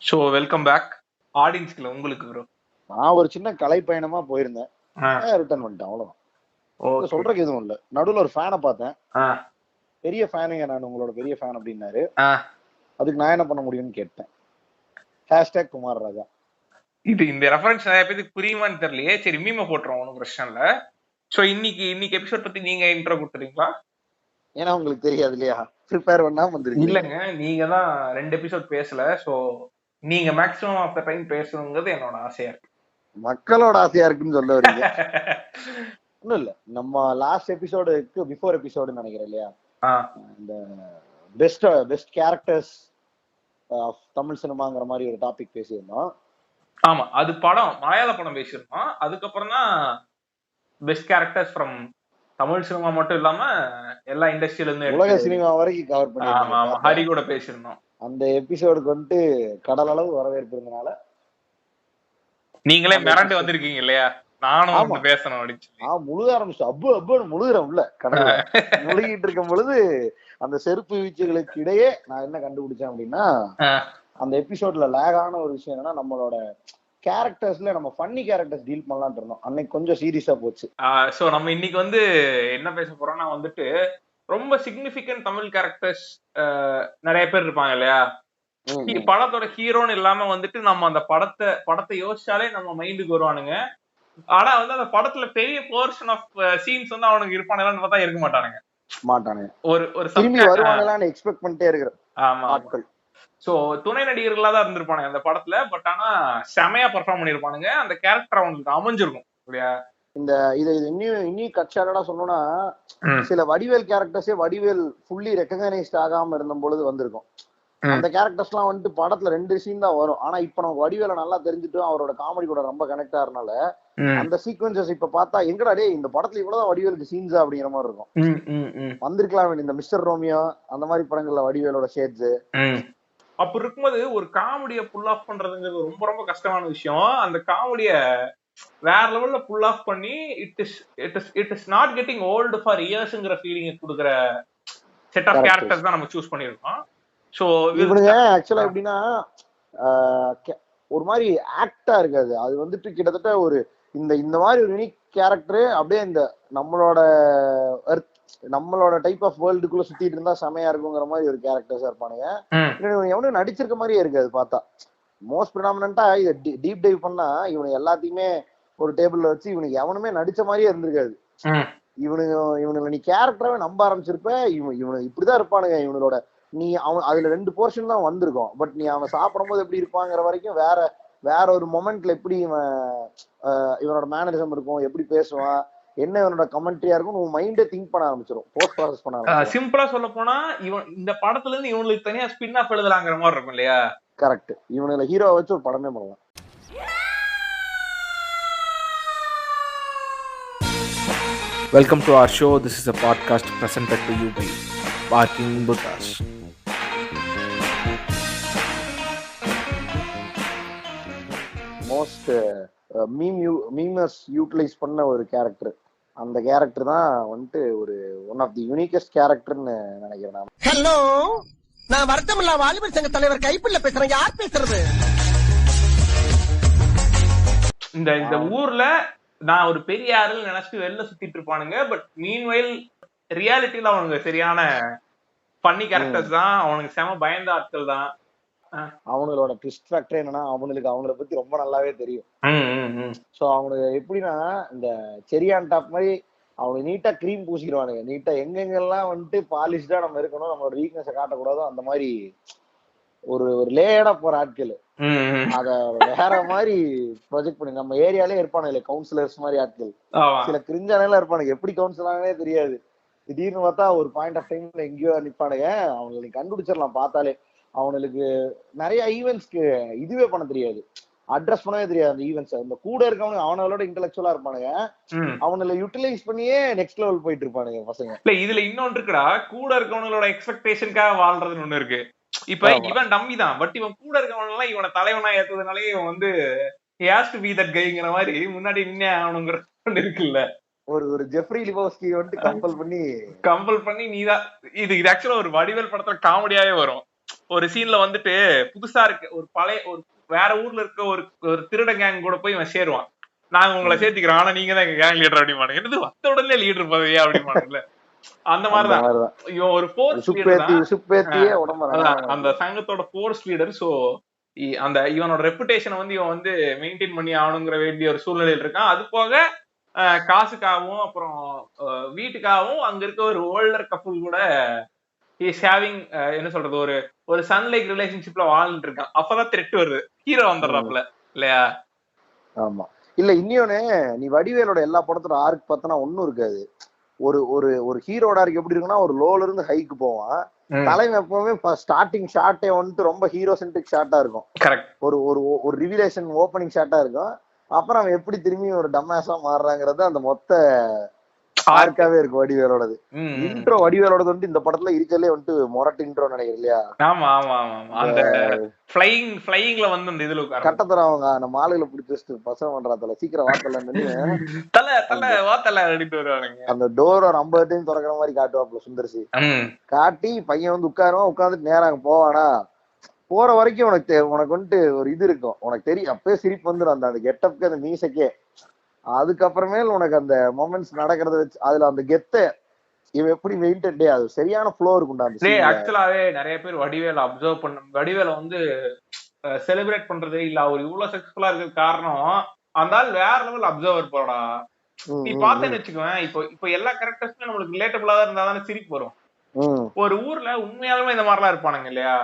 So welcome back ஆடியன்ஸ்க்குல உங்களுக்கு bro. நான் ஒரு சின்ன கலை பயணமா போயிருந்தேன். ரிட்டர்ன் வந்துட்டேன், அவ்வளவுதான். ஓகே. சொல்றதுக்கு எதுவும் இல்ல. நடுவுல ஒரு ஃபேனை பார்த்தேன். ஆ பெரிய ஃபேனுங்க, நான் உங்களோட பெரிய ஃபேன் அப்படின்னாரு. ஆ அதுக்கு நான் என்ன பண்ண முடியும்னு கேட்டேன். ஹேஷ்டேக் குமார் ராஜா. இது இந்த ரெஃபரன்ஸ் நிறைய பேருக்கு புரியுமான்னு தெரியலையே. சரி, மீமை போட்டுருவோம், ஒன்றும் பிரச்சனை இல்லை. ஸோ இன்னைக்கு எபிசோட் பத்தி நீங்க இன்ட்ரோ கொடுத்துறீங்களா? ஏன்னா உங்களுக்கு தெரியாது இல்லையா, ப்ரிப்பேர் பண்ணாம வந்துருக்கு. இல்லைங்க, நீங்க தான் 2 எபிசோட் பேசல. ஸோ நீங்க மேக்ஸிமம் ஆஃப் த டைம் பேசணுங்கிறது என்னோட ஆசையா இருக்கு. மக்களோட ஆசையா இருக்குன்னு சொல்ல வரீங்க? ஒன்றும் இல்லை, நம்ம லாஸ்ட் எபிசோடுக்கு பிஃபோர் எபிசோடுன்னு நினைக்கிறேன் இல்லையா, இந்த பெஸ்ட் கேரக்டர்ஸ் ஆஃப் தமிழ் சினிமாங்கிற மாதிரி ஒரு டாபிக் பேசியிருந்தோம். ஆமா, அது படம், மலையாள படம் பேசியிருந்தோம். அதுக்கப்புறம் தான் best characters from Tamil cinema மட்டும் இல்லாம எல்லா இண்டஸ்ட்ரியில இருந்து உலக சினிமா வரைக்கும் கவர் பண்ணி ஹரி கூட பேசியிருந்தோம். அந்த எபிசோடுக்கு வந்துட்டு கடல் அளவு வரவேற்பு இருந்தனால நீங்களே மிரண்டு வந்திருக்கீங்க இல்லையா, நானும் பேசணும் அப்படின்னு முழுக ஆரம்பிச்சு அப்பு அப்புன்னு முழுகிறோம் உள்ள கடல்ல. முழுகிட்டு இருக்கும் பொழுது அந்த செருப்பு வீச்சுகளுக்கு இடையே நான் என்ன கண்டுபிடிச்சேன் அப்படின்னா, அந்த எபிசோட்ல லேகான ஒரு விஷயம் என்னன்னா, நம்மளோட கேரக்டர்ஸ்ல நம்ம ஃபன்னி கேரக்டர்ஸ் டீல் பண்ணலாம்னு இருந்தோம். அன்னைக்கு கொஞ்சம் சீரியஸா போச்சு. சோ நம்ம இன்னைக்கு வந்து என்ன பேச போறோம்னா வந்துட்டு, ரொம்ப சிக்னிபிகன்ட் தமிழ் கேரக்டர்ஸ் நிறைய பேர் இருப்பாங்க இல்லையா. படத்தோட ஹீரோன்னு இல்லாம வந்துட்டு நம்ம அந்த படத்தை யோசிச்சாலே நம்ம மைண்டுக்கு வருவானுங்க. ஆனா வந்து அந்த படத்துல பெரிய போர்ஷன் ஆஃப் சீன்ஸ் வந்து அவனுக்கு இருப்பானுங்களான்னு பார்த்தா இருக்க மாட்டானுங்க. ஒரு திரும்பி வருவாங்களான்னு எக்ஸ்பெக்ட் பண்ணிட்டே இருக்கிற ஆட்கள். சோ துணை நடிகர்களா தான் இருந்திருப்பானுங்க அந்த படத்துல. பட் ஆனா செமையா பெர்ஃபார்ம் பண்ணிருப்பானுங்க. அந்த கேரக்டர் அவங்களுக்கு அமைஞ்சிருக்கும் இல்லையா. இந்த இதை இன்னும் கட்சாலடா சொல்லணும்னா, சில வடிவேல் கேரக்டர்ஸே வடிவேல் ஃபுல்லி ரெகக்னைஸ்ட் ஆகாம இருந்த பொழுது வந்திருக்கும். அந்த கேரக்டர்ஸ் எல்லாம் வந்துட்டு படத்துல 2 சீன் தான் வரும். ஆனா இப்ப நம்ம வடிவேல நல்லா தெரிஞ்சுட்டோம், அவரோட காமெடி கூட ரொம்ப கனெக்ட் ஆறனால அந்த சீக்வன்சஸ் இப்ப பார்த்தா எங்கடா டே இந்த படத்துல இவ்வளவுதான் வடிவேலுக்கு சீன்ஸா அப்படிங்கிற மாதிரி இருக்கும். வந்திருக்கலாம் இந்த மிஸ்டர் ரோமியோ அந்த மாதிரி படங்கள்ல வடிவேலோட ஷேட்ஸ். அப்படி இருக்கும்போது ஒரு காமெடியை புல் ஆஃப் பண்றதுங்கிறது ரொம்ப ரொம்ப கஷ்டமான விஷயம். அந்த காமெடியை வேற லெவல்ல புல் ஆஃப் பண்ணி it is not getting old for இயர்ஸ்ங்கிற ஃபீலிங் கொடுக்குற செட் ஆஃப் கேரக்டர்ஸ் தான் நம்ம சூஸ் பண்ணிருக்கோம். சோ இவனுங்க ஆக்சுவலா எப்படின்னா ஒரு மாதிரி ஆக்டா இருக்காது. அது வந்துட்டு கிட்டத்தட்ட ஒரு இந்த மாதிரி ஒரு யூனிக் கேரக்டர் அப்படியே இந்த நம்மளோட டைப் ஆஃப் வேர்ல்டுக்குள்ள சுத்திட்டு இருந்தா செமையா இருக்குங்கிற மாதிரி ஒரு கேரக்டர்ஸா இருப்பானுங்க. எவனும் நடிச்சிருக்க மாதிரியே இருக்காது பார்த்தா. மோஸ்ட் ப்ரிடாமினன்ட்டா இதை டீப் டைவ் பண்ணா இவனுக்கு எல்லாத்தையுமே ஒரு டேபிள்ல வச்சு இவனுக்கு எவனுமே நடிச்ச மாதிரியே இருந்திருக்காது. இவனுக்கு நீ கேரக்டராவே நம்ப ஆரம்பிச்சிருப்ப. இவனு இப்படிதான் இருப்பானுங்க. இவனோட நீ அவன் அதுல 2 போர்ஷன் தான் வந்திருக்கும். பட் நீ அவன் சாப்பிடும் போது எப்படி இருப்பாங்கிற வரைக்கும் வேற ஒரு மொமெண்ட்ல எப்படி இவனோட மேனரிசம் இருக்கும், எப்படி பேசுவான், என்ன இவனோட கமெண்ட்ரியா இருக்கும், உன் மைண்டே திங்க் பண்ண ஆரம்பிச்சிடும், போஸ்ட் ப்ராசஸ் பண்ண ஆரம்பிச்சிடும். சிம்பிளா சொல்ல போனா இவன் இந்த படத்துல இருந்து இவனுக்கு தனியா ஸ்பின் ஆஃப் எழுதலாங்கிற மாதிரி இருக்கும் இல்லையா. கரெக்ட். இவனுல ஹீரோவை வச்சு ஒரு படமே பண்ணலாம். Welcome to our show. This is a podcast presented to you by Barking Buddhas. Most memers utilise பண்ண ஒரு கேரக்டர். அந்த கேரக்டர் தான் வந்துட்டு ஒரு ஒன் ஆஃப் தி யூனிக்கஸ்ட் கேரக்டர்னு நினைக்கிறேன். ஹலோ, நான் வருத்தமில்லா வாலிபர் சங்க தலைவர் கைப்பிள்ள பேசுறேன். யார் பேசுறது? இந்த ஊர்ல நான் ஒரு பெரிய ஆறுன்னு நினைச்சிட்டு வெளில சுத்திட்டு இருப்பானுங்க. பட் மீன்வைல் ரியாலிட்டியில அவனுங்க சரியான ஃபன்னி கேரக்டர்ஸ் தான். அவனுக்கு செம பயந்த ஆட்கள் தான். அவங்களோட ட்விஸ்ட் ஃபேக்டர் என்னன்னா, அவங்கள பத்தி ரொம்ப நல்லாவே தெரியும். சோ அவனுக்கு எப்படின்னா, இந்த செரியான் டாப் மாதிரி அவனுக்கு நீட்டா கிரீம் பூசிடுவானுங்க. நீட்டா எங்கெங்கெல்லாம் வந்துட்டு பாலிஷ்டா நம்ம இருக்கணும், நம்மளோட வீக்னஸை காட்டக்கூடாதோ அந்த மாதிரி ஒரு லேயடா போற ஆட்கள் அத வேற மாதிரி ப்ரொஜெக்ட் பண்ணி நம்ம ஏரியாலே இருப்பானுங்க கவுன்சிலர்ஸ் மாதிரி ஆட்கள். சில கிரிஞ்சானெல்லாம் இருப்பானுங்க, எப்படி கவுன்சிலரானே தெரியாது. திடீர்னு பார்த்தா ஒரு பாயிண்ட் ஆஃப் டைம்ல எங்கேயோ நிப்பானுங்க. அவங்களை கண்டுபிடிச்சிடலாம் பார்த்தாலே. அவனுக்கு நிறைய ஈவெண்ட்ஸ்க்கு இதுவே பண்ண தெரியாது, அட்ரஸ் பண்ணவே தெரியாது. அந்த ஈவெண்ட்ஸ் அந்த கூட இருக்கவனுங்க அவனோட இன்டெலெக்சுவலா இருப்பானுங்க. அவனை யூட்டிலைஸ் பண்ணியே நெக்ஸ்ட் லெவல் போயிட்டு இருப்பானுங்க பசங்க. இல்ல இதுல இன்னொன்று இருக்குடா, கூட இருக்கவங்களோட எக்ஸ்பெக்டேஷனுக்காக வாழ்றதுன்னு ஒண்ணு இருக்கு. இப்ப இவன் டம்மி தான், பட் இவன் கூட இருக்கவங்க எல்லாம் இவனை தலைவனா ஏத்ததுனாலே இவன் வந்து மாதிரி முன்னாடி நின்னே ஆகணுங்கிற இருக்குல்ல. ஒரு ஜெஃப்ரி லிபோஸ்கி வந்து கம்பல் பண்ணி நீதான் இது ஆக்சுவலா ஒரு வடிவேல் படத்துல காமெடியாவே வரும். ஒரு சீன்ல வந்துட்டு புதுசா இருக்கு ஒரு பழைய ஒரு வேற ஊர்ல இருக்க ஒரு திருட கேங் கூட போய் இவன் சேருவான். நாங்க உங்களை சேர்த்துக்கிறோம், ஆனா நீங்க தான் எங்க கேங் லீடர் அப்படிமானுங்க. என்னது வந்த உடனே லீடர் பதவியா அப்படிமானுங்கல்ல. அந்த மாதிரிதான் இவன் ஒரு போர்ஸ் லீடர், அந்த சங்கத்தோட போர்ஸ் லீடர். சோ அந்த இவனோட ரெப்புடேஷனை வந்து இவன் வந்து மெயின்டைன் பண்ணி ஆகணுங்கிற வேண்டிய ஒரு சூழ்நிலையில் இருக்கான். அது போக காசுக்காகவும் அப்புறம் வீட்டுக்காகவும் அங்க இருக்க ஒரு ஓல்டர் கப்புள் கூட என்ன சொல்றது ஒரு சன்லைக் ரிலேஷன்ஷிப்ல வாழ்ந்துட்டு இருக்கான். அப்பதான் த்ரெட் வருது, ஹீரோ வந்துடுறாப்ல இல்லையா? ஆமா. இல்ல இன்னொன்னு, நீ வடிவேலோட எல்லா படத்தோட ஆர்க் பார்த்தனா ஒன்னும் இருக்காது. ஒரு ஒரு ஒரு ஹீரோட ஆர்க் எப்படி இருக்குன்னா, ஒரு லோல இருந்து ஹைக்கு போவான். தலைமை எப்பவுமே ஸ்டார்டிங் ஷாட்டே வந்துட்டு ரொம்ப ஹீரோ சென்ட்ரிக் ஷாட்டா இருக்கும். ஒரு ஒரு ரிவிலேஷன் ஓப்பனிங் ஷாட்டா இருக்கும். அப்புறம் அவன் எப்படி திரும்பி ஒரு டம்மாஸா மாறுறாங்கிறது அந்த மொத்த ஆர்க்காவே இருக்கு வடிவேலோடது. இன்ட்ரோ வடிவேலோடது வந்து இந்த படத்துல இருக்கலே வந்து மொரட்டு இன்ட்ரோ நினைக்கிறேன் இல்லையா? ஆமா ஆமா ஆமா. அந்த ஃளைங்ல வந்து அந்த இதுல கட்டத்தர அவங்க நம்ம ஆளுகளை பிடிச்சி வச்சுட்டு பசங்க பண்றாத்தல சீக்கிரம் வாத்தல அந்த டோர் ஒரு 50 டைம் திறக்கிற மாதிரி காட்டுவாப்ல சுந்தர்சி. காட்டி பையன் வந்து உட்காந்துட்டு நேரம் போவானா, போற வரைக்கும் உனக்கு வந்துட்டு ஒரு இது இருக்கும், உனக்கு தெரியும் அப்பவே சிரிப்பு வந்துடும் அந்த கெட்டப்க்கு அந்த மீசைக்கே. அதுக்கப்புறமேல் உனக்கு அந்த மொமெண்ட்ஸ் நடக்கிறத வச்சு அதுல அந்த கெத்த இவன் எப்படி மெயின்டென் அது சரியான ஃப்ளோ இருக்கும்டா. ஆக்சுவலாவே நிறைய பேர் வடிவேல அப்சர்வ் பண்ண, வடிவேல வந்து செலிப்ரேட் பண்றது இல்ல அவர் இவ்வளவு சக்சஸ்ஃபுல்லா இருக்கிறது காரணம் அந்த ஆள் வேற லெவல் அப்சர்வர் போடா. நீ பார்த்தேன்னு வச்சுக்குவேன், இப்போ எல்லா கேரக்டர்ஸுமே நம்மளுக்கு ரிலேட்டபிளா தான் இருந்தா தானே சிரிப்பு வரும். ஒரு ஊர்ல உண்மையாலுமே இந்த மாதிரிலாம் இருப்பானுங்க இல்லையா?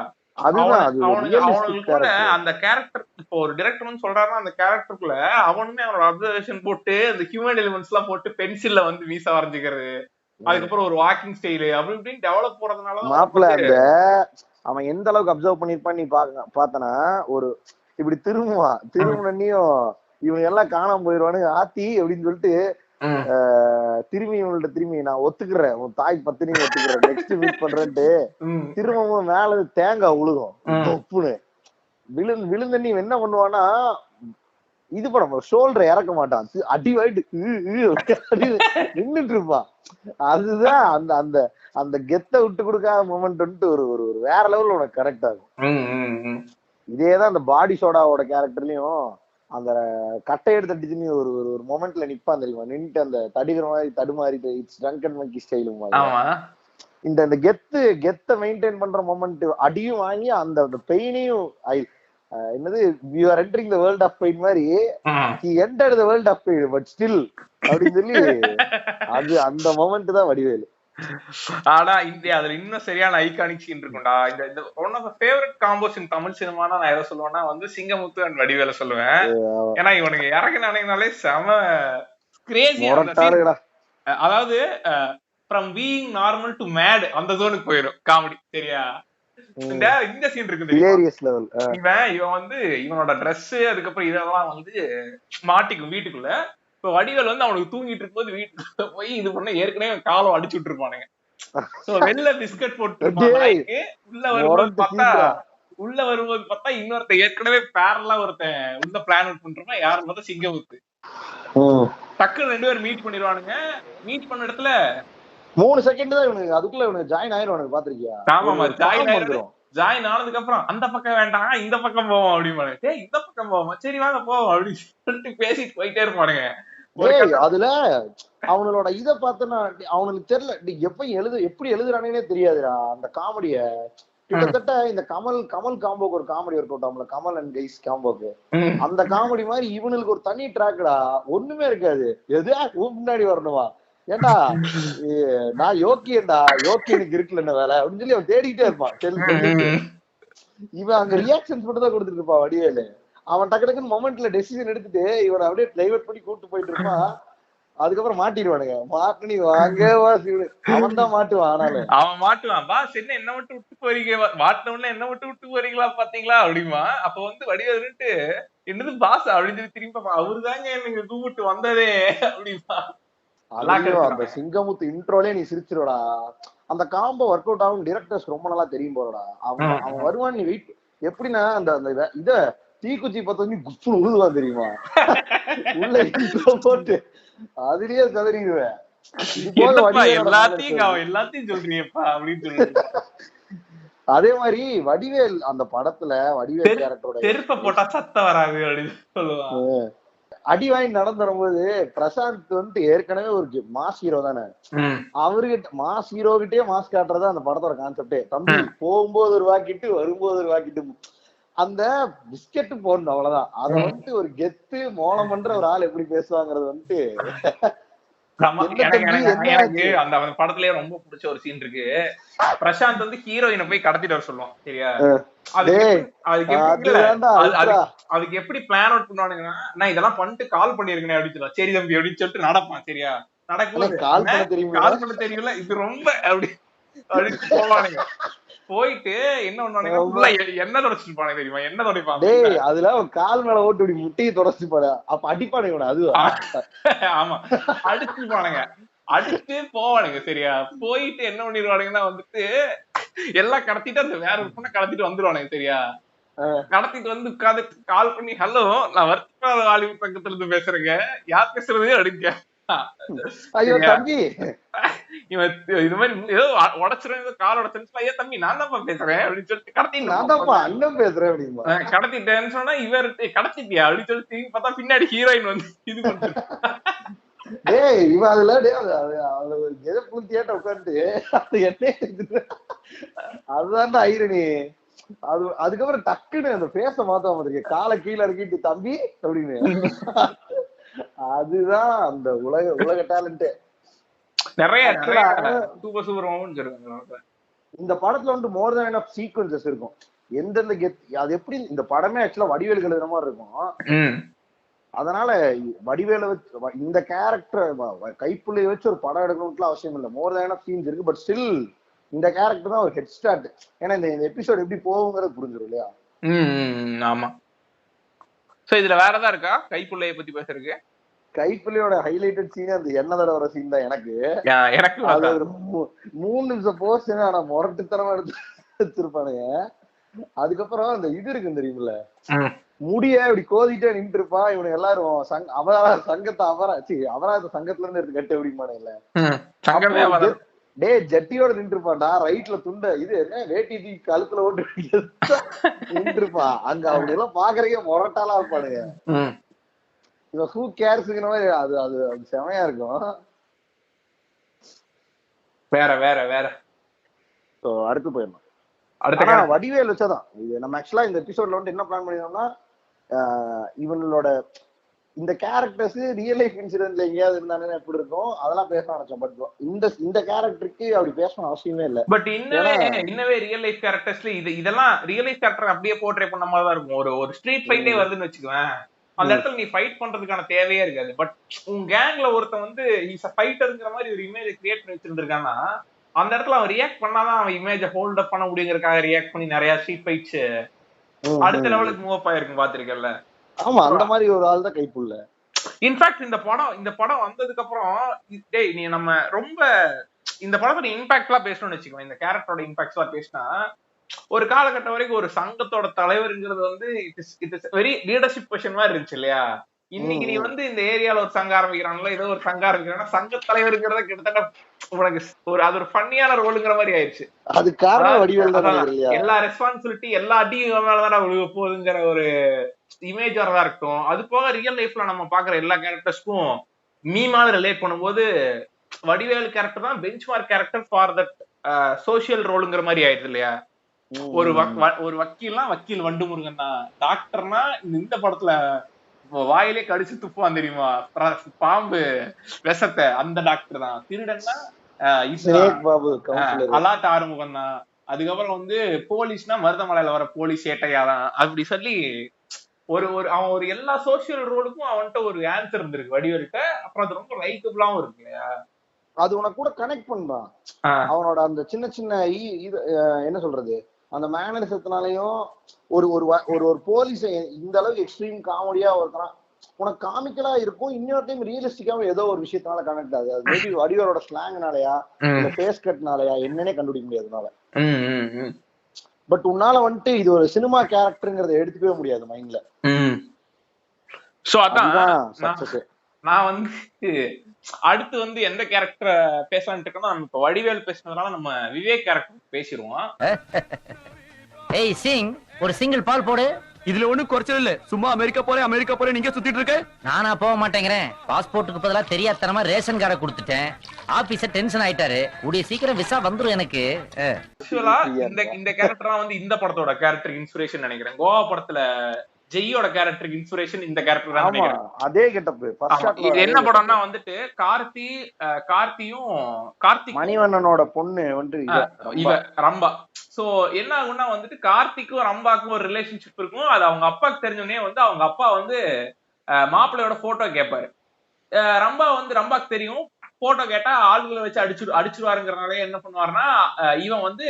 அவனுக்குள்ள அந்த கேரக்டர், இப்போ ஒரு டைரக்டர் சொல்றாருன்னா அந்த கேரக்டருக்குள்ள அவனுமே அவனோட அப்சர்வேஷன் போட்டு அந்த ஹியூமன் எலிமெண்ட்ஸ் எல்லாம் போட்டு பென்சில்ல வந்து மீசா வரைஞ்சுக்கிறது, அதுக்கப்புறம் ஒரு வாக்கிங் ஸ்டைலு அப்படி இப்படின்னு டெவலப் போறதுனால மாப்பிள்ள அந்த அவன் எந்த அளவுக்கு அப்சர்வ் பண்ணிருப்பான்னு நீ பாத்தனா, ஒரு இப்படி திரும்பினையும் இவங்க எல்லாம் காணாம போயிடுவானு ஆத்தி அப்படின்னு சொல்லிட்டு திரும்பி இவங்கள்ட்ட திரும்பி நான் ஒத்துக்கிறேன் உன் தாய் பத்தினி ஒத்துக்கிறேன் நெக்ஸ்ட் மீட் பண்றேன்ட்டு திரும்பவும் மேல தேங்காய் உழுகும் உப்புன்னு விழுந்த நீ என்ன பண்ணுவானா, இது பண்ண ஷோல்டர் இறக்க மாட்டான், அடி வாயிட்டு நின்றுட்டு இருப்பான். அதுதான் அந்த அந்த அந்த கெத்த விட்டு கொடுக்காத மொமெண்ட் வந்துட்டு ஒரு ஒரு வேற லெவல்ல உனக்கு கரெக்ட் ஆகும். இதேதான் அந்த பாடி சோடாவோட கேரக்டர்லயும் அந்த கட்டை எடுத்து அடிச்சுன்னு ஒரு ஒரு மொமெண்ட்ல நிப்பான் தெரியுமா, நின்னுட்டு அந்த தடுக்கிற மாதிரி தடுமாறிட்டு இட்ஸ் ட்ரங்கன் மங்கி ஸ்டைலும் இந்த இந்த கெத்த மெயின்டைன் பண்ற மொமெண்ட் அடியும் வாங்கி அந்த அந்த பெயினையும் என்னது you are entering the world of pain மாதிரி he entered the world of pain but still அப்படின்னு சொல்லி அது அந்த மொமெண்ட் தான் வடிவேலு. ஆனா அதுல இன்னும் சரியான ஐகானிக் சீன் இருக்கும்டா. இந்த one of the favourite combos in Tamil சினிமானா நான் எதை சொல்லுவேன்னா வந்து சிங்கமுத்து அண்ட் வடிவேல சொல்லுவேன். ஏன்னா இவனுக்கு இறங்கினாலே செம கிரேசி. அதாவது from being normal to mad அந்த ஜோனுக்கு போயிடும் காமெடி. சரியா? இந்த சீன் இருக்கு, இவன் வந்து இவனோட ட்ரெஸ் அதுக்கப்புறம் இதெல்லாம் வந்து மாட்டிக்கும் வீட்டுக்குள்ள. இப்ப வடிவேல் வந்து அவனுக்கு தூங்கிட்டு இருக்கும்போது வீட்டுக்குள்ள போய் இது பண்ண ஏற்கனவே காலம் அடிச்சு விட்டு இருப்பானுங்க. வெள்ள பிஸ்கட் போட்டு உள்ள வரும்போது பார்த்தா இன்னொருத்த ஏற்கனவே பேரலா ஒருத்தன் உள்ள பிளான் அவுட் பண்றோமா யாரும் பார்த்தா சிங்கமுத்து. டக்குன்னு 2 பேரும் மீட் பண்ணிடுவானுங்க. மீட் பண்ண இடத்துல 3 செகண்ட் தான் இவனுக்கு, அதுக்குள்ள இவனுக்கு ஜாயின் ஆயிடுவானுங்க. பாத்திருக்கியா? ஆமாமா, ஜாயின் ஆனதுக்கு அப்புறம் அந்த பக்கம் வேண்டாம் இந்த பக்கம் போவோம் அப்படின்னு, இந்த பக்கம் போவோம் சரி வாங்க போவோம் அப்படின்னு சொல்லிட்டு பேசிட்டு போயிட்டே இருப்பானுங்க. அதுல அவங்களோட இத பார்த்தனா அவனுக்கு தெரியல எப்படி எழுதுறானே தெரியாதுடா அந்த காமெடிய. கிட்டத்தட்ட இந்த கமல் காம்போக்கு ஒரு காமெடி ஒர்க் அவுட் ஆகும்ல, கமல் அண்ட் கைஸ் காம்போக்கு, அந்த காமெடி மாதிரி இவனுக்கு ஒரு தனி ட்ராக்டா ஒண்ணுமே இருக்காது. எது முன்னாடி வரணுமா, ஏண்டா நான் யோக்கியன்டா, யோக்கியனுக்கு இருக்குல்ல என்ன வேலை அப்படின்னு சொல்லி அவன் தேடிக்கிட்டே இருப்பான். இவன் அங்க ரியாக்ஷன்ஸ் மட்டும் தான் கொடுத்துட்டு இருப்பான் வடிவேலு. அவன் டக்கு டக்குன்னு மொமெண்ட்ல டெசிஷன் எடுத்துட்டு இவனை அப்படியே டைவர்ட் பண்ணி கூப்பிட்டு போயிட்டு இருப்பான். அதுக்கப்புறம் மாட்டிடுவானுங்க. மாட்டு நீ வாங்க அவன் தான் மாட்டுவான். ஆனாலும் அவன் மாட்டுவான், பாஸ் என்ன மட்டும் விட்டு போறீங்க, மாட்டினவன என்ன மட்டும் விட்டு போறீங்களா பாத்தீங்களா அப்படிமா. அப்ப வந்து வடிவேலுன்ட்டு என்னது பாஸ் அப்படின்னு சொல்லி திரும்பி அவருதாங்க எனக்கு கூப்பிட்டு வந்ததே அப்படிமா. அந்த சிங்கமுத்து இன்ட்ரோலே நீ சிரிச்சிருடா. அந்த காம்போ ஒர்க் அவுட் ஆகும் டிரெக்டர்ஸ் ரொம்ப நல்லா தெரியும் போறடா. அவன் வருவான் நீ வெயிட் எப்படின்னா அந்த இத தீக்குச்சி பத்தி குப்பு உழுதுவான் தெரியுமா, உள்ள இன்ட்ரோ போட்டு அதுலயே கதறிடுவேன். எல்லாத்தையும் சொல்றீங்கப்பா அப்படின்னு சொல்லிட்டு அதே மாதிரி வடிவேல் அந்த படத்துல வடிவேல் கேரக்டரோட செருப்ப போட்டா சத்தம் வராது அப்படின்னு சொல்லுவாங்க. அடி வாங்கி நடந்து வரும்போது பிரசாந்த் வந்துட்டு ஏற்கனவே ஒரு மாஸ் ஹீரோ தானே, அவருகிட்ட மாஸ் ஹீரோ கிட்டே மாஸ் காட்டுறதா அந்த படத்தோட கான்செப்டே. தம்பி போகும்போது ஒரு வாக்கிட்டு வரும்போது ஒரு வாக்கிட்டு அந்த பிஸ்கெட் போடணும் அவ்வளவுதான். அத வந்துட்டு ஒரு கெத்து மோளம் பண்ற ஒரு ஆள் எப்படி பேசுவாங்கிறது வந்துட்டு அந்த படத்திலேயே ரொம்ப பிடிச்ச ஒரு சீன் இருக்கு. பிரசாந்த் வந்து ஹீரோயினை போய் கடத்திட்டு வர சொல்லுவான் சரியா. அதுக்கு எப்படி பிளான் அவுட் பண்ணுவானுங்கன்னா, நான் இதெல்லாம் பண்ணிட்டு கால் பண்ணிருக்கேன் அப்படின்னு சொல்லுவான். சரி தம்பி அப்படின்னு சொல்லிட்டு நடப்பான் சரியா. நடக்கும்போது கால் பண்ண தெரியல இது ரொம்ப அப்படி அப்படின்னு போவானுங்க. போயிட்டு என்ன பண்ணுவானுங்க, என்ன தொடச்சிருப்பானு தெரியுமா, என்ன தொடப்பான் அதுல கால் மேல ஓட்டு இப்படி முட்டையை தொடச்சிருப்பானு, அப்ப அடிப்பானுங்க. அது ஆமா அடிச்சுப்பானுங்க, அடிச்சு போவானுங்க சரியா. போயிட்டு என்ன பண்ணிடுவானுங்கன்னா வந்துட்டு எல்லாம் கடத்திட்டு அந்த வேற ஒரு பொண்ணை கடத்திட்டு வந்துருவானுங்க சரியா. கடத்திட்டு வந்து உட்காந்து கால் பண்ணி, ஹலோ நான் வர்த்தக வாலிபர் பக்கத்துல இருந்து பேசுறேங்க, யார் பேசுறது அப்படிங்க. இவன் இது மாதிரி ஏதோ உடச்சிருந்த கால் உடச்சிருந்துச்சு, ஐயா தம்பி நான் தான் பேசுறேன் அப்படின்னு சொல்லிட்டு கடத்திட்டேன்னு சொன்னா, இவர் கடத்திட்டியா அப்படின்னு சொல்லிட்டு பார்த்தா பின்னாடி ஹீரோயின் வந்து இது பண்ணிட்டு அதுதான் ஐரணி. அதுக்கப்புறம் டக்குன்னு அந்த பேச மாத்த வந்துருக்கு, காலை கீழே இறக்கிட்டு தம்பி அப்படின்னு. அதுதான் அந்த உலக டேலண்ட். நிறைய இந்த படத்துல வந்து மோர் தென் எனஃப் சீக்வென்சஸ் இருக்கும். எந்தெந்த அது எப்படி இந்த படமே ஆக்சுவலா வடிவேலுக்கு எழுதுற மாதிரி இருக்கும். அதனால வடிவேல வச்சு இந்த கேரக்டர் கைப்புள்ளைய வச்சு ஒரு படம் எடுக்கணும்னு அவசியம் இல்லை. மோர் தென் எனஃப் சீன்ஸ் இருக்கு. பட் ஸ்டில் இந்த கேரக்டர் தான் ஒரு ஹெட் ஸ்டார்ட். ஏன்னா இந்த எபிசோட் எப்படி போகுங்கிறது புரிஞ்சிடும் இல்லையா. ஆமா. சோ இதுல வேற ஏதாவது இருக்கா கைப்புள்ளைய பத்தி பேசுறதுக்கு? கைப்புள்ளையோட ஹைலைட்டட் சீன் அந்த எண்ணெய் தடவை வர சீன் தான் எனக்கு. அது ஒரு 3 நிமிஷம் போஸ்ட், ஆனா முரட்டுத்தனமா எடுத்து வச்சிருப்பானுங்க. அதுக்கப்புறம் அந்த இது இருக்கு தெரியுமில்ல, முடிய இப்படி கோதிட்டே நின்று இருப்பான். இவனுக்கு எல்லாரும் சங்கத்தை அபராத சங்கத்துல இருந்து எடுத்து கட்டு அப்படிமானுங்கல்ல. டே ஜட்டியோட நின்று இருப்பான்டா, ரைட்ல துண்ட இது என்ன வேட்டி கழுத்துல ஓட்டு நின்று இருப்பான். அங்க அவங்க எல்லாம் பாக்குறதுக்கே முரட்டாலா இருப்பானுங்க. இவன் ஹூ கேர்ஸ்ங்கிற மாதிரி அது அது அது செமையா இருக்கும். வேற வேற வேற சோ அடுத்து போயிடணும். ஆனா வடிவேல் வச்சாதான் இது நம்ம ஆக்சுவலா இந்த எபிசோட்ல வந்து என்ன பிளான் பண்ணிருந்தோம்னா, இவங்களோட இந்த கேரக்டர்ஸ் ரியல் லைஃப் இன்சிடென்ட்ல எங்கேயாவது இருந்தானே எப்படி இருக்கும் அதெல்லாம் பேச நினைச்சோம். பட் இந்த கேரக்டருக்கு அப்படி பேசணும் அவசியமே இல்ல. பட் இன்னவே ரியல் லைஃப் கேரக்டர்ஸ்ல இதெல்லாம் ரியல் லைஃப் கேரக்டர் அப்படியே போர்ட்ரே பண்ண மாதிரி தான் இருக்கும். ஒரு ஸ்ட்ரீட் ஃபைட்டே வருதுன்னு வச்சுக்குவேன், அந்த இடத்துல நீ ஃபைட் பண்றதுக்கான தேவையே இருக்காது. பட் உன் கேங்ல ஒருத்தன் வந்து இஸ் ஃபைட்டருங்கிற மாதிரி ஒரு இமேஜ் கிரியேட் பண்ணி வச்சிருந்திருக்கான்னா, அந்த இடத்துல அவன் ரியாக்ட் பண்ணாதான் அவன் இமேஜ ஹோல்ட் அப் பண்ண முடியுங்கிறதுக்காக ரியாக்ட் பண்ணி நிறைய ஸ்ட்ரீட் ஃபைட்ஸ் அடுத்த லெவலுக்கு மூவ் அப் ஆயிருக்கும். பாத்திருக்கல? ஆமா, அந்த மாதிரி ஒரு ஆள் தான் கைப்புள்ள. இன்ஃபேக்ட் இந்த படம் வந்ததுக்கு அப்புறம் டேய் நீ நம்ம ரொம்ப இந்த படத்தோட இம்பாக்ட் எல்லாம் பேசணும்னு வச்சுக்கோ, இந்த கேரக்டரோட இம்பாக்ட் எல்லாம் பேசினா, ஒரு காலகட்டம் வரைக்கும் ஒரு சங்கத்தோட தலைவருங்கிறது வந்து it is very leadership position மாதிரி இருந்துச்சு இல்லையா. இன்னைக்கு நீ வந்து இந்த ஏரியால ஒரு சங்கம் ஆரம்பிக்கிறாங்களோ, ஏதோ ஒரு சங்கம் ஆரம்பிக்கிறாங்கன்னா, சங்க தலைவருங்கிறத கிட்டத்தட்ட உனக்கு அது ஒரு ஃபன்னியான ரோலுங்கிற மாதிரி ஆயிடுச்சு. அது காரணம் வடிவேல் தான். எல்லா ரெஸ்பான்சிபிலிட்டி எல்லா அடியும் மேலதான் விழுக போகுதுங்கிற ஒரு இமேஜ் வரதா இருக்கட்டும். அது போக ரியல் லைஃப்ல நம்ம பாக்குற எல்லா கேரக்டர்ஸ்க்கும் மீமாவது ரிலேட் பண்ணும்போது வடிவேல் கேரக்டர் தான் benchmark character for that social ரோலுங்கிற மாதிரி ஆயிடுது இல்லையா. ஒரு வக்கீல்னா வக்கீல் வண்டு முருகன் தான், டாக்டர்னா இந்த படத்துல வாயிலே கடிச்சு துப்புவான் தெரியுமா பாம்பு விஷத்தை, அந்த டாக்டர் தான். திருடன்னா அலாட் ஆறுமுகம் தான். அதுக்கப்புறம் வந்து போலீஸ்னா மருதமலையில வர போலீஸ் ஏட்டையாதான். அப்படி சொல்லி அவன் ஒரு எல்லா சோசியல் ரோலுக்கும் அவன்கிட்ட ஒரு ஆன்சர் இருந்திருக்கு வடிவேல்கிட்ட. அப்புறம் அது ரொம்ப லைக்கபிளாவும் இருக்கு இல்லையா. அது உனக்கு கூட கனெக்ட் பண்றான். அவனோட அந்த சின்ன சின்ன இது என்ன சொல்றது, அந்த மேனரிசத்தினாலையும் ஒரு ஒரு போலீஸ் இந்த அளவுக்கு எக்ஸ்ட்ரீம் காமெடியா ஒருத்தனா உனக்கு காமிக்கலா இருக்கும். இன்னொரு டைம் ரியலிஸ்டிக்காவும் ஏதோ ஒரு விஷயத்தினால கனெக்ட் ஆகுது. அது மேபி வடிவேலோட ஸ்லாங்னாலயா இல்ல ஃபேஸ் கட்னாலயா என்னன்னே கண்டுபிடிக்க முடியாதுனால. பட் உன்னால வந்துட்டு இது ஒரு சினிமா கேரக்டர்ங்கறத எடுத்துக்கவே முடியாது மைண்ட்ல. சோ அதான் நான் வந்து அடுத்து வந்து எந்த கேரக்டரை பேசலான்ட்டு இருக்கோம்னா, நம்ம இப்ப வடிவேல் பேசுனதுனால நம்ம விவேக் கேரக்டர் பேசிடுவோம். ஏய் சிங், ஒரு சிங்கிள் பால் போடு. இதுல ஒண்ணும் குறைச்சல் இல்ல. சும்மா அமெரிக்கா போறேன் நீங்க சுத்திட்டு இருக்க. நானா போக மாட்டேங்கிறேன். பாஸ்போர்ட்டுக்கு பதிலா தெரியாதனமா ரேஷன் கார்டை கொடுத்துட்டேன். ஆபீசர் டென்ஷன் ஆயிட்டாரு. கூடிய சீக்கிரம் விசா வந்துரும் எனக்கு. ஆக்சுவலா இந்த கேரக்டர் வந்து இந்த படத்தோட கேரக்டர் இன்ஸ்பிரேஷன் நினைக்கிறேன். கோவா படத்துல ஜெய்யோட கேரக்டர் இன்ஸ்பிரேஷன் இந்த கேரக்டர் தான் நினைக்கிறேன். அதே கெட்டப். இது என்ன படம்னா வந்துட்டு கார்த்தியும் கார்த்திக் மணிவண்ணனோட பொண்ணு வந்து இவ ரம்பா. சோ என்ன ஆகும்னா வந்துட்டு கார்த்திக்கும் ரம்பாக்கும் ஒரு ரிலேஷன்ஷிப் இருக்கும். அது அவங்க அப்பாக்கு தெரிஞ்சோடனே வந்து அவங்க அப்பா வந்து மாப்பிள்ளையோட போட்டோ கேட்பாரு. ரம்பாக்கு தெரியும். போட்டோ கேட்டா ஆளுகளை வச்சு அடிச்சுருவாருங்கிறனால என்ன பண்ணுவாருன்னா இவன் வந்து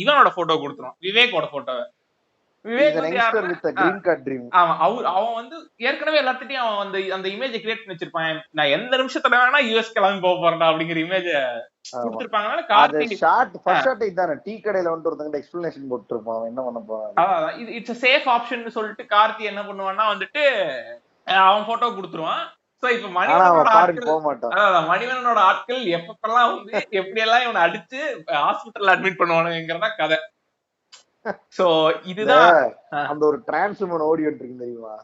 இவனோட போட்டோ கொடுத்துருவான், விவேக்கோட போட்டோவை. அவன் வந்து ஏற்கனவே எல்லாத்திட்டையும் அவன் அந்த இமேஜ் கிரியேட் பண்ணி வச்சிருப்பான். நான் எந்த நிமிஷத்துல வேணா யூஎஸ் கிளம்பி போக போறேன் அப்படிங்கிற இமேஜ் கொடுத்திருப்பாங்க. டீ கடையில வந்து ஒருத்தங்க எக்ஸ்பிளனேஷன் போட்டுருப்பான் என்ன பண்ண போறான். இட்ஸ் சேஃப் ஆப்ஷன் சொல்லிட்டு கார்த்தி என்ன பண்ணுவான்னா வந்துட்டு அவன் போட்டோ கொடுத்துருவான். இப்ப மணிவண்ணனோட ஆட்கள் எப்பெல்லாம் வந்து எப்படி எல்லாம் இவனை அடிச்சு ஹாஸ்பிட்டல் அட்மிட் பண்ணுவானுங்கிறதா கதை. சோ இதுதான் அந்த ஒரு டிரான்ஸ்மன் ஓடிட்டு இருக்கு தெரியுமா.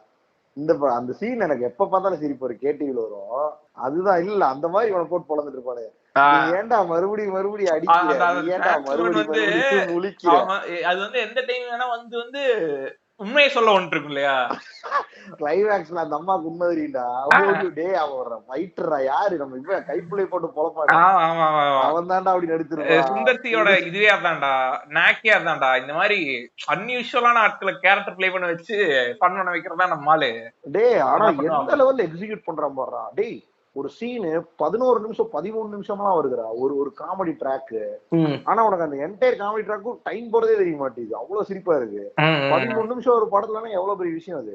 அந்த சீன் எனக்கு எப்ப பார்த்தாலும் சிரிப்பு வரும். கேடிவில வரும். அதுதான் இல்ல அந்த மாதிரி இவனை போட்டு பொழந்துட்டு இருப்பானு. ஏன்டா மறுபடியும் அடிக்கிறேன். அது வந்து எந்த டைம் வேணா வந்து உண்மையை சொல்ல ஒன்று இருக்கும் இல்லையா. கிளைமேக்ஸ்ல அந்த அம்மாக்கு உண்மை தெரியும்டா. அவன் ஃபைட்டரா யாரு நம்ம இப்ப கைப்புள்ளை போட்டு பொழப்பாடு. அவன் தான்டா அப்படி நடிச்சிருக்கான். சுந்தர்சியோட இதுவே அதான்டா, நாக்கே அதான்டா. இந்த மாதிரி அன்யூஷுவலான ஆட்களை கேரக்டர் பிளே பண்ண வச்சு ஃபன் பண்ண வைக்கிறதா நம்ம ஆளு. ஆனா எந்த லெவல்ல எக்ஸிக்யூட் பண்றான் பாடுறா. ஒரு சீனு 11 நிமிஷம் 13 நிமிஷம்லாம் வருதுடா ஒரு காமெடி ட்ராக். ஆனா உனக்கு அந்த என்டையர் காமெடி ட்ராக்கும் டைம் போறதே தெரிய மாட்டேங்குது. அவ்வளவு சிரிப்பா இருக்கு. 13 நிமிஷம் ஒரு படத்துலன்னா எவ்வளவு பெரிய விஷயம் அது.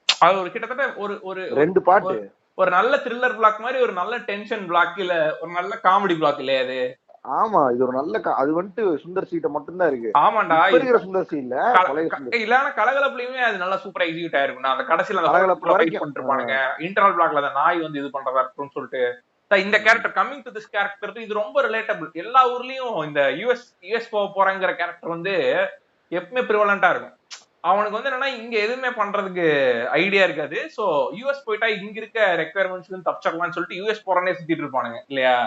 அது ஒரு கிட்டத்தட்ட ஒரு 2 பாட்டு, ஒரு நல்ல த்ரில்லர் பிளாக் மாதிரி, ஒரு நல்ல டென்ஷன் பிளாக், இல்ல ஒரு நல்ல காமெடி பிளாக் இல்லையா அது. ஆமா இது ஒரு நல்ல அது வந்துட்டு சுந்தர் சீட்ட மட்டும்தான் இருக்கு. ஆமாண்டா இருக்கிற சுந்தர் சி இல்ல இல்லன்னா கலகலப்புலயுமே அது நல்லா சூப்பரா எக்ஸிக்யூட் ஆயிருக்கும். அந்த கடைசியில அந்த கலகலப்புல வெயிட் பண்ணிட்டு இருப்பானுங்க. இன்டர்னல் பிளாக்ல அந்த நாய் வந்து இது பண்றதா இருக்கும்னு சொல்லிட்டு இந்த character coming to this character இது ரொம்ப ரிலேட்டபிள். எல்லா ஊர்லயும் இந்த யூஎஸ் போறங்கிற கேரக்டர் வந்து எப்பவுமே பிரிவலண்டா இருக்கும். அவனுக்கு வந்து என்னன்னா இங்க எதுவுமே பண்றதுக்கு ஐடியா இருக்காது. சோ யூஎஸ் போயிட்டா இங்க இருக்க ரெக்குயர்மெண்ட்ஸ்ல தப்பிச்சக்கலாம்னு சொல்லிட்டு யூஎஸ் போறனே சுத்திட்டு இருப்பானுங்க இல்லையா.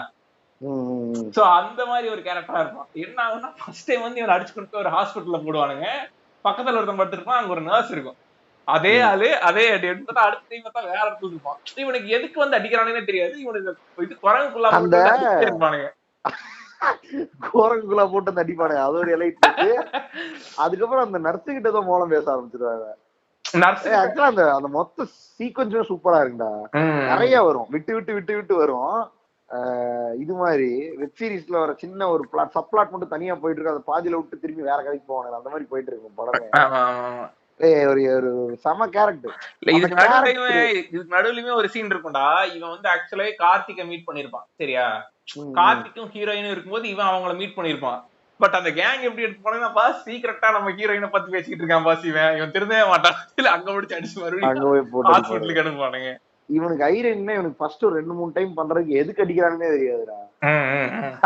சோ அந்த மாதிரி ஒரு கேரக்டரா இருப்பான். என்ன ஆகும்னா ஃபர்ஸ்ட் டைம் வந்து இவன் அடிச்சு கொண்டு ஒரு ஹாஸ்பிட்டல்ல போடுவானுங்க. பக்கத்துல ஒருத்தன் படுத்திருப்பான், அங்க ஒரு நர்ஸ் இருக்கும். அதே ஆளு அதே அடி எடுத்து அடுத்த டைம் பார்த்தா வேற இடத்துல இருப்பான். இவனுக்கு எதுக்கு வந்து அடிக்கிறானே தெரியாது. இவனுக்கு இது குரங்குக்குள்ள இருப்பானுங்க. குரங்குக்குள்ள போட்டு அடிப்பானுங்க. அது ஒரு எலைட். அதுக்கப்புறம் அந்த நர்ஸு கிட்ட தான் மூலம் பேச ஆரம்பிச்சிருவாங்க. அந்த மொத்த சீக்வன்ஸும் சூப்பரா இருக்குடா. நிறைய வரும், விட்டு விட்டு விட்டு விட்டு வரும். இது மாதிரி வெப் சீரிஸ்ல வர சின்ன ஒரு பிளாட் சப் பிளாட் மட்டும் தனியா போயிட்டு இருக்கு. அதை பாதியில விட்டு திரும்பி வேற கதைக்கு போவாங்க. அந்த மாதிரி போயிட்டு இருக்கும் படம். ஒரு சம கேரக்டர். இதுக்கு நடுவுலயுமே ஒரு சீன் இருக்கும்டா. இவன் வந்து ஆக்சுவலாவே கார்த்திகை மீட் பண்ணிருப்பான் சரியா. கார்த்திக்கும் ஹீரோயினும் இருக்கும்போது இவன் அவங்கள மீட் பண்ணிருப்பான். பட் அந்த கேங் எப்படி எடுத்து போனா பாஸ் சீக்கிரட்டா நம்ம ஹீரோயினை பத்தி பேசிட்டு இருக்கான் பாஸ். இவன் திருந்தவே மாட்டான். இல்ல அங்க முடிச்சு அடிச்சு மறுபடியும் ஹாஸ்பிட்டலுக்கு அனுப்புவானுங்க. இவனுக்கு ஐரன் இவனுக்கு ஃபர்ஸ்ட் ஒரு 2-3 டைம் பண்றதுக்கு எதுக்கு அடிக்கிறானே தெரியாதுடா.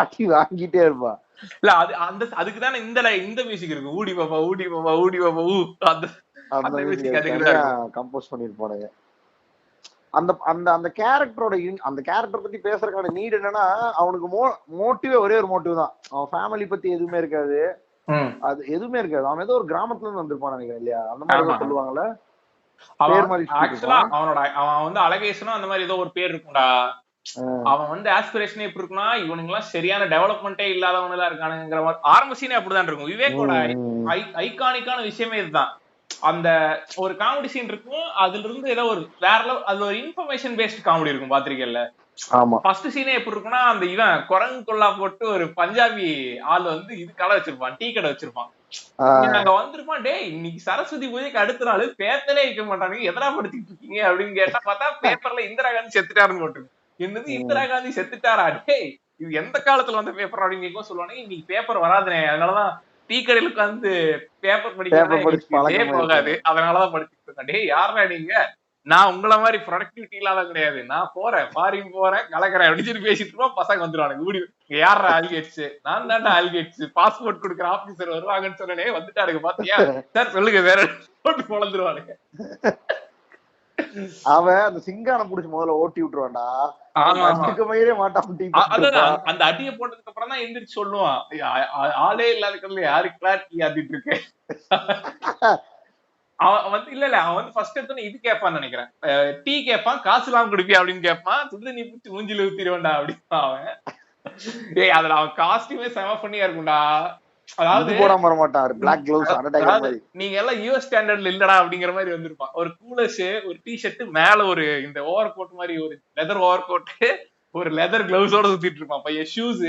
அடி வாங்கிட்டே இருப்பான். இல்ல அது அதுக்குதானே இந்த மியூசிக் இருக்கு. ஊடி பாப்பா ஊடி பாப்பா ஊடி பாப்பா ஊ அந்த மியூசிக் அதுக்கு கம்போஸ் பண்ணிருப்பானுங்க. அந்த அந்த அந்த கேரக்டரோட அந்த கேரக்டர் பத்தி பேசுறதுக்கான நீட் என்னன்னா அவனுக்கு மோட்டிவே ஒரே ஒரு மோட்டிவ் தான். அவன் ஃபேமிலி பத்தி எதுவுமே இருக்காது. அது எதுவுமே இருக்காது. அவன் ஏதோ ஒரு கிராமத்துல இருந்து வந்திருப்பான் நினைக்கிறேன் இல்லையா. அந்த மாதிரி சொல்லுவாங்கல்ல. அவன் வந்து அழகேசனும் அந்த மாதிரி ஏதோ ஒரு பேர் இருக்கும்டா. அவன் வந்து ஆஸ்பிரேஷனே எப்படி இருக்குன்னா இவனுங்க எல்லாம் சரியான டெவலப்மெண்டே இல்லாதவங்க எல்லாம் இருக்கானுங்கிற மாதிரி ஆரம்ப சீனே அப்படிதான் இருக்கும். விவேக்கோட ஐகானிக்கான விஷயமே இதுதான். அந்த ஒரு காமெடி சீன் இருக்கும். அதுல இருந்து ஏதோ ஒரு வேற அது ஒரு இன்ஃபர்மேஷன் பேஸ்ட் காமெடி இருக்கும் பாத்திருக்கேன்ல. ஃபர்ஸ்ட் சீனே எப்படி இருக்குன்னா அந்த இவன் குரங்கு கொள்ளா போட்டு ஒரு பஞ்சாபி ஆள் வந்து இது கடை வச்சிருப்பான், டீ கடை வச்சிருப்பான். அங்க வந்திருப்பான். டே இன்னைக்கு சரஸ்வதி பூஜைக்கு அடுத்த நாள் பேப்பரே வைக்க மாட்டானுங்க, எதனா படிச்சுட்டு இருக்கீங்க அப்படின்னு கேட்டா பார்த்தா பேப்பர்ல இந்திரா காந்தி செத்துட்டாருன்னு போட்டுருக்கு. என்னது இந்திரா காந்தி செத்துட்டாரா? டே இது எந்த காலத்துல வந்த பேப்பர் அப்படின்னு கேட்கும் சொல்லுவானுங்க. இன்னைக்கு பேப்பர் வராதுனே, அதனாலதான் டீ கடையிலுக்கு வந்து பேப்பர் படிக்க போகாது, அதனாலதான் படிச்சுட்டு இருக்கேன். டே யாரா நீங்க நான் உங்களை மாதிரி ப்ரொடக்டிவிட்டி இல்லாத கிடையாது, நான் போறேன் ஃபாரின் போறேன் கலக்கிறேன் அப்படின்னு சொல்லி பேசிட்டு இருப்போம். பசங்க வந்துருவானுங்க ஊடி, இங்க யாரா ஆல்கேட்ஸ், நான் தான்டா ஆல்கேட்ஸ், பாஸ்போர்ட் கொடுக்குற ஆபீசர் வருவாங்கன்னு சொன்னே வந்துட்டாருங்க பாத்தியா சார் சொல்லுங்க வேற போட்டு பொழந்துருவானுங்க. அவன் அந்த சிங்கான புடிச்சு முதல்ல ஓட்டி விட்டுருவான்டா, மயிரே மாட்டான். அந்த அடியை போட்டதுக்கு அப்புறம் தான் எந்திரிச்சு சொல்லுவான், ஆளே இல்லாத யாருக்கு டீ ஆத்திட்டு இருக்கேன். அவன் வந்து இல்ல அவன் வந்து ஃபர்ஸ்ட் எடுத்தோன்னு இது கேட்பான்னு நினைக்கிறேன், டீ கேட்பான், காசு இல்லாம குடிப்பியா அப்படின்னு கேட்பான், சுடு நீ பிடிச்சி மூஞ்சில ஊத்திடுவேன்டா அப்படின்னு அவன். அதுல அவன் காஸ்டியூமே செம பண்ணியா இருக்கும்டா. அதாவது போடாம வர மாட்டான், பிளாக் க்ளவுஸ் அதாவது நீங்க எல்லாம் யூஎஸ் ஸ்டாண்டர்ட்ல இல்லடா அப்படிங்கிற மாதிரி வந்திருப்பான். ஒரு கூலர்ஸ், ஒரு டி-ஷர்ட், மேல ஒரு இந்த ஓவர் கோட் மாதிரி ஒரு லெதர் ஓவர் கோட், ஒரு லெதர் கிளவுஸோட சுத்திட்டு இருப்பான் பையன், ஷூஸ்.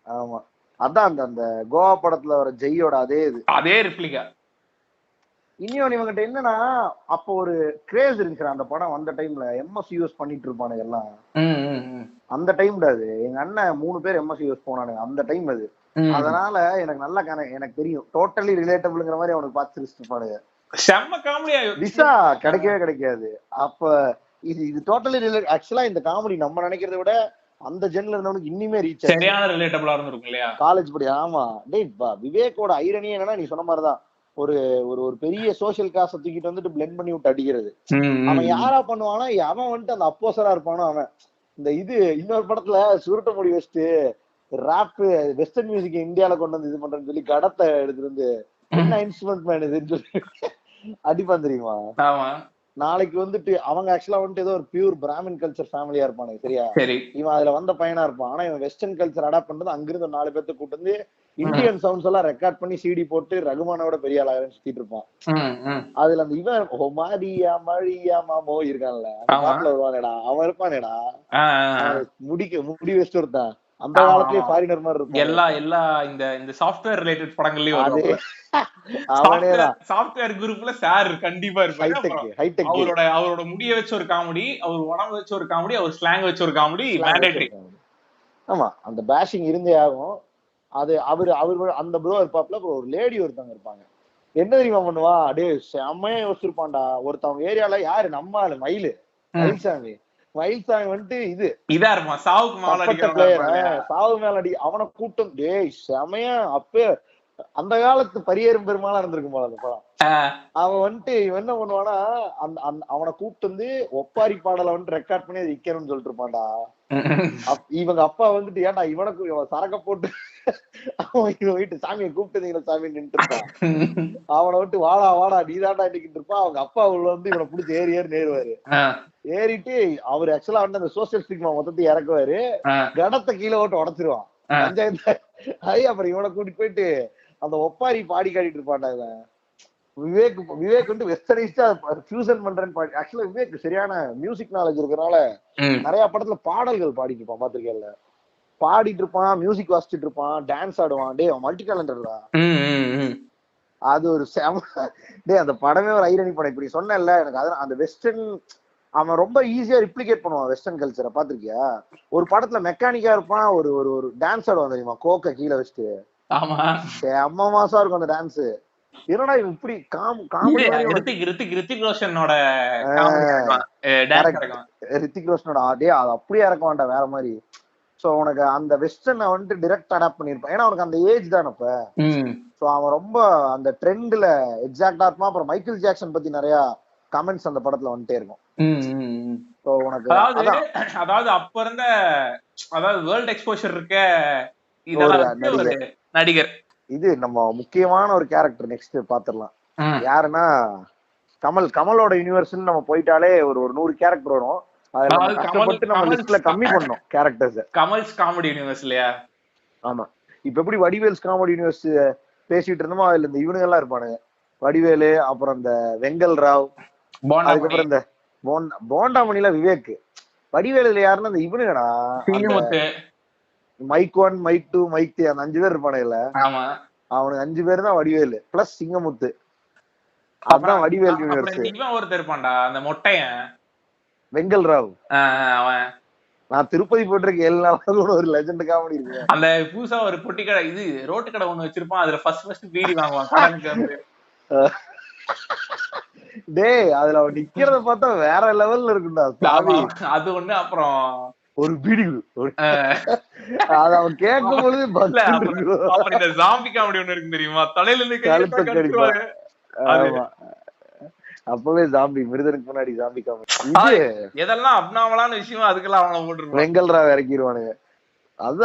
ஆமா அதான் அந்த கோவா படத்துல வர ஜெய்யோட அதே ரிப்ளிகா. இன்னொன்னு இவங்கிட்ட என்னன்னா, அப்போ ஒரு கிரேஸ் இருக்கு அந்த படம் வந்த டைம்ல, எம்எஸ் யூஸ் பண்ணிட்டு இருப்பானுங்க எல்லாம் அந்த டைம்ல. அது எங்க அண்ணன் 3 பேர் எம்எஸ் யூஸ் போனானுங்க அந்த டைம். அது அதனால எனக்கு நல்லா எனக்கு தெரியும், டோட்டலி ரிலேட்டபிள்ங்கிற மாதிரி அவனுக்கு பார்த்து சிரிச்சிருப்பானுங்க. செம்ம காமெடியா. விசா கிடைக்கவே கிடைக்காது அப்ப. இது டோட்டலி ரிலேட். ஆக்சுவலா இந்த காமெடி நம்ம நினைக்கிறத விட அந்த ஜென்ல இருந்தவனுக்கு இன்னுமே ரீச் சரியான ரிலேட்டபிளா இருந்திருக்கும் இல்லையா காலேஜ் படி. ஆமா டேய், விவேக்கோட ஐரணி என்னன்னா, நீ சொன்ன மாதிரிதான் ஒரு ஒரு பெரிய சோசியல் காசை தூக்கிட்டு வந்துட்டு பிளெண்ட் பண்ணி விட்டு அடிக்கிறது. அவன் யாரா பண்ணுவானா, அவன் வந்துட்டு அந்த அப்போசரா இருப்பானோ அவன். இந்த இது இன்னொரு படத்துல சுருட்ட முடி வச்சுட்டு ராப் வெஸ்டர்ன் மியூசிக் இந்தியால கொண்டு வந்து இது பண்றேன்னு சொல்லி கடத்தை எடுத்துட்டு வந்து என்ன இன்ஸ்ட்ருமெண்ட் மேன் இதுன்னு சொல்லி அடிப்பான் தெரியுமா. நாளைக்கு வந்துட்டு அவங்க ஆக்சுவலா வந்துட்டு ஏதோ ஒரு பியூர் பிராமின் கல்ச்சர் ஃபேமிலியா இருப்பானுங்க சரியா. இவன் அதுல வந்த பையனா இருப்பான். ஆனா இவன் வெஸ்டர்ன் கல்ச்சர் அடாப்ட் பண்றது அங்கிருந்து 4 பேர்த்த கூட்டு வந்து இந்தியன் சவுண்ட்ஸ் எல்லாம் ரெக்கார்ட் பண்ணி சிடி போட்டு ரகுமானோட பெரிய ஆளாக சுத்திட்டு இருப்பான். அதுல அந்த இவன் மாடியா மழியா மாமோ இருக்கான்ல, பாட்டுல வருவானேடா அவன் இருப்பானேடா, முடி வச்சுட்டு ஒருத்தான் அந்த காலத்திலேயே ஃபாரினர் மாதிரி இருக்கும். எல்லா இந்த சாஃப்ட்வேர் ரிலேட்டட் படங்கள்லயும் சாஃப்ட்வேர் குரூப்ல சார் கண்டிப்பா இருப்பாரு. அவரோட முடிய வச்ச ஒரு காமெடி, அவர் உடம்பு வச்ச ஒரு காமெடி, அவர் ஸ்லாங் வச்ச ஒரு காமெடி மேண்டேட்டரி. ஆமா அந்த பேஷிங் இருந்தே ஆகும். அது அவரு அந்த ப்ரோ இருப்பாப்ல. ஒரு லேடி ஒருத்தவங்க இருப்பாங்க, என்ன தெரியுமா பண்ணுவா, அப்படியே செம்மையா யோசிச்சிருப்பான்டா. ஒருத்தவங்க ஏரியால யாரு நம்ம ஆளு மயில்சாமி வந்துட்டு இதா இருப்பான், சாவு மேல அடி. அவனை கூட்டம் டேய் செமையா அப்பே அந்த காலத்து பரியேறும் பெருமாளா இருந்திருக்கும் போல அந்த படம். அவன் வந்துட்டு இவன் என்ன பண்ணுவானா, அவனை கூப்பிட்டு வந்து ஒப்பாரி பாடலை வந்துட்டு ரெக்கார்ட் பண்ணி அது விக்கணும்னு சொல்லிட்டு இருப்பான்டா. இவங்க அப்பா வந்துட்டு ஏன்டா இவனுக்கு சரக்க போட்டு அவன் இவன் வீட்டு சாமியை கூப்பிட்டு சாமி நின்று இருப்பான். அவனை விட்டு வாடா வாடா நீதாண்டா நிக்கிட்டு இருப்பான். அவங்க அப்பா உள்ள வந்து இவனை பிடிச்சி ஏறி நேருவாரு. ஏறிட்டு அவரு ஆக்சுவலா வந்து அந்த சோசியல் ஸ்டிக்மா மொத்தத்தை இறக்குவாரு, கடத்தை கீழே ஓட்டு உடச்சிருவான் பஞ்சாயத்து. அப்புறம் இவனை கூட்டிட்டு போயிட்டு அந்த ஒப்பாரி பாடி காட்டிட்டு இருப்பான்டா. இவன் விவேக் வந்து வெஸ்டர்னைஸ்டா ஃபியூஷன் பண்றேன்னு பாடி. ஆக்சுவலா விவேக் சரியான மியூசிக் நாலேஜ் இருக்கறனால நிறைய படத்துல பாடல்கள் பாடிட்டு இருப்பான், பாத்திருக்கேன்ல. பாடிட்டு இருப்பான், மியூசிக் வாசிச்சுட்டு இருப்பான், டான்ஸ் ஆடுவான். டே அவன் மல்டி டேலண்டடா. அது ஒரு டே அந்த படமே ஒரு ஐரணி படம். இப்படி சொன்னேன்ல எனக்கு அதான் அந்த வெஸ்டர்ன் அவன் ரொம்ப ஈஸியா ரிப்ளிகேட் பண்ணுவான் வெஸ்டர்ன் கல்ச்சரை. பாத்திருக்கியா ஒரு படத்துல மெக்கானிக்கா இருப்பான், ஒரு ஒரு டான்ஸ் ஆடுவான் தெரியுமா, கோக்க கீழே வச்சுட்டு. செம்ம மாசா இருக்கும் அந்த டான்ஸ். என்னடா இப்படி ரித்திக் ரோஷனோட அதே அது அப்படியே இறக்க வேண்டாம் வேற மாதிரி. சோ உனக்கு அந்த வெஸ்டர்ன் வந்துட்டு டிரெக்ட் அடாப்ட் பண்ணிருப்பான். ஏன்னா அவனுக்கு அந்த ஏஜ் தான் அப்ப. சோ அவன் ரொம்ப அந்த ட்ரெண்ட்ல எக்ஸாக்டா இருப்பான். அப்புறம் மைக்கேல் ஜாக்சன் பத்தி நிறைய கமெண்ட்ஸ் அந்த படத்துல வந்துட்டே இருக்கும். சோ உனக்கு அதாவது அப்ப இருந்த அதாவது வேர்ல்ட் எக்ஸ்போஷர் இருக்க நடிகர். இது நம்ம முக்கியமான ஒரு கேரக்டர் நெக்ஸ்ட் பாத்துடலாம். யாருன்னா கமலோட யூனிவர்ஸ்னு நம்ம போயிட்டாலே ஒரு 100 கேரக்டர் வரும். கஷ்டப்பட்டு நம்ம லிஸ்ட்ல கம்மி பண்ணோம் கேரக்டர்ஸ். கமல்ஸ் காமெடி யூனிவர்ஸ் இல்லையா? ஆமா. இப்ப எப்படி வடிவேல்ஸ் காமெடி யூனிவர்ஸ் பேசிட்டு இருந்தோமோ அதுல இந்த இவனுங்க எல்லாம் இருப்பானுங்க. வடிவேலு, அப்புறம் இந்த வெங்கல் ராவ், அதுக்கப்புறம் இந்த போண்டாமணில விவேக். வடிவேலுல யாருன்னா இந்த இவனுங்கடா மைக் 1 மைக் 2 மைக் 3 அந்த 5 பேர் இருப்பானுங்கல்ல. அவனுக்கு 5 பேர் தான் வடிவேலு பிளஸ் சிங்கமுத்து. அதான் வடிவேல் யூனிவர்ஸ். ஒருத்தர் இருப்பான்டா அந்த மொட்டையன் வெங்கல் ராவ். நான் திருப்பதி போட்டிருக்கேன் 7 நாள் ஒரு லெஜெண்ட் காமெடி இருக்கு. அந்த புதுசா ஒரு பொட்டி கடை இது ரோட்டு கடை ஒண்ணு வச்சிருப்பான். அதுல ஃபர்ஸ்ட் பீடி வாங்குவான் கடனுக்கு வந்து. டேய் அதுல அவன் நிக்கிறத பார்த்தா வேற லெவல்ல இருக்குண்டா சாமி. அது ஒண்ணு. அப்புறம் ஒரு பீடி அத அவன் கேட்கும் பொழுது அப்புறம் இந்த ஜாம்பி காமெடி ஒண்ணு இருக்கு தெரியுமா, தலையில இருந்து கழுத்தை கடிப்பாரு. அப்பவே ஜாம்பி மிருதனுக்கு முன்னாடி ஜாம்பி காமெடி. எதெல்லாம் அப்நார்மலான விஷயம் அதுக்கெல்லாம் அவனை போட்டுருவான், வெங்கல்ரா இறக்கிடுவானுங்க.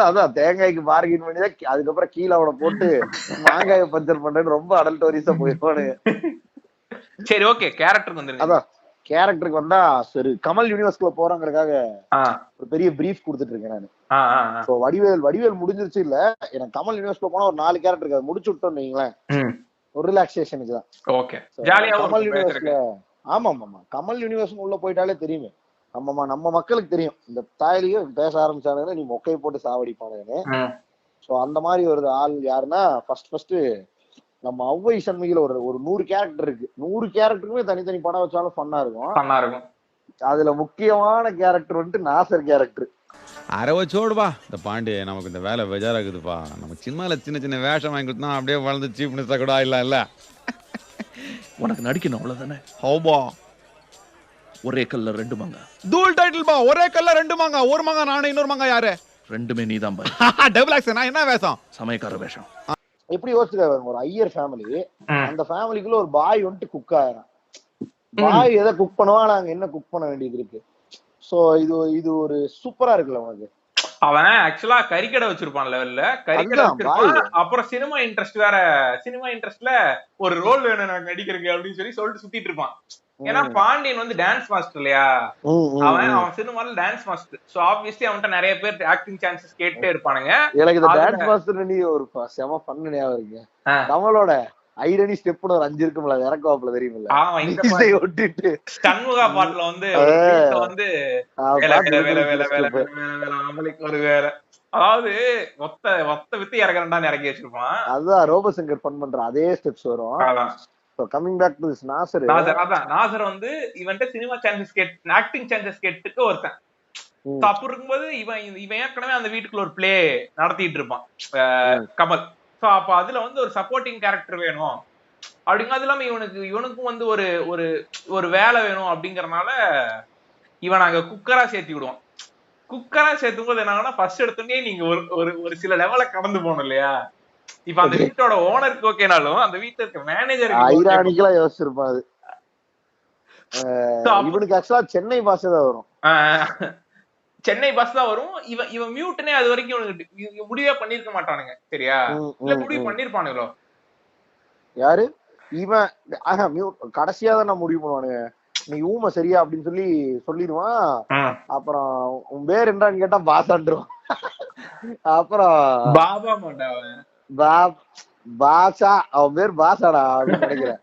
அதான் தேங்காய்க்கு பார்கின் பண்ணி அதுக்கப்புறம் கீழே அவனை போட்டு மாங்காய பஞ்சர் பண்றேன்னு ரொம்ப அடல்டோரிஸா போயிருவானுங்க. சரி ஓகே, கேரக்டருக்கு வந்துருங்க. அதான் கேரக்டருக்கு வந்தா சரி, கமல் யூனிவர்ஸ்குள்ள போறாங்கிறதுக்காக ஒரு பெரிய பிரீஃப் கொடுத்துட்டு இருக்கேன் நானு. வடிவேல் முடிஞ்சிருச்சு இல்ல, எனக்கு கமல் யூனிவர்ஸ்குள்ள போனா ஒரு 4 கேரக்டர் இருக்கு, முடிச்சு விட்டோம் வைங்களேன், ஒரு ரிலாக்ஸேஷனுக்கு தான். ஓகே, ஜாலியா கமல் யூனிவர்ஸ்ல. ஆமா கமல் யூனிவர்ஸ் உள்ள போயிட்டாலே தெரியுமே, நம்ம மக்களுக்கு தெரியும் இந்த தாயிலேயே பேச ஆரம்பிச்சானுங்க நீ மொக்கை போட்டு சாவடிப்பானுங்கன்னு. சோ அந்த மாதிரி ஒரு ஆள் யாருன்னா ஃபர்ஸ்ட் நம்ம ஔவை சண்முகில ஒரு 100 கேரக்டர் இருக்கு. 100 கேரக்டருக்குமே தனித்தனி படம் வச்சாலும் ஃபன்னா இருக்கும். அதுல முக்கியமான கேரக்டர் வந்துட்டு நாசர் கேரக்டர். அரைவச்சோடுவா இந்த பாண்டி, நமக்கு இந்த வேலை பெஜாராக்குதுப்பா. நம்ம சினிமால சின்ன வேஷம் வாங்கி கொடுத்தா அப்படியே வளர்ந்து சீஃப் மினிஸ்டர் கூட இல்ல உனக்கு நடிக்கணும் அவ்வளவுதானே. ஹோபா ஒரே கல்ல 2 மாங்கா. தூள் டைட்டில் பா, ஒரே கல்ல 2 மாங்கா. ஒரு மாங்கா நானே, இன்னொரு மாங்கா யாரு? ரெண்டுமே நீதான் பாரு. Double action. என்ன வேஷம்? சமயக்கார வேஷம். எப்படி யோசிச்சுக்க, ஒரு ஐயர் ஃபேமிலி, அந்த ஃபேமிலிக்குள்ள ஒரு பாய் வந்துட்டு குக் ஆயிரம். பாய் எதை குக் பண்ணுவா, நாங்க என்ன குக் பண்ண வேண்டியது இருக்கு. சோ இது ஒரு சூப்பரா இருக்குல்ல உனக்கு. அவன் ஆக்சுவலா கறிக்கடை வச்சிருப்பான், லெவல்ல கறிக்கடை வச்சிருப்பான். அப்புறம் சினிமா இன்ட்ரெஸ்ட்ல ஒரு ரோல் வேணும் எனக்கு நடிக்கிறதுக்கு அப்படின்னு சொல்லிட்டு சுத்திட்டு இருப்பான். ஏன்னா பாண்டியன் வந்து டான்ஸ் மாஸ்டர் இல்லையா, அவன் சினிமால டான்ஸ் மாஸ்டர். சோ ஆப்வியஸ்லி அவன்கிட்ட நிறைய பேர் ஆக்டிங் சான்சஸ் கேட்டே இருப்பானுங்க. எனக்கு இந்த டான்ஸ் மாஸ்டர் நீ ஒரு செம பண்ணு ஞாபகம் இருக்கு. நம்மளோட ஐரணி ஸ்டெப்னு ஒரு 5 இருக்கும்ல, இறக்குவாப்ல தெரியுமில்ல. ஆமா, இந்த ஒட்டிட்டு சண்முகா பாட்டுல வந்து ஒரு வேலை, அதாவது ஒத்த வித்து இறக்குறேன்டான்னு இறக்கி வச்சிருப்பான். அதான் ரோபசங்கர் பண் பண்ற அதே ஸ்டெப்ஸ் வரும். Coming back to this Nassar வந்து இவன்ட்ட சினிமா சான்சஸ் ஆக்டிங் சான்சஸ் கேட்டுட்டு ஒருத்தன். அப்படி இருக்கும்போது இவன் ஏற்கனவே அந்த வீட்டுக்குள்ள ஒரு பிளே நடத்திட்டு இருப்பான் கமல். சோ அப்ப அதுல வந்து ஒரு சப்போர்ட்டிங் கேரக்டர் வேணும் அப்படிங்க. அது இல்லாம இவனுக்கும் வந்து ஒரு வேலை வேணும் அப்படிங்கறதுனால இவன் நாங்க குக்கரா சேர்த்தி விடுவோம். குக்கரா சேர்த்தும் போது என்ன ஆகுனா, ஃபர்ஸ்ட் எடுத்தோடனே நீங்க ஒரு சில லெவல கடந்து போகணும் இல்லையா. இப்ப அந்த வீட்டோட ஓனருக்கு ஓகேனாலும் அந்த வீட்டுல இருக்க மேனேஜருக்கு ஐரானிக்கலா யோசிச்சிருப்பான். இவனுக்கு ஆக்சுவலா சென்னை பாஸ் தான் வரும். சென்னை பஸ் தான் வரும். இவன் மியூட்னே அது வரைக்கும் இவனுக்கு முடிவே பண்ணிருக்க மாட்டானுங்க, சரியா? இல்ல முடிவு பண்ணிருப்பானுங்களோ யாரு இவன்? கடைசியா தான் நான் முடிவு பண்ணுவானுங்க, நீ ஊமை சரியா அப்படின்னு சொல்லிடுவான். அப்புறம் உன் பேர் என்னன்னு கேட்டா பாசான்றான். அப்புறம் பாபா மாட்டான், பாஷா, அவன் பேர் பாஷாடா அப்படின்னு நினைக்கிறேன்.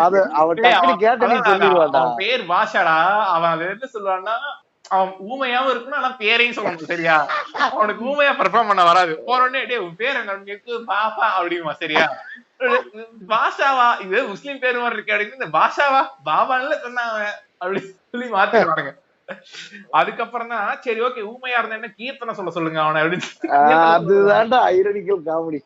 அது அவன் டக்குனு கேட்ட நீ சொல்லிடுவான்டா, பேர் பாஷாடா. அவன் அது என்ன சொல்லுவான்னா, அவன் ஊமையாவும் இருக்கணும், ஆனா பேரையும் சொல்லணும், சரியா? அவனுக்கு ஊமையா பெர்ஃபார்ம் பண்ண வராது. போறோடனே டே உன் பேர் என்ன பாபா அப்படிமா, சரியா? பாஷாவா, இது முஸ்லீம் பேரு மாதிரி இருக்கு அப்படின்னு இந்த பாஷாவா பாபான்ல சொன்னாங்க அப்படின்னு சொல்லி மாத்திடுவானுங்க. அதுக்கப்புறம் தான் சரி ஓகே ஊமையா இருந்தா என்ன கீர்த்தனை சொல்லுங்க அவனை அப்படின்னு. அதுதான்டா ஐரானிக்கல் காமெடி.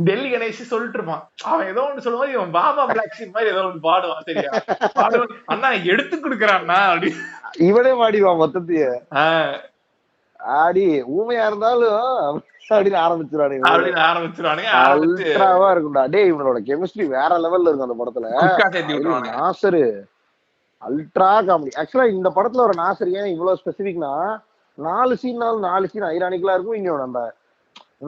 டெல்லி கணேஷ் சொல்லிட்டு இருப்பான், அவன் ஏதோ ஒண்ணு சொல்லும்போது இவன் பாபா பிளாக் ஷீப் மாதிரி ஏதோ ஒண்ணு பாடுவான், சரியா? அண்ணா எடுத்து கொடுக்குறான்னா அப்படி இவனே பாடிவான் மொத்தத்தைய. ஆடி ஊமையா இருந்தாலும் அப்படின்னு ஆரம்பிச்சிருவானுங்க. அல்ட்ராவா இருக்கும்டா. டே இவனோட கெமிஸ்ட்ரி வேற லெவல்ல இருக்கும் அந்த படத்துல. Nassar ultra comedy. ஆக்சுவலா இந்த படத்துல ஒரு நாசர் ஏன் இவ்வளவு ஸ்பெசிபிக்னா, 4 சீன் ஐரானிக்கலா இருக்கும். இங்க அந்த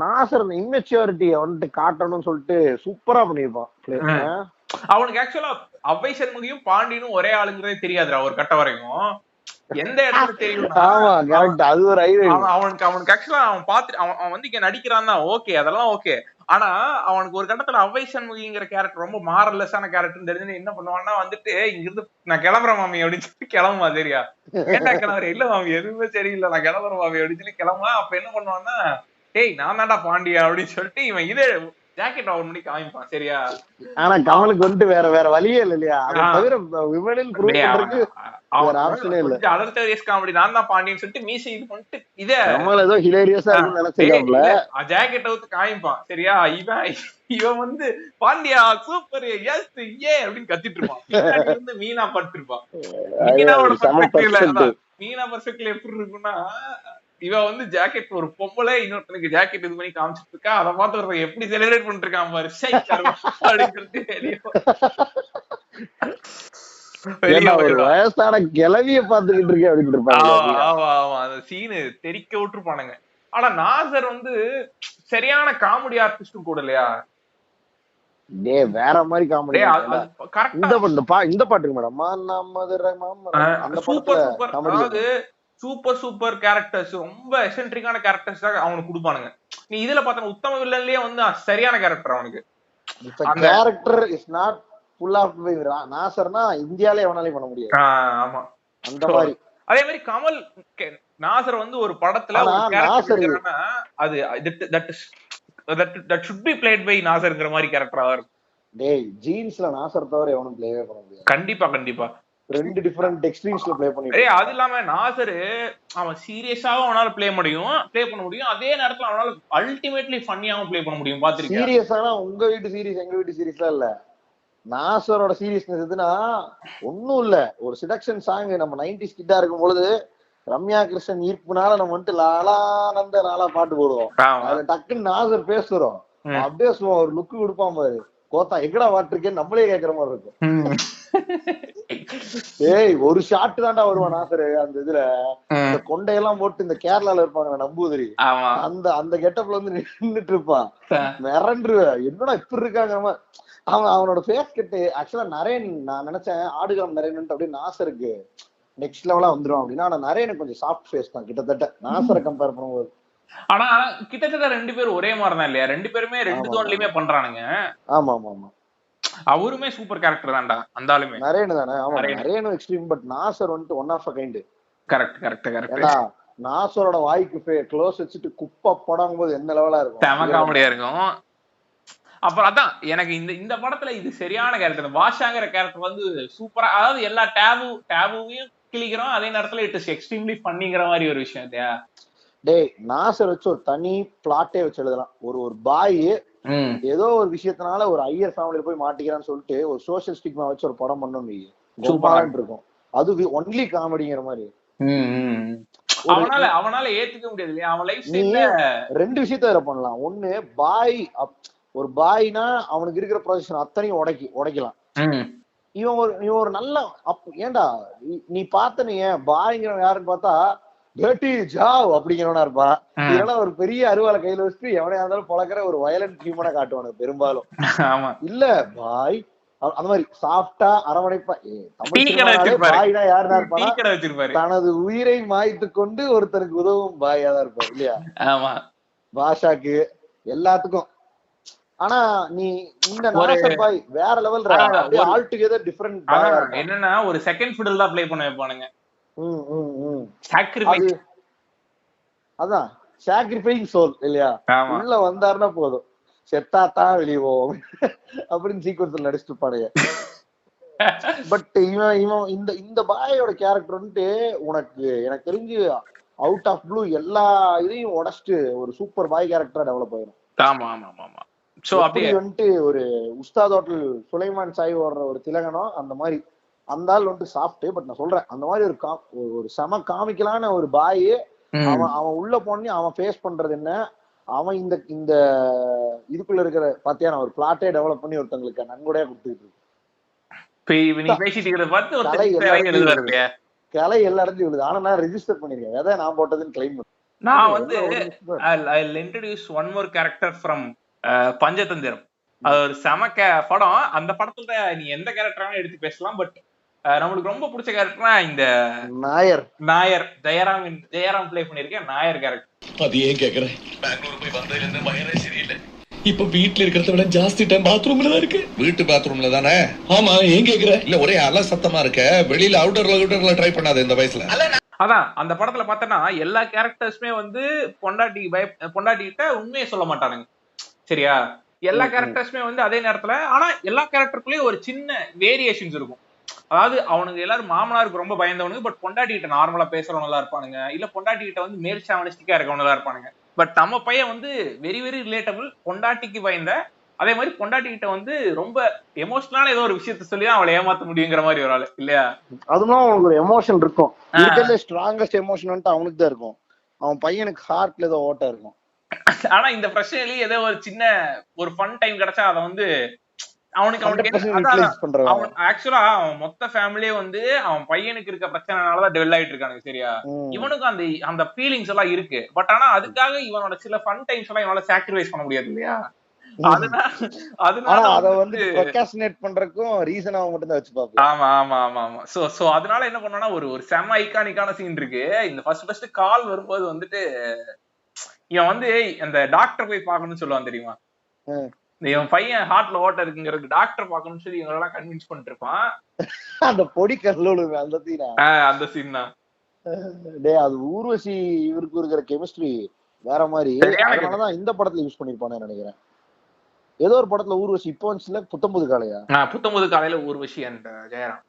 நாசர் அந்த இம்மெச்சூரிட்டியை வந்துட்டு காட்டணும்னு சொல்லிட்டு சூப்பரா பண்ணிருப்பான். அவனுக்கு ஆக்சுவலா அவ்வை சண்முகியும் பாண்டியனும் ஒரே ஆளுங்கிறதே தெரியாதுடா ஒரு கட்ட வரைக்கும். எந்த இடத்துல தெரியும் அவனுக்கு ஆக்சுவலா அவன் பாத்து அவன் வந்து இங்க நடிக்கிறான் தான், ஓகே அதெல்லாம் ஓகே. ஆனா அவனுக்கு ஒரு கட்டத்துல அவ்வை சண்முகிங்கிற கேரக்டர் ரொம்ப மாரலெஸ்ஸான கேரக்டர் தெரிஞ்சு என்ன பண்ணுவான்னா வந்துட்டு இங்க இருந்து நான் கிளம்புறேன் மாமி அப்படின்னு சொல்லி கிளம்புமா, சரியா? ஏன்டா கிளம்புற? இல்ல மாமி எதுவுமே சரியில்லை நான் கிளம்புறேன் மாமி அப்படின்னு சொல்லி கிளம்புவா. அப்ப என்ன பண்ணுவான்னா, டேய் நான் தான்டா பாண்டியா அப்படின்னு சொல்லிட்டு இவன் இதே ஜாக்கெட் அவர் மணி காமிப்பான், சரியா? ஆனா கமலுக்கு வந்துட்டு வேற வழியே இல்லையா? கொஞ்சம் அடல்டரியஸ் காமெடி, நான் தான் பாண்டியன் சொல்லிட்டு மீசை இது பண்ணிட்டு இதே ஏதோ ஹிலேரியஸா இருக்கும்னு நினைச்சிருக்காப்ல. ஜாக்கெட் அவுத்து காமிப்பான் சரியா, இவன் வந்து பாண்டியா சூப்பர் எஸ் ஏ அப்படின்னு கத்திட்டு இருப்பான். மீனா பட்டு இருப்பான். மீனா பர்ஃபெக்ட்ல எப்படி இருக்குன்னா, இவன் வந்து ஜாக்கெட் ஒரு பொம்பளை இன்னொருத்தனுக்கு ஜாக்கெட் இது பண்ணி காமிச்சிட்டு இருக்கா, அதை பார்த்து எப்படி செலிப்ரேட் பண்ணிட்டு இருக்கான் பாரு அப்படின்னு சொல்லிட்டு வயசான கிளவிய பாத்துக்கிட்டு இருக்கேன் அப்படின்னு இருப்பாங்க. சீனு தெரிக்க விட்டுருப்பானுங்க. ஆனா நாசர் வந்து சரியான காமெடி ஆர்டிஸ்டும் கூட இல்லையா? வேற மாதிரி காமெடி. இந்த பாட்டுக்கு மேடம் சூப்பர் சூப்பர் கேரக்டர்ஸ், ரொம்ப எசென்ட்ரிக்கான கேரக்டர்ஸ் தான் அவனுக்கு கொடுப்பானுங்க. நீ இதுல பார்த்தா உத்தம வில்லன்லயே வந்து சரியான கேரக்டர் அவனுக்கு. Character is not full of நாசர்னா இந்தியால எவனாலையும் பண்ண முடியாது. ஆமா அந்த மாதிரி. அதே மாதிரி கமல் நாசர் வந்து ஒரு படத்துல அது that should be played by நாசர்ங்கற மாதிரி கேரக்டரா இருக்கும். டேய் ஜீன்ஸ்ல நாசர் தவிர எவனும் ப்ளேவே பண்ண முடியாது. கண்டிப்பா கண்டிப்பா ரெண்டு டிஃபரண்ட் எக்ஸ்ட்ரீம்ஸ்ல ப்ளே பண்ணிட்டு. அது இல்லாம நாசர் அவன் சீரியஸாவும் அவனால ப்ளே பண்ண முடியும், அதே நேரத்துல அவனால அல்டிமேட்லி ஃபன்னியாவும் ப்ளே பண்ண முடியும். பாத்துருக்கீங்க? சீரியஸானா உங்க வீட்டு சீரிஸ் எங்க வீட்டு சீரிஸ்லாம் இல்ல. நாசரோட சீரியஸ்னஸ் எதுனா ஒன்னும் இல்ல, ஒரு சிடக்ஷன் சாங் நம்ம 90s கிட்டா இருக்கும் பொழுது ரம்யா கிருஷ்ணன் ஈர்ப்புனால நம்ம வந்துட்டு லாலானந்த நாளா பாட்டு போடுவோம். அதுல டக்குன்னு நாசர் பேசுறோம், அப்படியே ஒரு லுக்கு கொடுப்பான் பாரு, கோத்தா எங்கடா பாட்டு இருக்கேன்னு நம்மளே கேக்குற மாதிரி இருக்கும். ஏய் ஒரு ஷாட் தான்டா வருவான் நாசரு அந்த இதுல, இந்த கொண்டையெல்லாம் போட்டு இந்த கேரளால இருப்பாங்க நம்பூதிரி, அந்த கெட்டப்ல வந்து நின்னுட்டு இருப்பான். மிரண்டுருவேன், என்னடா இப்படி இருக்காங்க. அவனோட ஃபேஸ் கட்டு ஆக்சுவலா நரேன், நான் நினைச்சேன் ஆடுகாம் நரேன் அப்படியே நாசருக்கு நெக்ஸ்ட் லெவலா வந்துரும் அப்படின்னா, ஆனா நரேனுக்கு கொஞ்சம் சாஃப்ட் ஃபேஸ் தான் கிட்டத்தட்ட நாசரை கம்பேர் பண்ணும்போது. ஆனா கிட்டத்தட்ட ரெண்டு பேரும் ஒரே மாதிரி தான் இல்லையா? ரெண்டு பேருமே ரெண்டு தோன்லயுமே பண்றானுங்க. ஆமா ஆமா ஆமா, அவருமே சூப்பர் கேரக்டர் தான்டா அந்த ஆளுமே. நரேன் தானே? ஆமா நரேனும் எக்ஸ்ட்ரீம், பட் நாசர் வந்துட்டு one of a kind. Correct correct correct. நாசரோட வாய்க்கு க்ளோஸ் வச்சுட்டு குப்பை போடும் போது என்ன லெவலா இருக்கும், செம காமெடியா இருக்கும். அப்புறம் அதான் எனக்கு இந்த படத்துல இது சரியான கேரக்டர். பாஷாங்கிற கேரக்டர் வந்து சூப்பரா, அதாவது எல்லா டேபுவையும் கிளிக்கிறோம், அதே நேரத்துல இட் இஸ் எக்ஸ்ட்ரீம்லி ஃபன்னிங்கிற மாதிரி ஒரு விஷயம் இல்லையா? டேய் நாசர் வச்சு ஒரு தனி பிளாட்டே வச்சு எழுதலாம். ஒரு பாய் ஏதோ ஒரு விஷயத்தினால ஒரு ஐயர் ஃபேமிலியில போய் மாட்டிக்கிறான்னு சொல்லிட்டு ஒரு சோசியல் ஸ்டிக்மா வச்சு ஒரு படம் பண்ணணும் இருக்கும். அது ஒன்லி காமெடிங்கிற மாதிரி. அவனால ஏத்துக்க முடியாது இல்லையா? அவன் லைஃப் ரெண்டு விஷயத்த வேற பண்ணலாம். ஒண்ணு பாய், ஒரு பாய்னா அவனுக்கு இருக்கிற ப்ரொஜெக்ஷன் அத்தனையும் உடைக்கலாம். இவன் ஒரு நல்ல ஏன்டா நீ பார்த்த, நீ பாய்ங்கிறவன் யாருன்னு பார்த்தா பேட்டி ஜாவ் அப்படிங்கிறவனா இருப்பான். இதெல்லாம் ஒரு பெரிய அருவாலை கையில வச்சுட்டு எவனையா இருந்தாலும் பழக்கிற ஒரு வயலண்ட் ஹியூமனா காட்டுவானுங்க பெரும்பாலும். இல்ல பாய் அந்த மாதிரி சாஃப்டா அரவணைப்பா. பாய்னா யாருன்னா இருப்பானா, தனது உயிரை மாய்த்து கொண்டு ஒருத்தருக்கு உதவும் பாயா தான் இருப்பாரு இல்லையா? பாஷாக்கு எல்லாத்துக்கும். ஆனா நீ இந்த நாசர் பாய் வேற லெவல், ஆல் டுகெதர் டிஃபரண்ட். என்னன்னா ஒரு செகண்ட் ஃபிடல் தான் ப்ளே பண்ண வைப்பானுங்க. அதான் சாக்ரிஃபைங் சோல் இல்லையா? உள்ள வந்தாருன்னா போதும், செத்தாத்தான் வெளியே போவோம் அப்படின்னு சீக்வன்ஸ்ல நடிச்சுட்டு பாருங்க. பட் இவன் இந்த பாயோட கேரக்டர் வந்துட்டு எனக்கு தெரிஞ்சு அவுட் ஆஃப் ப்ளூ எல்லா இதையும் உடைச்சிட்டு ஒரு சூப்பர் பாய் கேரக்டரா டெவலப் ஆயிரும். ஆமா ஆமா ஆமா. சோ அப்படி வந்துட்டு ஒரு உஸ்தாத் ஹோட்டல் சுலைமான் சாய் ஓடுற ஒரு திலகனம் அந்த மாதிரி அந்த ஆள் வந்துட்டு சாப்பிட்டு. பட் நான் சொல்றேன் அந்த மாதிரி ஒரு செம காமிக்கலான ஒரு பாய், அவன் உள்ள போனே அவன் ஃபேஸ் பண்றது என்ன, அவன் இந்த இதுக்குள்ள இருக்கிற பாத்தியா ஒரு பிளாட்டே டெவலப் பண்ணி ஒருத்தங்களுக்கு நன்கொடையா கொடுத்துட்டு கலை எல்லா இடத்துலயும் விழுது. ஆனா நான் ரெஜிஸ்டர் பண்ணிருக்கேன், எதை நான் போட்டதுன்னு கிளைம் பண்ணேன். நான் வந்து I'll introduce one more character from Panchathanthiram. அது ஒரு செம படம். அந்த படத்துல நீ எந்த கேரக்டரான எடுத்து பேசலாம், பட் நம்மளுக்கு ரொம்ப பிடிச்ச கேரக்டர்னா இந்த நாயர் ஜெயராம் பிளே பண்ணிருக்கேன் நாயர் கேரக்டர். அது ஏன் கேக்குறேன், பெங்களூர் போய் வந்ததுல இருந்து வயரே சரியில்லை. இப்ப வீட்டுல இருக்கிறத விட ஜாஸ்தி டைம் பாத்ரூம்ல தான் இருக்கு. வீட்டு பாத்ரூம்ல தானே? ஆமா, ஏன் கேக்குற? இல்ல ஒரே அல சத்தமா இருக்க, வெளியில அவுட்டர்ல ட்ரை பண்ணாத இந்த வயசுல. அதான் அந்த படத்துல பார்த்தனா எல்லா கேரக்டர்ஸுமே வந்து பொண்டாட்டிகிட்ட உண்மையை சொல்ல மாட்டானுங்க சரியா? எல்லா கேரக்டர்ஸுமே வந்து அதே நேரத்துல, ஆனா எல்லா கேரக்டருக்குள்ளேயும் ஒரு சின்ன வேரியேஷன்ஸ் இருக்கும். அதாவது அவனுக்கு எல்லாரும் மாமனாருக்கு ரொம்ப பயந்தவனுக்கு, பட் பொண்டாட்டி கிட்ட நார்மலா பேசுறவங்களா இருப்பானுங்க, இல்ல பொண்டாட்டி கிட்ட வந்து மேல் சாவனிஸ்டிக்கா இருக்கவங்களா இருப்பானுங்க. பட் நம்ம பையன் வந்து வெரி வெரி ரிலேட்டபிள், பொண்டாட்டிக்கு பயந்த, அதே மாதிரி பொண்டாட்டி கிட்ட வந்து ரொம்ப எமோஷனலான ஏதோ ஒரு விஷயத்த சொல்லி தான் அவளை ஏமாத்த முடியுங்கிற மாதிரி ஒரு ஆளு இல்லையா? அதுதான் அவனுக்கு ஒரு எமோஷன் இருக்கும். இருக்கிறதுல ஸ்ட்ராங்கஸ்ட் எமோஷன் வந்துட்டு அவனுக்கு தான் இருக்கும். அவன் பையனுக்கு ஹார்ட்ல ஏதோ ஓட்ட இருக்கும். ஆனா இந்த பிரச்சனையிலேயே ஏதோ ஒரு சின்ன ஒரு ஃபன் டைம் கிடைச்சா அதை வந்து அவனுக்கு ஆக்சுவலா அவன் மொத்த ஃபேமிலியே வந்து அவன் பையனுக்கு இருக்க பிரச்சனைனாலதான் டெவல் ஆயிட்டு இருக்கானுங்க சரியா. இவனுக்கு அந்த ஃபீலிங்ஸ் எல்லாம் இருக்கு. பட் ஆனா அதுக்காக இவனோட சில ஃபன் டைம்ஸ் எல்லாம் இவனால சாக்ரிஃபைஸ் பண்ண முடியாது இல்லையா? அதனால அத வந்து ப்ரோக்ராஸ்டினேட் பண்றதுக்கும் ரீசன் அவன் மட்டும் தான் வச்சுப்பாங்க. ஆமா ஆமா ஆமா ஆமா. சோ அதனால என்ன பண்ணனா ஒரு செம ஐகானிக்கான சீன் இருக்கு. இந்த ஃபர்ஸ்ட் கால் வரும்போது வந்துட்டு இவன் வந்து அந்த டாக்டர் போய் பார்க்கணும்னு சொல்லுவான் தெரியுமா? இவன் பையன் ஹார்ட்ல ஓட்ட இருக்குங்கிறது டாக்டர் பார்க்கணும்னு சொல்லி இவங்க எல்லாம் கன்வின்ஸ் பண்ணிட்டு இருப்பான். அந்த பொடி கல்லூரி அந்த சீனா, அந்த சீன் தான். டேய் அது ஊர்வசி இவருக்கு இருக்கிற கெமிஸ்ட்ரி வேற மாதிரி. அதனாலதான் இந்த படத்துல யூஸ் பண்ணிருப்பானு நினைக்கிறேன். ஏதோ ஒரு படத்துல ஊர்வசி இப்போ வந்துச்சுல, புத்தம்புது காலையா, புத்தம்புது காலையில ஊர்வசி அண்ட் ஜெயராம்.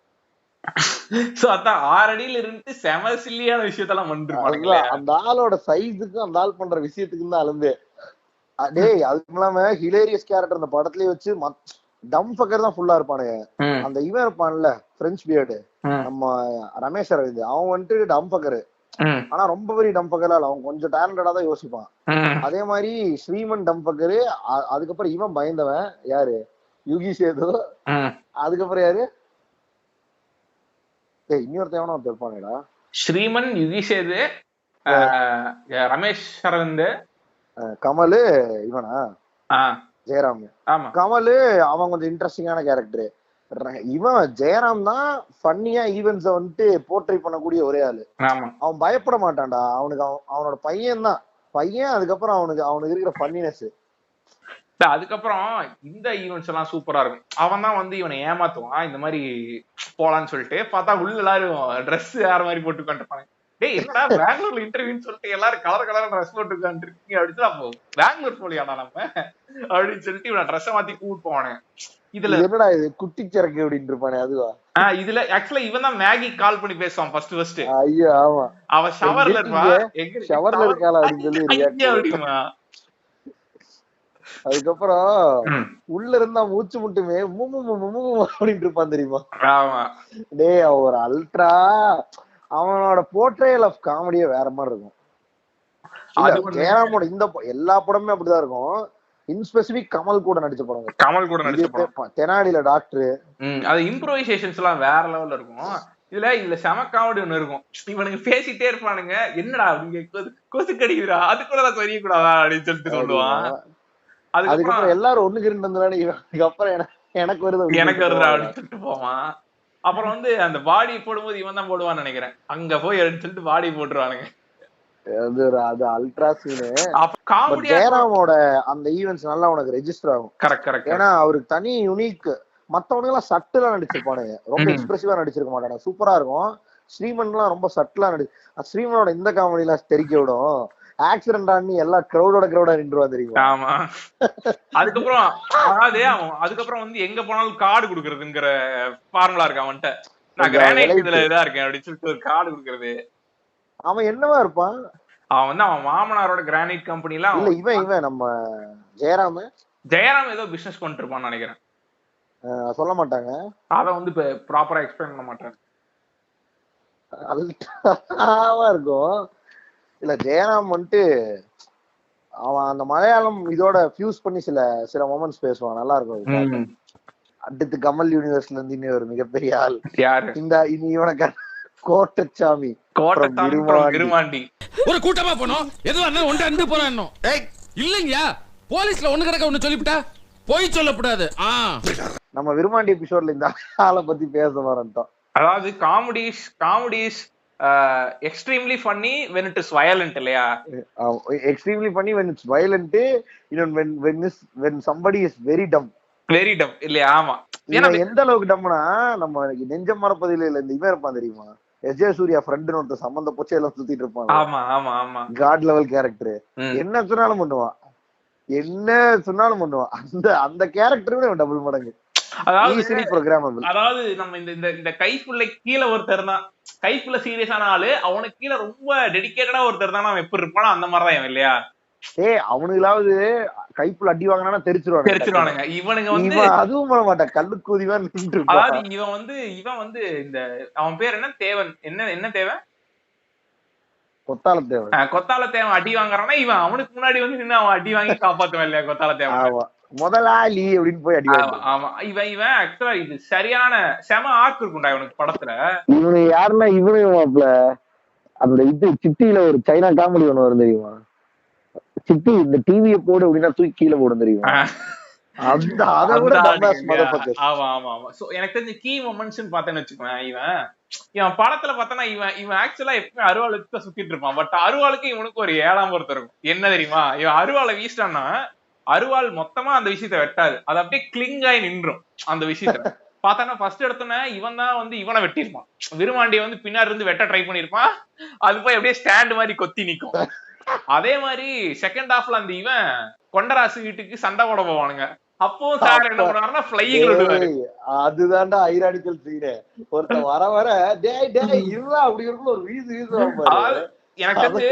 சோ அதான் 6 அடியில இருந்து செம சில்லியான விஷயத்தெல்லாம் பண்ணிருப்பாங்க. அந்த ஆளோட சைஸுக்கும் அந்த ஆள் பண்ற விஷயத்துக்கும் தான் அலந்து. டேய் அதுக்கு இல்லாம ஹிலேரியஸ் கேரக்டர் அந்த படத்துலயே வச்சு டம் ஃபக்கர் தான் ஃபுல்லா இருப்பானுங்க. அந்த இவன் இருப்பான்ல பிரெஞ்ச் பியர்டு, நம்ம ரமேஷ் அரவிந்த், அவன் வந்துட்டு டம் ஃபக்கரு. ஆனா ரொம்ப பெரிய டம் ஃபக்கரா இல்ல, அவன் கொஞ்சம் டேலண்டடா தான் யோசிப்பான். அதே மாதிரி ஸ்ரீமன் டம் ஃபக்கரு. அதுக்கப்புறம் இவன் பயந்தவன் யாரு, யுகி சேது. அதுக்கப்புறம் யாரு, இன்னொருத்த எவனோ ஒருத்தர் இருப்பானுடா, ஸ்ரீமன், யுகி சேது, ரமேஷ் அரவிந்த், கமலு, இவனா ஜெயராம். கமலு அவன் கொஞ்சம் இன்ட்ரெஸ்டிங்கான கேரக்டர். இவன் ஜெயராம் தான் ஃபன்னியா ஈவென்ட்ஸ வந்துட்டு போர்ட்ரை பண்ணக்கூடிய ஒரே ஆளு. அவன் பயப்பட மாட்டான்டா. அவனுக்கு அவனோட பையன் தான் பையன். அதுக்கப்புறம் அவனுக்கு இருக்கிற ஃபன்னினஸ். அதுக்கப்புறம் இந்த ஈவெண்ட்ஸ் எல்லாம் சூப்பரா இருக்கும். அவன் தான் வந்து இவனை ஏமாத்துவான் இந்த மாதிரி போலான்னு சொல்லிட்டு. பார்த்தா உள்ள எல்லாரும் ட்ரெஸ் வேற மாதிரி போட்டு உட்காந்துருப்பாங்க. டேய் என்னடா பெங்களூர்ல இன்டர்வியூன்னு சொல்லிட்டு எல்லாரும் கலர் கலர் ட்ரெஸ் போட்டு உட்காந்துருக்கீங்க அப்படின்னு. அப்போ பெங்களூர் போலியாடா நம்ம அப்படின்னு சொல்லிட்டு இவனை ட்ரெஸ்ஸை மாத்தி கூப்பிட்டு போவானு. இதுல என்னடா இது குட்டி சரக்கு அப்படின்னு இருப்பானே அதுவா? இதுல ஆக்சுவலா இவன் தான் மேகி கால் பண்ணி பேசுவான் ஃபர்ஸ்ட். ஐயோ ஆமா, அவன் ஷவர்ல இருப்பா, ஷவர்ல இருக்காளா அப்படின்னு சொல்லி அப்படிமா. அதுக்கப்புறம் உள்ள இருந்தா மூச்சு முட்டுமே அப்படின்னு இருப்பான் தெரியுமா? டேய் ஒரு அல்ட்ரா அவனோட போர்ட்ரேல் ஆஃப் காமெடியே வேற மாதிரி இருக்கும். ஜெயராமோட இந்த எல்லா படமுமே அப்படிதான் இருக்கும். இன்ஸ்பெசிபிக் கமல் கூட நடிச்ச படம், கமல் கூட நடிச்ச படம் தெனாலில டாக்டர். அது இம்ப்ரோவைசேஷன்ஸ் எல்லாம் வேற லெவல்ல இருக்கும். இதுல செம காமெடி ஒண்ணு இருக்கும். இவனுக்கு பேசிட்டே இருப்பானுங்க, என்னடா அப்படிங்க கொசு கடிக்கிறா, அது கூட நான் தெரியக்கூடாதா அப்படின்னு சொல்லிட்டு சொல்லுவான். அதுக்கப்புறம் எல்லாரும் ஒண்ணுக்கு இருந்து அப்புறம் எனக்கு வருது அப்படின்னு சொல்லிட்டு போவான். அப்புறம் வந்து அந்த பாடி போடும்போது இவன் தான் போடுவான்னு நினைக்கிறேன். அங்க போய் சொல்லிட்டு பாடி போட்டுருவானுங்க. அது அல்ட்ரா சீனு. ஜெயராமோட அந்த ஈவென்ட்ஸ் நல்லா உனக்கு ரெஜிஸ்டர் ஆகும். கரெக்ட். ஏன்னா அவருக்கு தனி யூனிக். மத்தவங்க எல்லாம் சட்டிலா நடிச்சிருப்பானுங்க, ரொம்ப எக்ஸ்பிரசிவா நடிச்சிருக்க மாட்டாங்க, சூப்பரா இருக்கும். ஸ்ரீமன் எல்லாம் ரொம்ப சட்டிலா ஸ்ரீமனோட இந்த காமெடி எல்லாம் தெரிக்க விடும். ஆக்சிடென்ட் ஆனி எல்லா கிரௌடா நின்றுவா தெரியுமா? ஆமா. அதுக்கப்புறம் அதுக்கப்புறம் வந்து எங்க போனாலும் கார்டு குடுக்கறதுங்கிற ஃபார்முலா இருக்கு அவன்கிட்ட. நான் கிரானைட் இதுல இதா இருக்கேன் அப்படின்னு சொல்லிட்டு ஒரு கார்டு குடுக்கறது. அவன் என்னவா இருப்பான்? அவன் வந்து அவன் மாமனாரோட கிரானைட் கம்பெனில இல்ல இவன் நம்ம ஜெயராம் ஏதோ பிசினஸ் பண்ணிட்டு இருப்பான்னு நினைக்கிறேன். சொல்ல மாட்டாங்க, அத வந்து ப்ராப்பரா எக்ஸ்பிளைன் பண்ண மாட்டாங்க. இருக்கும். இல்ல ஜெயராம் வந்துட்டு அவன் அந்த மலையாளம் இதோட ஃபியூஸ் பண்ணி சில மொமெண்ட்ஸ் பேசுவான், நல்லா இருக்கும். அடுத்து கமல் யூனிவர்ஸ்ல இருந்து இன்னும் ஒரு மிகப்பெரிய ஆள் இந்த இவன கோட்டச்சாமி விருமாண்டி. ஒரு கூட்டமா போனோம், எதுவும் ஒன்றா இருந்து போறோம். இல்லைங்கயா போலீஸ்ல ஒண்ணு கிடக்க ஒண்ணு சொல்லிவிட்டா போய் சொல்லக்கூடாது. நம்ம விருமாண்டி எபிசோட்ல இந்த ஆளை பத்தி பேச வரட்டோம். அதாவது comedies extremely funny when it is violent இல்லையா? extremely funny when it's violent, when somebody is very dumb இல்லையா? ஆமா. எந்த அளவுக்கு டம்னா நம்ம நெஞ்சம் மறப்பதில்லை இல்ல இந்த இவன் இருப்பான் தெரியுமா, எஸ்.ஜே. சூர்யா ஃப்ரெண்டுன்னு ஒருத்தர் சம்பந்த பொச்சை எல்லாம் சுத்திட்டு இருப்பான். ஆமா ஆமா ஆமா, காட் லெவல் கேரக்டர். என்ன சொன்னாலும் பண்ணுவான். அந்த கேரக்டர் டபுள் மடங்கு. ஈஸிலி ப்ரோகிராமபிள். அதாவது நம்ம இந்த இந்த கைப்புள்ள கீழே ஒருத்தர் தான், கைப்புள்ள சீரியஸான ஆளு, அவனுக்கு கீழே ரொம்ப டெடிகேட்டடா ஒருத்தர் தான் அவன் எப்படி இருப்பானோ அந்த மாதிரிதான் இல்லையா? அவனுங்களாவது கைப்புள்ள அடி வாங்கினா தெரிச்சிருவானுங்க. இவனுங்க வந்து அதுவும் பண்ண மாட்டான், கல்லுக்கூதிதான் நின்று. அதாவது இவன் வந்து இந்த அவன் பேர் என்ன, தேவன், என்ன தேவன், கொத்தால தேவன் அடி வாங்குறான்னா இவன் அவனுக்கு முன்னாடி வந்து நின்று அவன் அடி வாங்கி காப்பாத்துவான் இல்லையா கொத்தால தேவன் முதலாளி அப்படின்னு போய் அடி. ஆமா இவன் ஆக்சுவலா இது சரியான செம ஆர்க் இருக்கும்டா இவனுக்கு படத்துல. இவனு யாருன்னா இவனு அந்த இது சிட்டியில ஒரு சைனா காமெடி ஒண்ணு வரும் தெரியுமா? சிட்டி இந்த டிவியை போடு அப்படின்னா தூக்கி கீழே போடும் தெரியுமா? எனக்கு தெரிஞ்ச கீ மொமெண்ட்ஸ் பார்த்தேன்னு வச்சுக்கோங்க, இவன் படத்துல பார்த்தனா இவன் ஆக்சுவலா எப்பவுமே அருவாளுக்கு சுத்திட்டு இருப்பான். பட் அருவாளுக்கு இவனுக்கு ஒரு 7ஆம் ஒருத்தர் இருக்கும். என்ன தெரியுமா, இவன் அருவாளை வீசிட்டான்னா அருவாள் மொத்தமா அந்த விஷயத்த வெட்டாது, அது அப்படியே கிளிங் ஆகி நின்றும். அந்த விஷயத்த பார்த்தானா ஃபர்ஸ்ட் எடுத்தோன்னே இவன் தான் வந்து இவனை வெட்டிருப்பான், விருமாண்டிய வந்து பின்னாடி இருந்து வெட்ட ட்ரை பண்ணிருப்பான், அது போய் அப்படியே ஸ்டாண்ட் மாதிரி கொத்தி நிக்கும். அதே மாதிரி செகண்ட் ஹாஃப்ல அந்த இவன் கொண்டராசு வீட்டுக்கு சண்டை போட போவானுங்க, அப்போ சார் என்ன பண்ணுவாருன்னா ஃப்ளையிங் விடுவாரு. அதுதான்டா ஐரானிக்கல் சீன். ஒருத்தன் வர வர டேய் டேய் இருடா அப்படிங்கறது ஒரு வீது அதாவது எனக்கு வந்து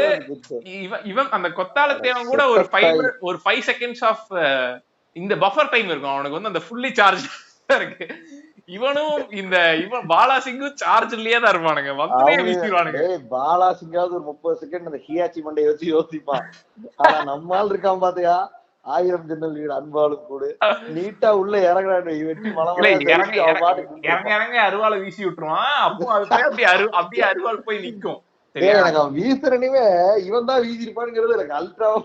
இவன் அந்த கொத்தால தேவன் கூட ஒரு 5 செகண்ட்ஸ் ஆஃப் இந்த பஃபர் டைம் இருக்கும் அவனுக்கு வந்து, அந்த ஃபுல்லி சார்ஜ் இருக்கு. இவன் பாலாசிங்கும் சார்ஜ்லயே தான் இருப்பானுங்க, வந்து வீசிடுவானுங்க. பாலாசிங்காவது ஒரு 30 செகண்ட் அந்த ஹியாச்சி மண்டையை வச்சு யோசிப்பான். ஆனா நம்மால் இருக்கான் பாத்தியா, 1000 ஜன்னல் வீடு அன்பாலும் கூட நீட்டா உள்ள இறங்குறான், வெட்டி இறங்க அருவாளை வீசி விட்டுருவான். அப்போ அது அப்படியே அருவாள் போய் நிக்கும். எனக்கு அவன் வீசுறனுமே இவன் தான் வீசிருப்பானுங்கிறது எனக்கு அல்ட்ராவா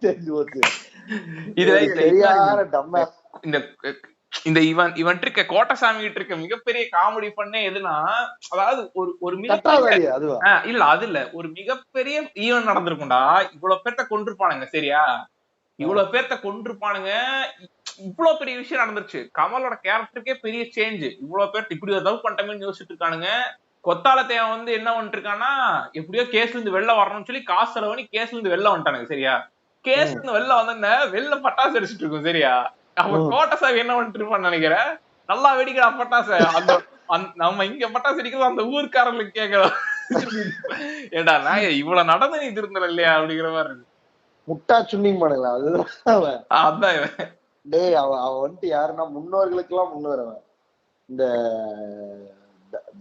தெரிஞ்சு போச்சு. இந்த இவன் இருக்க கோட்டசாமி கிட்ட இருக்க மிகப்பெரிய காமெடி பண்ணே எதுனா, அதாவது ஒரு மிகப்பெரிய அது இல்ல ஒரு மிகப்பெரிய ஈவென்ட் நடந்திருக்கும்டா, இவ்வளவு பேர்த்த கொண்டிருப்பானுங்க சரியா, இவ்வளவு பேர்த்த கொண்டிருப்பானுங்க, இவ்வளவு பெரிய விஷயம் நடந்துருச்சு, கமலோட கேரக்டருக்கே பெரிய சேஞ்ச், இவ்வளவு பேர்த்த இப்படி ஒரு லவ் பண்ணிட்டோம்னு யோசிச்சுட்டு இருக்கானுங்க. கொத்தால தேவன் வந்து என்ன பண்ணிட்டு இருக்கான்னா, எப்படியோ கேஸ்ல இருந்து வெளில வரணும்னு சொல்லி காசு செலவு பண்ணி கேஸ்ல இருந்து வெளில வந்துட்டானுங்க சரியா. கேஸ்ல இருந்து வெளில வந்த வெளில பட்டாசு அடிச்சுட்டு இருக்கும் சரியா. அவன் கோட்டசாமி என்ன பண்ணிட்டு இருப்பான்னு நினைக்கிறேன், நல்லா வெடிக்கிறா பட்டாசு, அந்த நம்ம இங்க பட்டாசு அடிக்கிறது அந்த ஊருக்காரங்களுக்கு கேட்கலாம். ஏடா நான் இவ்வளவு நடந்து நீ திருந்தல இல்லையா அப்படிங்கிற மாதிரி இருக்கு. முட்டா சுண்ணிங் பண்ணுங்களா, அதுதான் அதான். டேய் அவன் வந்துட்டு யாருன்னா முன்னோர்களுக்கு எல்லாம் முன்னோரவன். இந்த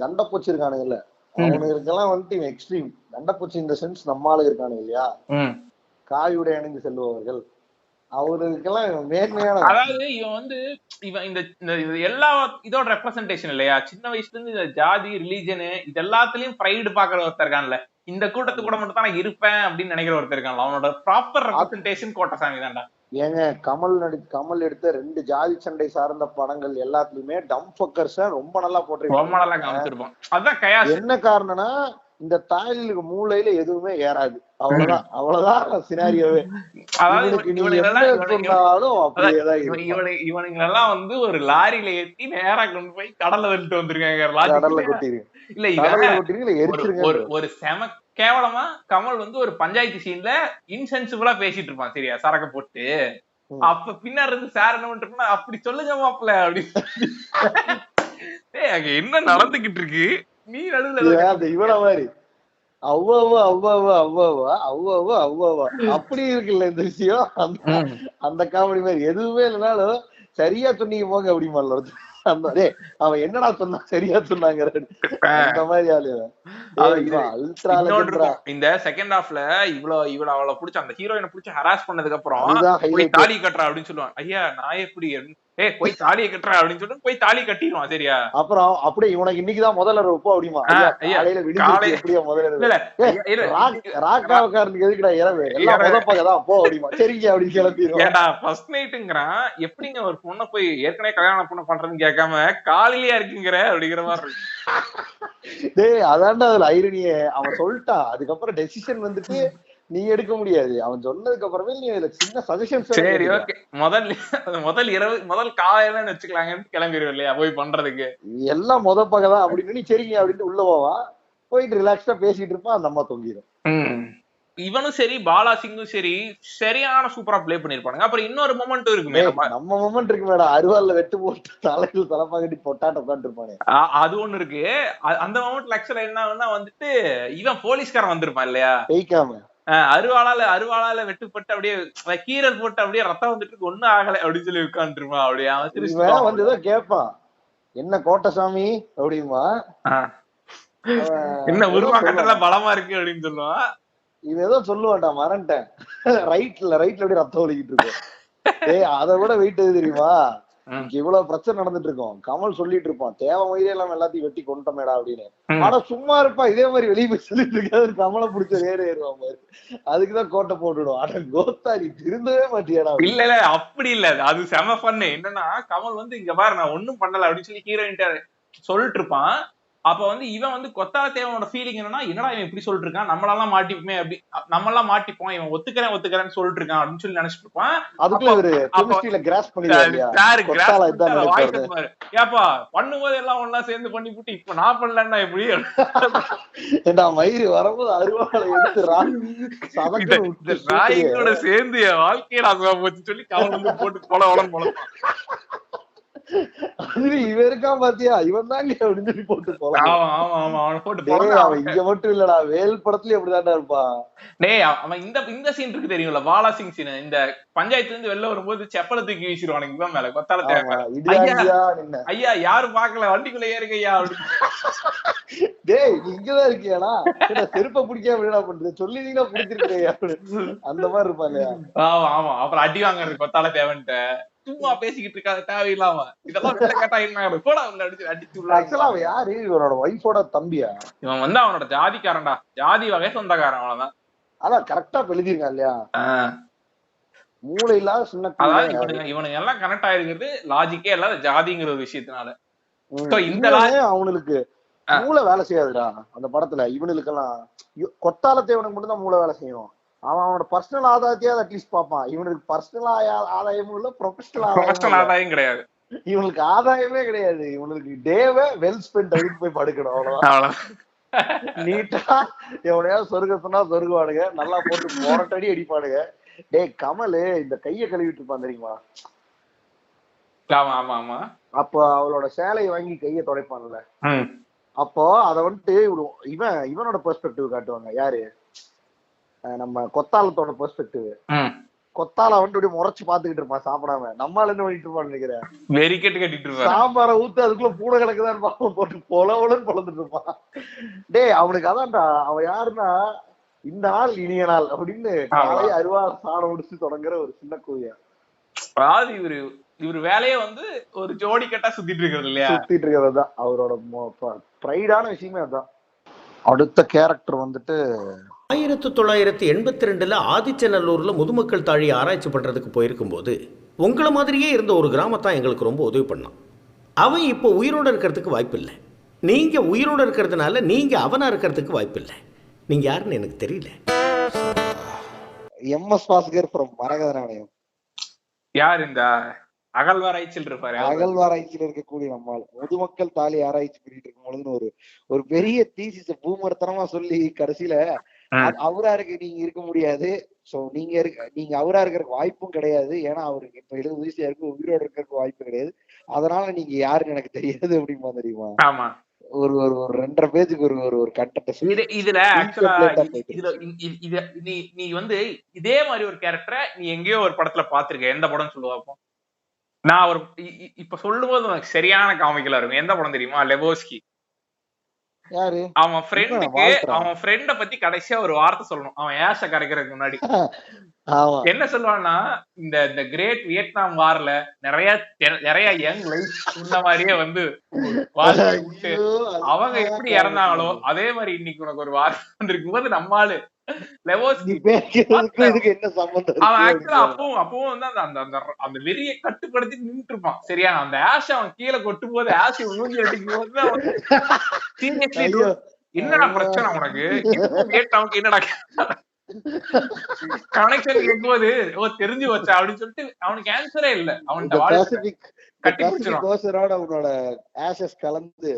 தண்டப்பூச்சி இருக்கானுங்கல்ல, அவனுக்கெல்லாம் வந்துட்டு இவன் எக்ஸ்ட்ரீம் தண்டப்பூச்சி. இந்த சென்ஸ் நம்ம ஆளுங்க இருக்கானுங்க இல்லையா, காவியுடைய அணிந்து செல்பவர்கள், அவருக்கெல்லாம் மேன்மையான. அதாவது இவன் வந்து இவன் இந்த எல்லா இதோட ரெப்ரசன்டேஷன் இல்லையா, சின்ன வயசுல இருந்து இந்த ஜாதி ரிலீஜனு இது எல்லாத்துலயும் ப்ரைடு பாக்குற ஒருத்தர் இருக்கான்ல, இந்த கூட்டத்து கூட மட்டும் தான் நான் இருப்பேன் அப்படின்னு நினைக்கிற ஒருத்தர் இருக்கான்ல, அவனோட ப்ராப்பர் ரெப்ரசன்டேஷன் கோட்டசாமி தான்டா. ஏங்க கமல் எடுத்த 2 ஜாதி சண்டை சார்ந்த படங்கள் எல்லாத்துலயுமே டம்ஃபக்கர்ஸ ரொம்ப நல்லா போட்டிருப்பான். அதான் கயாஸ். என்ன காரணம்னா இந்த தாயலுக்கு மூளையில எதுவுமே ஏறாது, அவ்வளவுதான் சினாரியோவே. இவனுங்களெல்லாம் வந்து ஒரு லாரியில ஏத்தி நேரா கொண்டு போய் கடல்ல தள்ளிட்டு வந்திருக்காங்க. கடல்ல கொட்டிருங்க இல்ல ஒரு செம கேவலமா கமல் வந்து ஒரு பஞ்சாயத்து சீன்ல இன்சென்சிபிளா பேசிட்டு இருப்பான் சரியா, சரக்க போட்டு. அப்ப பின்னாடி இருந்து சார் என்ன பண்ணிட்டு அப்படி சொல்லுங்க மாப்பிள்ள அப்படி, அங்க என்ன நடந்துகிட்டு இருக்கு நீ நடுவுல இவன மாதிரி அவ்வளவா அவ்வளவா அவ்வளவா அவ்வளவா அவ்வளவா அப்படி இருக்குல்ல இந்த விஷயம். அந்த காமெடி மாதிரி எதுவுமே இல்லைனாலும் சரியா சொன்னீங்க போங்க அப்படிமா. அவன் என்னடா சொன்னா சரியா சொன்னாங்க அந்த மாதிரி ஆளு. இந்த செகண்ட் ஹாஃப்ல இவ்வளவு அவளை புடிச்ச அந்த ஹீரோயினை புடிச்சு ஹராஸ் பண்ணதுக்கு அப்புறம் தாலி கட்டுறா அப்படின்னு சொல்லுவான். ஐயா நான் எப்படி போய் தாலியை கட்டுற அப்படின்னு சொல்லிட்டு போய் தாலி கட்டிடுவான் சரியா. அப்புறம் அப்படியே இவனுக்கு இன்னைக்குதான் முதல்ல இருப்போம் அப்படிமா, எப்படியா முதல்ல ராக்காவுக்காரனுக்கு எதுக்குடா இரவு எல்லாம் முதப்பதான் போ அப்படிமா, சரிங்க அப்படின்னு கிளம்பிடுவான். ஏடா ஃபர்ஸ்ட் நைட்டுங்கிறான், எப்படிங்க ஒரு பொண்ணை போய் ஏற்கனவே கல்யாணம் பொண்ணு பண்றதுன்னு கேட்காம காலையிலயா இருக்குங்கிற அப்படிங்கிற மாதிரி இருக்கு. டேய் அதான்டா அதுல ஐரனியே, அவன் சொல்லிட்டான். அதுக்கப்புறம் டெசிஷன் வந்துட்டு நீ எடுக்க முடியாது, அவன் சொன்னதுக்கு அப்புறமே நீ அதுல சின்ன சஜஷன்ஸ். சரி ஓகே, முதல் இரவு முதல் காலையிலன்னு வச்சுக்கலாங்கன்னு கிளம்பிடுவோம் இல்லையா போய் பண்றதுக்கு. எல்லாம் பகதான் அப்படின்னு நீ சரிங்க அப்படின்ட்டு உள்ள போவா, போயிட்டு ரிலாக்ஸா பேசிட்டு இருப்பான், அந்த அம்மா தொங்கிடும். இவனும் சரி பாலா சிங்கும் சரி சரியான சூப்பரா பிளே பண்ணிருப்பானுங்க. அப்புறம் இன்னொரு மொமெண்ட் இருக்குமே, நம்ம மொமெண்ட் இருக்கு மேடம், அருவாள்ல வெட்டு போட்டு தலையில் தலைப்பாக்கட்டி பொட்டாட்ட உட்காந்து இருப்பானே, அது ஒண்ணு இருக்கு. அந்த மொமெண்ட்ல ஆக்சுவலா என்ன வந்துட்டு இவன் போலீஸ்காரன் வந்திருப்பான் இல்லையா, அருவாளால வெட்டுப்பட்டு அப்படியே கீரல் போட்டு அப்படியே ரத்தம் வந்துட்டு ஒண்ணும் ஆகலை அப்படின்னு சொல்லி உட்காந்துருப்பான். அப்படியே வந்து கேட்பான், என்ன கோட்டசாமி அப்படிமா, என்ன உருவா கட்டெல்லாம் பலமா இருக்கு அப்படின்னு சொல்லுவான். இவன் ஏதோ சொல்லுவான்டா மறந்துட்டேன், ரைட்ல அப்படியே ரத்தம் ஒலிக்கிட்டு இருக்கும். அதை விட வெயிட் எது தெரியுமா, இவ்வளவு பிரச்சனை நடந்துட்டு இருக்கோம், கமல் சொல்லிட்டு இருப்பான் தேவை மயிலே எல்லாம் எல்லாத்தையும் வெட்டி கொண்டமேடா அப்படின்னு. ஆனா சும்மா இருப்பான், இதே மாதிரி வெளியே போய் சொல்லிட்டு இருக்காது, கமலை பிடிச்ச ஏறுவான் பாரு, அதுக்குதான் கோட்டை போட்டுடுவோம். ஆனா கோத்தாரி திருந்தவே மாட்டியாடா. இல்ல அப்படி இல்ல, அது செம பண்ணு. என்னன்னா கமல் வந்து இங்க பாரு நான் ஒண்ணும் பண்ணல அப்படின்னு சொல்லி ஹீரோயின் சொல்லிட்டு இருப்பான். அப்ப வந்து இவன் வந்து கொத்தால தேவனோட ஃபீலிங் என்னன்னா, என்னடா இவன் இப்படி சொல்லிட்டு இருக்கான், நம்மளெல்லாம் மாட்டிப்போமே, அப்படி நம்மளாம் மாட்டிப்போம், இவன் ஒத்துக்கிறேன்னு சொல்லிட்டு இருக்கான் அப்படின்னு சொல்லி நினைச்சிட்டு இருப்பான். ஏப்பா பண்ணும்போது எல்லாம் ஒன்னா சேர்ந்து பண்ணி போட்டு இப்ப நான் பண்ணலன்னா எப்படி மயிறு வரும்போது அருவாளை எடுத்து ராயினோட சேர்ந்து என் வாழ்க்கையில அதுவா போச்சு சொல்லி கவலை வந்து போட்டு போல இவன் இருக்கான் பாத்தியா, இவன் தாங்க அப்படின்னு சொல்லி போட்டு போலாம். இங்க மட்டும் இல்லடா, வேல் படத்துலயும் அப்படிதான்டா இருப்பான். டேய் அவன் இந்த சீன் இருக்கு தெரியும்ல, பாலா சிங் சீன், இந்த பஞ்சாயத்துல இருந்து வெளில வரும்போது செப்பலை தூக்கி வீசிடுவானுங்க இவன் மேல கொத்தால தேவை. ஐயா யாரும் பாக்கல, வண்டிக்குள்ள ஏறுங்க ஐயா அப்படின்னு. டேய் நீ இங்கதான் இருக்கியாடா, செருப்ப பிடிக்காம என்ன பண்றது, சொல்லிதீங்கன்னா பிடிச்சிருக்கியா அந்த மாதிரி இருப்பான் இல்லையா. ஆமா அப்புறம் அடி வாங்குறது கொத்தால தேவன்ட்ட, சும்மா பேசிக்கிட்டு இருக்காது தேவையில்லாம, இதெல்லாம் கேட்டா யாரு இவனோட ஒய்ஃபோட தம்பியா, இவன் வந்து அவனோட ஜாதிக்காரன்டா, ஜாதி வகை சொந்தக்காரன், அவ்வளவுதான். அதான் கரெக்டா எழுதிருக்கான் இல்லையா, மூளை இல்லாத சின்ன. அதாவது இவனுங்க எல்லாம் கனெக்ட் ஆயிருக்கிறது லாஜிக்கே இல்லாத ஜாதிங்கிற ஒரு விஷயத்தினால. அவனுக்கு மூளை வேலை செய்யாதுடா அந்த படத்துல. இவனுக்கு எல்லாம் கொத்தால தேவனுக்கு மட்டும் தான் மூளை வேலை செய்யும். அவனோட பர்சனல் ஆதாயத்தையாவது அட்லீஸ்ட் பாப்பான். இவனுக்கு பர்சனல் ஆதாயமும் இல்ல, ப்ரொஃபஷனல் ஆதாயம் கிடையாது. இவனுக்கு ஆதாயமே கிடையாது. இவனுக்கு டேவே வெல் ஸ்பெண்ட் அப்படின்னு போய் படுக்கணும், அவ்வளவுதான். நீட்டா எவனையாவது சொருக சொன்னா சொருகுவானுங்க, நல்லா போட்டு போராட்டடி அடிப்பானுங்க. டே கமல் இந்த கைய கழுவிட்டு இருப்பான் தெரியுமா, அப்போ அவளோட சேலையை வாங்கி கைய துடைப்பான்ல, அப்போ அத வந்துட்டு இவனோட பெர்ஸ்பெக்டிவ் காட்டுவாங்க. யாரு, நம்ம கொத்தாலத்தோட பெர்ஸ்பெக்டிவ். கொத்தால வந்துட்டு முறைச்சு பாத்துக்கிட்டு இருப்பான் சாப்பிடாம. நம்மால என்ன பண்ணிட்டு இருப்பான்னு நினைக்கிறேன், வெறிக்கட்டு கட்டிட்டு இருப்பான். சாம்பார ஊத்து அதுக்குள்ள பூனை கிடக்குதான் போட்டு பொலவுலன்னு பொழந்துட்டு இருப்பான். டேய் அவனுக்கு அதான்டா, அவன் யாருன்னா இந்த நாள் இனிய நாள் அப்படின்னு காலையை அருவா சாணம் முடிச்சு தொடங்குற ஒரு சின்ன கூவியா. அதாவது இவரு வேலையே வந்து ஒரு ஜோடி கட்டா சுத்திட்டு இருக்கிறது இல்லையா, சுத்திட்டு இருக்கிறதுதான் அவரோட பிரைடான விஷயமே. அதான் அடுத்த கேரக்டர் வந்துட்டு 1982 ஆதிச்சநல்லூர்ல முதுமக்கள் தாழி ஆராய்ச்சி பண்றதுக்கு போயிருக்கும் போது உங்களை மாதிரியே இருந்த ஒரு கிராமத்தான் எங்களுக்கு ரொம்ப உதவி பண்ணான். அவன் இப்போ உயிரோட இருக்கிறதுக்கு வாய்ப்பு இல்லை. நீங்க உயிரோட இருக்கிறதுனால நீங்க அவனா இருக்கிறதுக்கு வாய்ப்பு இல்லை. நீங்க யாருன்னு எனக்கு தெரியல. MS Bhaskar from Maragathanaanayam. யார் இந்த அகழ்வாராய்ச்சியில் இருப்பாரு, அகழ்வாராய்ச்சியில் இருக்கக்கூடிய நம்மால் முதுமக்கள் தாலி ஆராய்ச்சி பண்ணிட்டு இருக்கும் பொழுதுன்னு ஒரு பெரிய தீசிஸ பூமர்த்தனமா சொல்லி கடைசியில அவரா இருக்கு நீங்க இருக்க முடியாது, சோ நீங்க அவரா இருக்கிறதுக்கு வாய்ப்பும் கிடையாது, ஏன்னா அவருக்கு இப்ப 70 வயசுல இருக்கு, உயிரோட இருக்கிறதுக்கு வாய்ப்பு கிடையாது, அதனால நீங்க யாருன்னு எனக்கு தெரியாது அப்படிமா தெரியுமா. ஆமா, ஒரு 2.5 பேஜுக்கு ஒரு கண்டென்ட். இதுல நீ வந்து இதே மாதிரி ஒரு கேரக்டரை நீ எங்கேயோ ஒரு படத்துல பாத்திருக்க, எந்த படம் சொல்லுவாப்போ. நான் ஒரு இப்ப சொல்லும் போது சரியான காமிக்கலா இருக்கும். எந்த படம் தெரியுமா, லெபோஸ்கி. அவன் ஃப்ரெண்ட பத்தி கடைசியா ஒரு வார்த்தை சொல்லணும், அவன் ஏஷ கரைக்கிறதுக்கு முன்னாடி. என்ன சொல்லுவான்னா, இந்த கிரேட் வியட்நாம் வார்ல நிறைய யங் லைஃப் இந்த மாதிரியே வந்து விட்டு அவங்க எப்படி இறந்தாங்களோ அதே மாதிரி இன்னைக்கு உனக்கு ஒரு வார்த்தை வந்திருக்கும் போது நம்மாலு அப்பவும் வந்து அந்த வெறியை கட்டுப்படுத்தி நின்றுட்டு இருப்பான். சரியா, அந்த ஆஷ் அவன் கீழே கொட்டும் போது ஆஷ் மூஞ்சி அடிக்கும் போது சீரியஸ்லி என்னடா பிரச்சனை உனக்கு, நமக்கு என்னடா கனெக்ஷன் கேட்கும்போது தெரிஞ்சு வச்சா அப்படின்னு சொல்லிட்டு அவனுக்கு ஆன்சரே இல்ல. அவனோட ஆஷஸ் கலந்து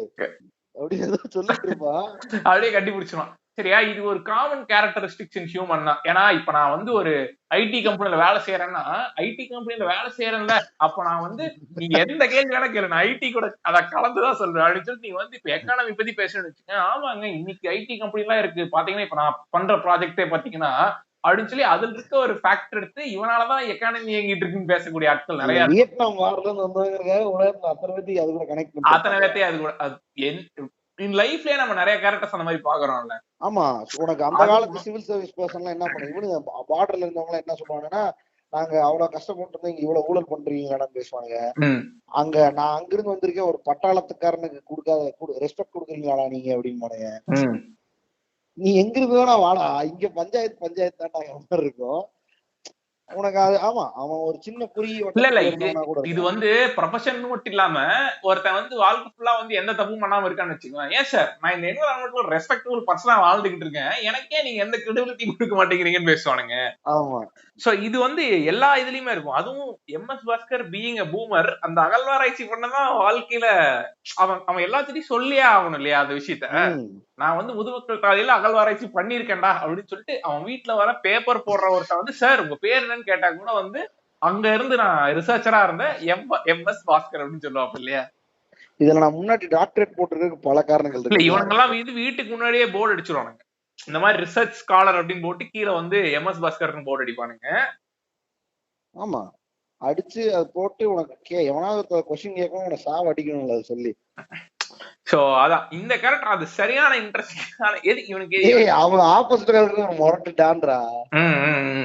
அப்படியே கட்டி பிடிச்சிருவான். அப்படியே கட்டி பிடிச்சிருவான். சரியா? இது ஒரு காமன் கேரக்டரிஸ்டிக்ஸ் இன் ஹியூமன் தான். ஏன்னா இப்ப நான் வந்து ஒரு ஐடி கம்பெனில வேலை செய்யறேன்னா, ஐடி கம்பெனில வேலை செய்யறேன்ல, அப்ப நான் வந்து நீ எந்த கேள்வி வேணா கேளு, நான் ஐடி கூட அதை கலந்துதான் சொல்றேன் அப்படின்னு சொல்லி நீ வந்து இப்ப எக்கானமி பத்தி பேசணும்னு வச்சுக்கேன். ஆமாங்க, இன்னைக்கு ஐடி கம்பெனி எல்லாம் இருக்கு பாத்தீங்கன்னா, இப்ப நான் பண்ற ப்ராஜெக்டே பாத்தீங்கன்னா அப்படின்னு சொல்லி அதுல இருக்க ஒரு ஃபேக்டர் எடுத்து இவனாலதான் எக்கானமி இயங்கிட்டு இருக்குன்னு பேசக்கூடிய ஆட்கள் நிறைய. வியட்நாம் வார்ல இருந்து வந்தவங்க அத்தனை பேர்த்தையும் அது கூட இன் லைஃப்லயே நம்ம நிறைய கேரக்டர்ஸ் அந்த மாதிரி பாக்குறோம்ல. ஆமா, உனக்கு அந்த காலத்து சிவில் சர்வீஸ் பர்சன் எல்லாம் என்ன பண்ண, இவனு பார்டர்ல இருந்தவங்க என்ன சொல்லுவாங்கன்னா, நாங்க அவ்வளவு கஷ்டப்பட்டு இருந்தோம், இங்க இவ்வளவு ஊழல் பண்றீங்கன்னு பேசுவாங்க. அங்க நான் அங்கிருந்து வந்திருக்கேன், ஒரு பட்டாளத்துக்காரனுக்கு கொடுக்காத ரெஸ்பெக்ட் கொடுக்குறீங்களா நீங்க அப்படின்னு. நீ எங்க இருந்து வேணா வாடா, இங்க பஞ்சாயத்து தான் இருக்கும் உனக்கு. அது ஆமா, அவன் ஒரு சின்ன குறி. இது வந்து ப்ரொஃபஷன் மட்டும் இல்லாம ஒருத்தன் வந்து வாழ்க்கை ஃபுல்லா வந்து எந்த தப்பும் பண்ணாம இருக்கான்னு வச்சுக்கோங்க. ஏன் சார், நான் இந்த என்விரான்மெண்ட்ல ஒரு ரெஸ்பெக்டபிள் பர்சனா வாழ்ந்துகிட்டு இருக்கேன், எனக்கே நீங்க எந்த கிரெடிபிலிட்டி கொடுக்க மாட்டேங்கிறீங்கன்னு பேசுவானுங்க. ஆமா. சோ இது வந்து எல்லா இதுலயுமே இருக்கும். அதுவும் MS Bhaskar being a boomer, அந்த அகழ்வாராய்ச்சி பண்ணதான் வாழ்க்கையில அவன் எல்லாத்தையும் சொல்லியே ஆகணும் இல்லையா அந்த விஷயத்த. நான் வந்து முதுமக்கள் காலையில அகழ்வாராய்ச்சி பண்ணிருக்கேன்டா அப்படின்னு சொல்லிட்டு அவன் வீட்டுல வர பேப்பர் போடுற ஒருத்தன் வந்து, சார் உங்க பேர் என்னன்னு கேட்டா கூட வந்து அங்க இருந்து நான் ரிசர்ச்சரா இருந்தேன் எம்எஸ் பாஸ்கர் அப்படின்னு சொல்லுவாங்க இல்லையா. இதுல நான் முன்னாடி டாக்டரேட் போட்டிருக்க பல காரணங்கள் இருக்கு. இவனுங்கெல்லாம் வீட்டுக்கு முன்னாடியே போர்டு அடிச்சிருவானுங்க, இந்த மாதிரி ரிசர்ச் ஸ்காலர் அப்படின்னு போட்டு கீழே வந்து எம்எஸ் பாஸ்கர்னு போர்டு அடிப்பானுங்க. ஆமா, அடிச்சு அது போட்டு உனக்கு எவனாவது கொஸ்டின் கேட்கணும், உனக்கு சாவ அடிக்கணும்ல அது சொல்லி. சோ அதான் இந்த கேரக்டர் அது சரியான இன்ட்ரெஸ்டிங்கான. இவனுக்கு அவன் ஆப்போசிட் கேரக்டர் ஒரு முரட்டுடான்றா.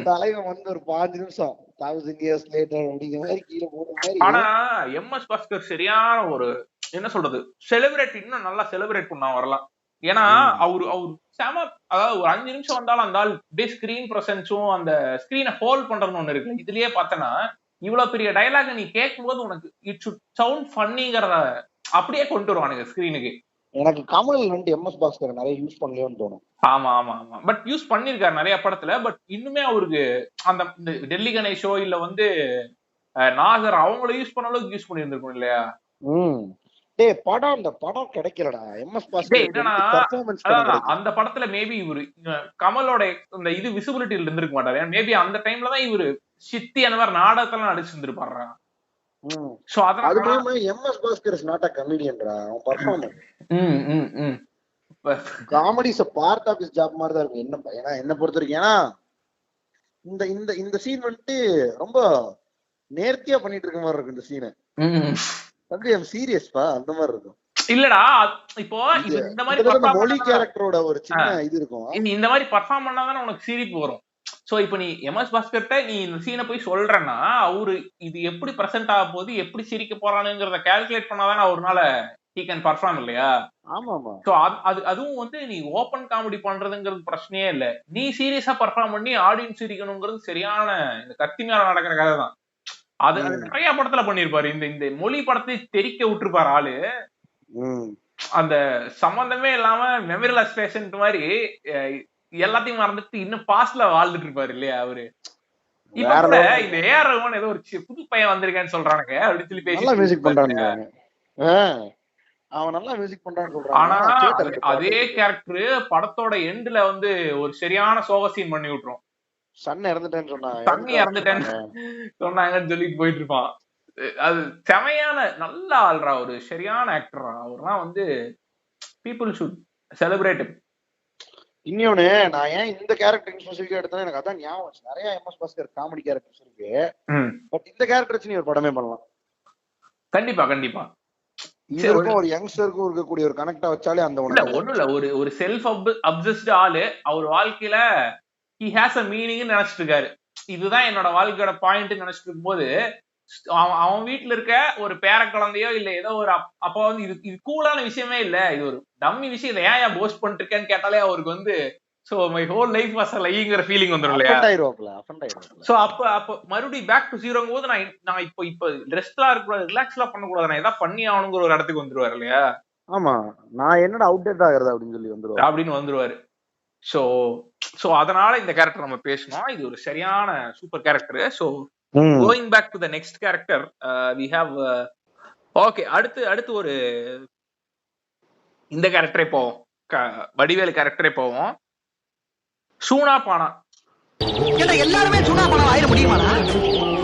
தலைவன் வந்து ஒரு 5 நிமிஷம் 1000 years later அப்படிங்கிற மாதிரி கீழே போற மாதிரி. ஆனா எம்எஸ் பாஸ்கர் சரியான ஒரு என்ன சொல்றது, செலிப்ரேட், இன்னும் நல்லா செலிப்ரேட் பண்ணா வரலாம். ஏன்னா அவரு செம, அதாவது ஒரு 5 நிமிஷம் வந்தாலும் அந்த ஆள் அப்படியே ஸ்கிரீன் பிரசன்ஸும் அந்த ஸ்கிரீனை ஹோல்ட் பண்றதுன்னு ஒண்ணு இருக்கு. இதுலயே பார்த்தனா இவ்வளவு பெரிய டயலாக் நீ கேட்கும் போது உனக்கு இட் ஷுட் சவுண்ட் ஃபன்னிங்கிறத அப்படியே கொண்டு வருவானுங்க ஸ்கிரீனுக்கு. எனக்கு கமல் வந்து எம்எஸ் பாஸ்கர் நிறைய யூஸ் பண்ணலையோன்னு தோணும். ஆமா ஆமா ஆமா, பட் யூஸ் பண்ணிருக்காரு நிறைய படத்துல. பட் இன்னுமே அவருக்கு அந்த டெல்லி கணேஷோ இல்ல வந்து நாசர் அவங்கள யூஸ் பண்ண அளவுக்கு யூஸ் பண்ணிருந்திருக்கும் இல்லையா. அந்த படம் கிடைக்கலடா எம்எஸ் பாஸ்கர். அந்த படத்துல மேபி இவரு கமலோட இந்த இது விசிபிலிட்டியில இருந்திருக்க மாட்டாரு. மேபி அந்த டைம்ல தான் இவரு சித்தி அந்த மாதிரி நாடகத்தெல்லாம் நடிச்சிருந்திருப்பாரு. சோ அதனால MS Bhaskar is not a comedian டா, அவன் performer. Comedy is a part of his job மாதிரி தான் இருக்கும். என்ன பொறுத்தவரைக்கும், ஏன்னா இந்த இந்த இந்த சீன் வந்துட்டு ரொம்ப நேர்த்தியா பண்ணிட்டு இருக்க மாதிரி இருக்கும். இந்த சீனை அப்படியே சீரியஸ்பா அந்த மாதிரி இருக்கும். இல்லடா இப்போ இந்த மாதிரி மொழி கேரக்டரோட ஒரு சின்ன இது இருக்கும். இந்த மாதிரி பெர்ஃபார்ம் பண்ணாதானே உனக்கு சிரிப்பு வரும். சோ இப்ப நீ எம்எஸ் பாஸ்கர்ட்ட நீ இந்த சீனை போய் சொல்றன்னா, அவரு இது எப்படி பிரசன்ட் ஆக போகுது, எப்படி சிரிக்க போறானுங்கிறத கால்குலேட் பண்ணாதானே அவர்னால he can perform இல்லையா. ஆமா ஆமா. சோ அதுவும் வந்து நீ ஓபன் காமெடி பண்றதுங்கிறது பிரச்சனையே இல்ல, நீ சீரியஸா பெர்ஃபார்ம் பண்ணி ஆடியன்ஸ் சிரிக்கணுங்கிறது சரியான இந்த கத்தி மேல நடக்கிற கதை தான். அது நிறைய படத்துல பண்ணிருப்பாரு. இந்த மொழி படத்தை தெரிக்க விட்டுருப்பாரு ஆளு. அந்த சம்பந்தமே இல்லாம மெமரிலெஸ் பேஷண்ட் மாதிரி எல்லாத்தையும் மறந்துட்டு இன்னும் பாஸ்ட்ல வாழ்ந்துட்டு இருப்பாரு இல்லையா அவரு. இப்ப இந்த ஏஆர் ரஹ்மான் ஏதோ ஒரு புது பையன் வந்திருக்கேன்னு சொல்றானுங்க அப்படின்னு சொல்லி பேசி மியூசிக் பண்றாங்க. அவன் நல்லா மியூசிக் பண்றான்னு சொல்றான். ஆனா அதே கேரக்டர் படத்தோட எண்ட்ல வந்து ஒரு சரியான சோக சீன் பண்ணி விட்டுரும். சன் இறந்துட்டேன்னு சொன்னாங்க, தண்ணி இறந்துட்டேன்னு சொன்னாங்கன்னு சொல்லிட்டு போயிட்டு இருப்பான். அது செமையான நல்ல ஆள்றா, ஒரு சரியான ஆக்டரா. அவர்லாம் வந்து பீப்புள் ஷுட் செலிப்ரேட். இன்னொன்னு நான் ஏன் இந்த கேரக்டர் ஸ்பெசிஃபிக்கா எடுத்தா எனக்கு அதான் ஞாபகம். நிறைய எம்எஸ் பாஸ்கர் காமெடி கேரக்டர்ஸ் இருக்கு, பட் இந்த கேரக்டர் வச்சு நீ ஒரு படமே பண்ணலாம். கண்டிப்பா கண்டிப்பா. இதுக்கும் ஒரு யங்ஸ்டருக்கும் இருக்கக்கூடிய ஒரு கனெக்டா வச்சாலே அந்த ஒண்ணும் இல்ல, ஒரு செல்ஃப் அப்சஸ்ட் ஆளு அவர் வாழ்க்கையில he has a meaning நினைச்சிட்டு இருக்காரு. இதுதான் என்னோட வாழ்க்கையோட பாயிண்ட் நினைச்சிட்டு இருக்கும் போது அவன் வீட்டுல இருக்க ஒரு பேர குழந்தையோ இல்ல ஏதோ ஒரு அப்பா வந்து இது கூலான விஷயமே இல்ல, இது ஒரு டம்மி விஷயம், இதை ஏன் போஸ்ட் பண்ணிட்டு இருக்கேன்னு கேட்டாலே அவருக்கு வந்து so my whole life was a லைங்கிற ஃபீலிங் வந்துரும் இல்லையா. சோ அப்ப மறுபடியும் பேக் டு ஜீரோங்கும் போது நான் இப்ப ரெஸ்ட்லா இருக்கக்கூடாது, ரிலாக்ஸ்லாம் பண்ணக்கூடாது, நான் ஏதாவது பண்ணி ஆகணுங்கிற ஒரு இடத்துக்கு வந்துருவாரு இல்லையா. ஆமா, நான் என்னோட அவுடேட் ஆகுறது அப்படின்னு வந்துருவாரு. சோ அதனால இந்த கேரக்டர் நம்ம பேசணும். இது ஒரு சரியான super character. So going back to the next character, we have okay, அடுத்து ஒரு இந்த கேரக்டரே போவோம். வடிவேலு கேரக்டரே போவோம். சூனா பானா எல்லாருமே சூனா பணம் ஆயிட முடியுமாடா?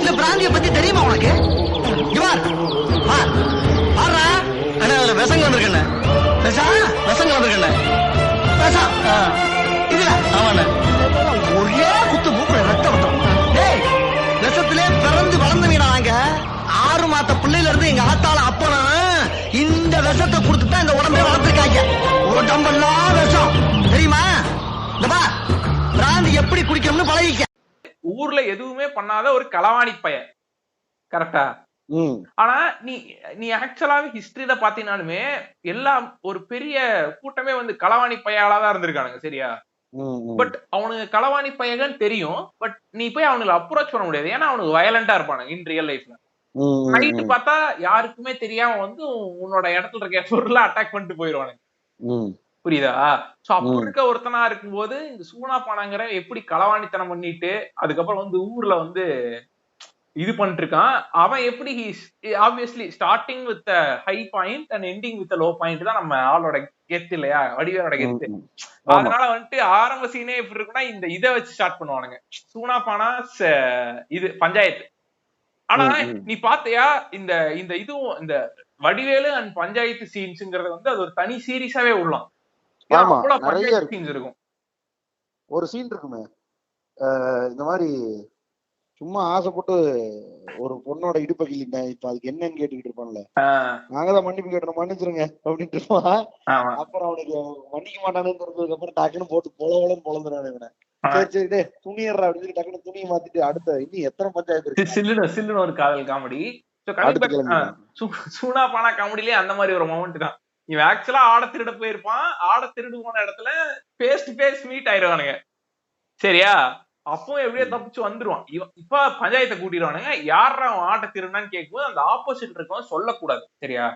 இந்த பிராந்திய பத்தி தெரியுமா உனக்கு? அதுல விசங்க வந்திருக்கேன். விசங்க வந்திருக்கேன். இதுல ஆமாண்ண ஒரே குத்து மூக்குல ரத்தம் வந்தோம். விஷத்திலே பிறந்து வளர்ந்தவீனா நாங்க. 6 மாத்த பிள்ளையில இருந்து எங்க ஆத்தால அப்பனும் இந்த விஷத்தை கொடுத்துதான் இந்த உடம்பே வளர்த்துருக்காங்க. உடம்பெல்லாம் விஷம் தெரியுமா? பிராந்தி எப்படி குடிக்கணும்னு பழகிக்க. ஊர்ல எதுவுமே பண்ணாத ஒரு களவாணி பையன், கரெக்டா? ஆனா நீ ஆக்சுவலாவே ஹிஸ்டரியில பாத்தீங்கன்னாலுமே எல்லாம் ஒரு பெரிய கூட்டமே வந்து களவாணி பையாலாதான் இருந்திருக்கானுங்க, சரியா? பட் அவனுக்கு களவாணி பையன் தெரியும். பட் நீ போய் அவனுக்கு அப்ரோச் பண்ண முடியாது, ஏன்னா அவனுக்கு வயலண்டா இருப்பானுங்க இன் ரியல் லைஃப்ல. நைட்டு பார்த்தா யாருக்குமே தெரியாம வந்து உன்னோட இடத்துல இருக்க பொருளை அட்டாக் பண்ணிட்டு போயிடுவானுங்க, புரியுதா? சோ அப்படி இருக்க ஒருத்தனா இருக்கும்போது இந்த சூனா பானாங்கிற எப்படி களவாணித்தனம் பண்ணிட்டு அதுக்கப்புறம் வந்து ஊர்ல வந்து இது பண்ணிட்டு இருக்கான். அவன் எப்படி obviously starting with high point and ending with low point தான் நம்ம ஆளோட கெத்து இல்லையா, வடிவேலோட கெத்து. அதனால வந்துட்டு ஆரம்ப சீனே எப்படி இருக்குன்னா இந்த இதை வச்சு ஸ்டார்ட் பண்ணுவானுங்க, சூனா பானா இது பஞ்சாயத்து. ஆனா நீ பாத்தியா இந்த இந்த இதுவும் இந்த வடிவேலு அண்ட் பஞ்சாயத்து சீன்ஸ்ங்கிறது வந்து அது ஒரு தனி சீரீஸாவே உள்ளாம். இருக்கும். ஒரு சீன் இருக்குமே இந்த மாதிரி சும்மா ஆசைப்பட்டு ஒரு பொண்ணோட இடுப்பை கிள்ளிட்டேன், இப்ப அதுக்கு என்னன்னு கேட்டுக்கிட்டு இருப்பான்ல, நாங்கதான் மன்னிப்பு கேட்டோம் மன்னிச்சிருங்க அப்படின்ட்டு இருப்பான். அப்புறம் அவனுக்கு மன்னிக்க மாட்டானு தெரிஞ்சதுக்கு அப்புறம் டக்குன்னு போட்டு பொலவலன்னு பொழந்துறான் இவனை. சரி சரி டே துணியறா அப்படின்னு டக்குன்னு துணியை மாத்திட்டு அடுத்த இன்னும் எத்தனை பஞ்சாயத்து சில்லுன்னு ஒரு காதல் காமெடி. சூனா பானா காமெடியிலே அந்த மாதிரி ஒரு மொமெண்ட் தான். இவன் ஆக்சுவலா ஆட திருட போயிருப்பான், ஆட திருடு போன இடத்துல ஃபேஸ் டு ஃபேஸ் மீட் ஆயிடுவானுங்க, சரியா? அப்போ எப்படியோ தப்பிச்சு வந்துருவான். இப்ப பஞ்சாயத்தை கூட்டிடுவானுங்க. யாரா அவன் ஆட்ட திருடான்னு கேட்கும்போது அந்த ஆப்போசிட் இருக்கவன் சொல்லக்கூடாது, சரியா?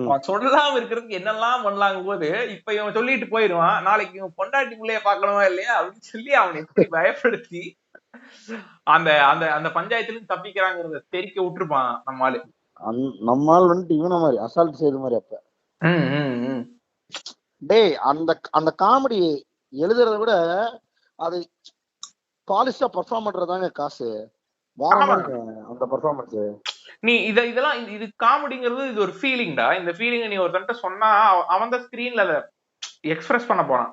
அவன் சொல்லாம இருக்கிறதுக்கு என்னெல்லாம் பண்ணலாங்க போது இப்ப இவன் சொல்லிட்டு போயிடுவான், நாளைக்கு இவன் பொண்டாட்டி பிள்ளைய பாக்கணுமா இல்லையா அப்படின்னு சொல்லி அவனை எப்படி பயப்படுத்தி அந்த அந்த அந்த பஞ்சாயத்துல இருந்து தப்பிக்கிறாங்கிறத தெரிக்க விட்டுருப்பான் நம்மாலு. நம்மால் வந்துட்டு இவன மாதிரி அசால்ட் செய்யற மாதிரி. அப்ப டேய் அந்த அந்த காமெடி எழுதுறத விட அது பாலிஷா பெர்ஃபார்ம் பண்றதாங்க காசு அந்த பெர்ஃபார்மன்ஸ். நீ இதெல்லாம் இது காமெடிங்கிறது இது ஒரு ஃபீலிங்டா. இந்த ஃபீலிங் நீ ஒருத்தன்ட்ட சொன்னா அவன் தான் ஸ்கிரீன்ல அதை எக்ஸ்பிரஸ் பண்ண போறான்.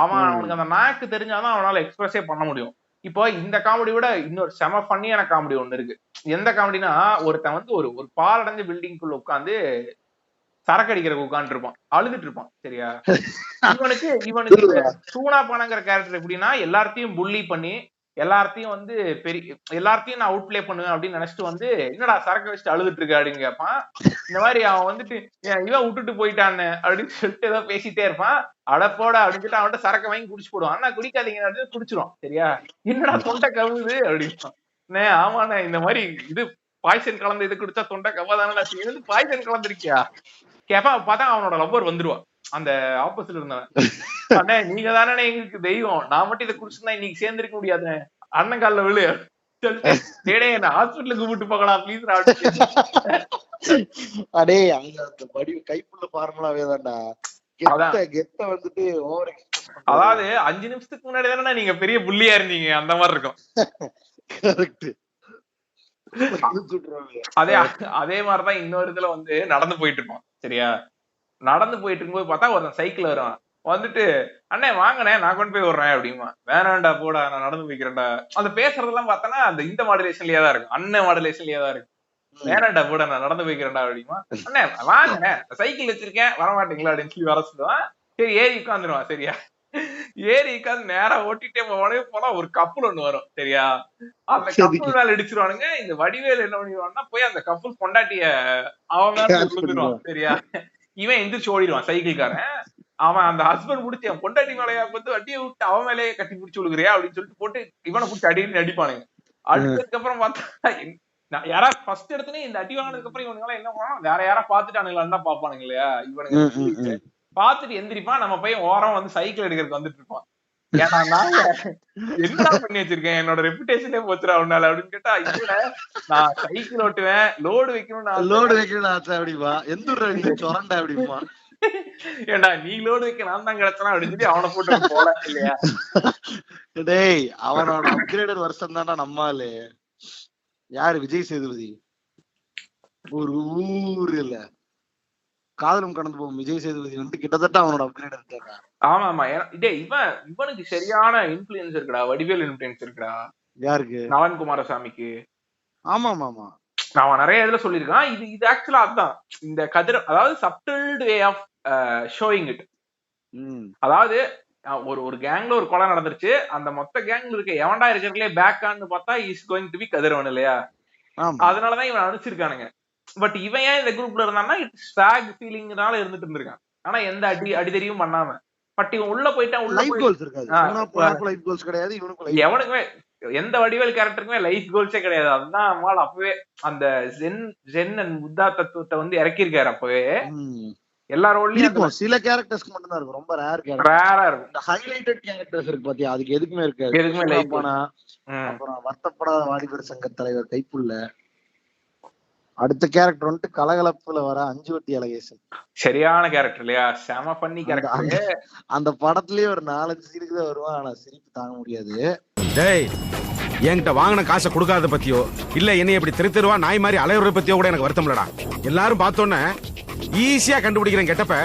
அவனுக்கு அந்த மேக்கு தெரிஞ்சாதான் அவனால எக்ஸ்பிரஸே பண்ண முடியும். இப்போ இந்த காமெடி விட இன்னொரு செம ஃபன்னியான காமெடி ஒண்ணு இருக்கு. எந்த காமெடினா ஒருத்தன் வந்து ஒரு ஒரு பாலடைஞ்ச பில்டிங்குள்ள உட்காந்து சரக்கு அடிக்கிறதுக்கு உட்காந்து இருப்பான், அழுதுட்டு இருப்பான், சரியா? இவனுக்கு சூனா பானாங்கிற கேரக்டர் எப்படின்னா எல்லாத்தையும் புள்ளி பண்ணி எல்லாத்தையும் வந்து எல்லாத்தையும் நான் அவுட் பிளே பண்ணுவேன் அப்படின்னு நினைச்சிட்டு வந்து என்னடா சரக்கு வச்சுட்டு அழுதுட்டு இருக்க அப்படின்னு கேட்பான். இந்த மாதிரி அவன் வந்துட்டு இவன் விட்டுட்டு போயிட்டான்னு அப்படின்னு சொல்லிட்டு ஏதோ பேசிட்டே இருப்பான். அடப்போட அப்படின்னு சொல்லிட்டு அவன்கிட்ட சரக்கு வாங்கி குடிச்சு போடுவான். ஆனா குடிக்காதீங்க அப்படின்னு குடிச்சிருவான், சரியா? என்னடா தொண்டை கவுது அப்படின்னா, ஆமாண்ணே இந்த மாதிரி இது பாய்சன் கலந்து இது குடிச்சா தொண்டை கவ்வாதானே, பாய்சன் கலந்துருக்கியா கேப்பா. பார்த்தா அவனோட லவ்வர் வந்துருவான், அந்த ஆப்போசிட்ல இருந்தவன். அண்ணே நீங்க தானே எங்களுக்கு தெய்வம், நான் மட்டும் இதை குடிச்சுதான் இன்னைக்கு சேர்ந்திருக்க முடியாதுண்ணே, அண்ணன் காலில் விழு சொல்லிட்டு என்ன ஹாஸ்பிட்டலுக்கு கூப்பிட்டு போகலாம் ப்ளீஸ். அடே அந்த கைப்புள்ள ஃபார்முலாவே தான்டா கெத்த வந்துட்டு ஓவர். அதாவது 5 நிமிஷத்துக்கு முன்னாடி தானே நீங்க பெரிய புள்ளியா இருந்தீங்க, அந்த மாதிரி இருக்கும். அதே மாதிரிதான் இன்னொரு இதுல வந்து நடந்து போயிட்டு இருப்போம், சரியா? நடந்து போயிட்டு இருக்கும்போது பார்த்தா ஒருத்தன் சைக்கிள் வருவான், வந்துட்டு அண்ணே வாங்கண்ணே நான் கொண்டு போய் விடுறேன் அப்படிமா. வேணாண்டா போடா நான் நடந்து போய்க்கிறேன்டா. அந்த பேசுறதெல்லாம் பார்த்தோன்னா அந்த இந்த மாடுலேஷன்லயே தான் இருக்கும், அண்ணன் மாடுலேஷன்லயே தான் இருக்கும். வேணாண்டா போட நான் நடந்து போய்க்கிறேன்டா அப்படிமா. அண்ணே வாங்கண்ணே சைக்கிள் வச்சிருக்கேன் வரமாட்டீங்களா அப்படின்னு சொல்லி வர சொல்லுவான். சரி ஏறி உட்காந்துருவான், சரியா? ஏறி உட்காந்து நேரா ஓட்டிட்டே போனா ஒரு கப்பல் ஒண்ணு வரும், சரியா? அந்த கப்பல் மேல இடிச்சிருவானுங்க. இந்த வடிவேல் என்ன பண்ணிடுவான்னா போய் அந்த கப்பல் பொண்டாட்டிய அவன் மேல விழுந்துருவான், சரியா? இவன் எந்திரிச்சு ஓடிடுவான் சைக்கிள்காரன். அவன் அந்த ஹஸ்பண்ட் முடிச்சு அவன் பொண்டாட்டி மேலையா பார்த்து வட்டியை விட்டு அவன் மேலேயே கட்டி பிடிச்சி விழுகிறியா அப்படின்னு சொல்லிட்டு போட்டு இவனை பிடிச்சி அடின்னு அடிப்பானுங்க. அடிச்சதுக்கு அப்புறம் பார்த்தா யாரா ஃபர்ஸ்ட் எடுத்துனே இந்த அடி வாங்கினதுக்கு அப்புறம் இவனுங்க என்ன பண்ணுவான், வேற யாரா பாத்துட்டானுங்களான்னு தான் பாப்பானுங்க இல்லையா? இவனுங்க பாத்துட்டு எந்திரிப்பான், நம்ம போய் ஓரம் வந்து சைக்கிள் எடுக்கிறதுக்கு வந்துட்டு இருப்பான். ஏன்னா நான் என்ன பண்ணி வச்சிருக்கேன், என்னோட ரெப்புடேஷனே போச்சுடா உன்னால அப்படின்னு கேட்டா, இல்ல நான் சைக்கிள் ஓட்டுவேன் லோடு வைக்கணும் அப்படிமா, எந்த சொரண்டா அப்படிமா ஏண்டா நீ லோடு வைக்க நான் தான் கிடைச்சனா அப்படின்னு சொல்லி அவனை போட்டு போல இல்லையா? டேய் அவனோட அப்கிரேடட் வருஷம் தான்டா நம்மாலு. யாரு? விஜய் சேதுபதி. ஒரு ஊர் இல்ல காதலும் கடந்து போகும் விஜய் சேதுபதி வந்து கிட்டத்தட்ட அவனோட அப்கிரேட் இருக்காங்க. ஆமா ஆமா. டேய் இவனுக்கு சரியான இன்ஃபுளுன்ஸ் இருக்குடா, வடிவேல் இன்ஃபுளுன்ஸ் இருக்குடா. யாருக்கு? நவன் குமாரசாமிக்கு. ஆமா ஆமா. அவன் நிறைய இதுல சொல்லியிருக்கான். இது ஆக்சுவலா அதுதான் இந்த அதாவது சப்டில்டு வே ஆஃப் ஷோயிங் இட். அதாவது ஒரு கேங்ல ஒரு கொலை நடந்துருச்சு, அந்த மொத்த கேங்ல இருக்க எவன்டா இருக்கிறதுலே பேக்கான்னு பார்த்தா இஸ் கோயிங் டு பி கதிரவன் இல்லையா? அதனாலதான் இவன் அனுப்பிச்சிருக்கானுங்க. பட் இவன் ஏன் இந்த குரூப்ல இருந்தான்னா இட்ஸ் ஃபேக் ஃபீலிங்னால இருந்துட்டு இருந்திருக்கான். ஆனா எந்த அடிதறியும் பண்ணாம. பட் இவன் உள்ள போயிட்டான். எவனுக்குமே எந்த வடிவேல் கேரக்டருக்குமே லைஃப் கோல்ஸே கிடையாது. அதுதான் அவங்களால அப்பவே அந்த ஜென் அண்ட் புத்தா தத்துவத்தை வந்து இறக்கிருக்காரு. அப்பவே எல்லா ரோல்லயும் சில கேரக்டர்ஸ்க்கு மட்டும் தான் இருக்கும், ரொம்ப ரேரா இருக்கும். இந்த ஹைலைட்டட் கேரக்டர்ஸ் இருக்கு பாத்தியா, அதுக்கு எதுக்குமே இருக்காது. எதுக்குமே லைஃப் போனா. அப்புறம் வருத்தப்படாத வாலிபர் சங்க தலைவர் கைப்புள்ள. அடுத்த கேரக்டர் வந்துட்டு கலகலப்புல வர 5 வட்டி அழகேசன். சரியான கேரக்டர் இல்லையா? செம பண்ணி கேரக்டர். அந்த படத்துலயே ஒரு 4-5 சீனுக்கு தான் வருவான். ஆனா சிரிப்பு தாங்க முடியாது. டேய் என்கிட்ட வாங்கின காசை கொடுக்காத பத்தியோ இல்ல என்னை எப்படி திருத்தருவா நாய் மாதிரி அலையுற பத்தியோ கூட எனக்கு வருத்தம் இல்லடா. எல்லாரும் பார்த்தோன்னே ஈஸியா கண்டுபிடிக்கிறேன் கெட்டப்ப.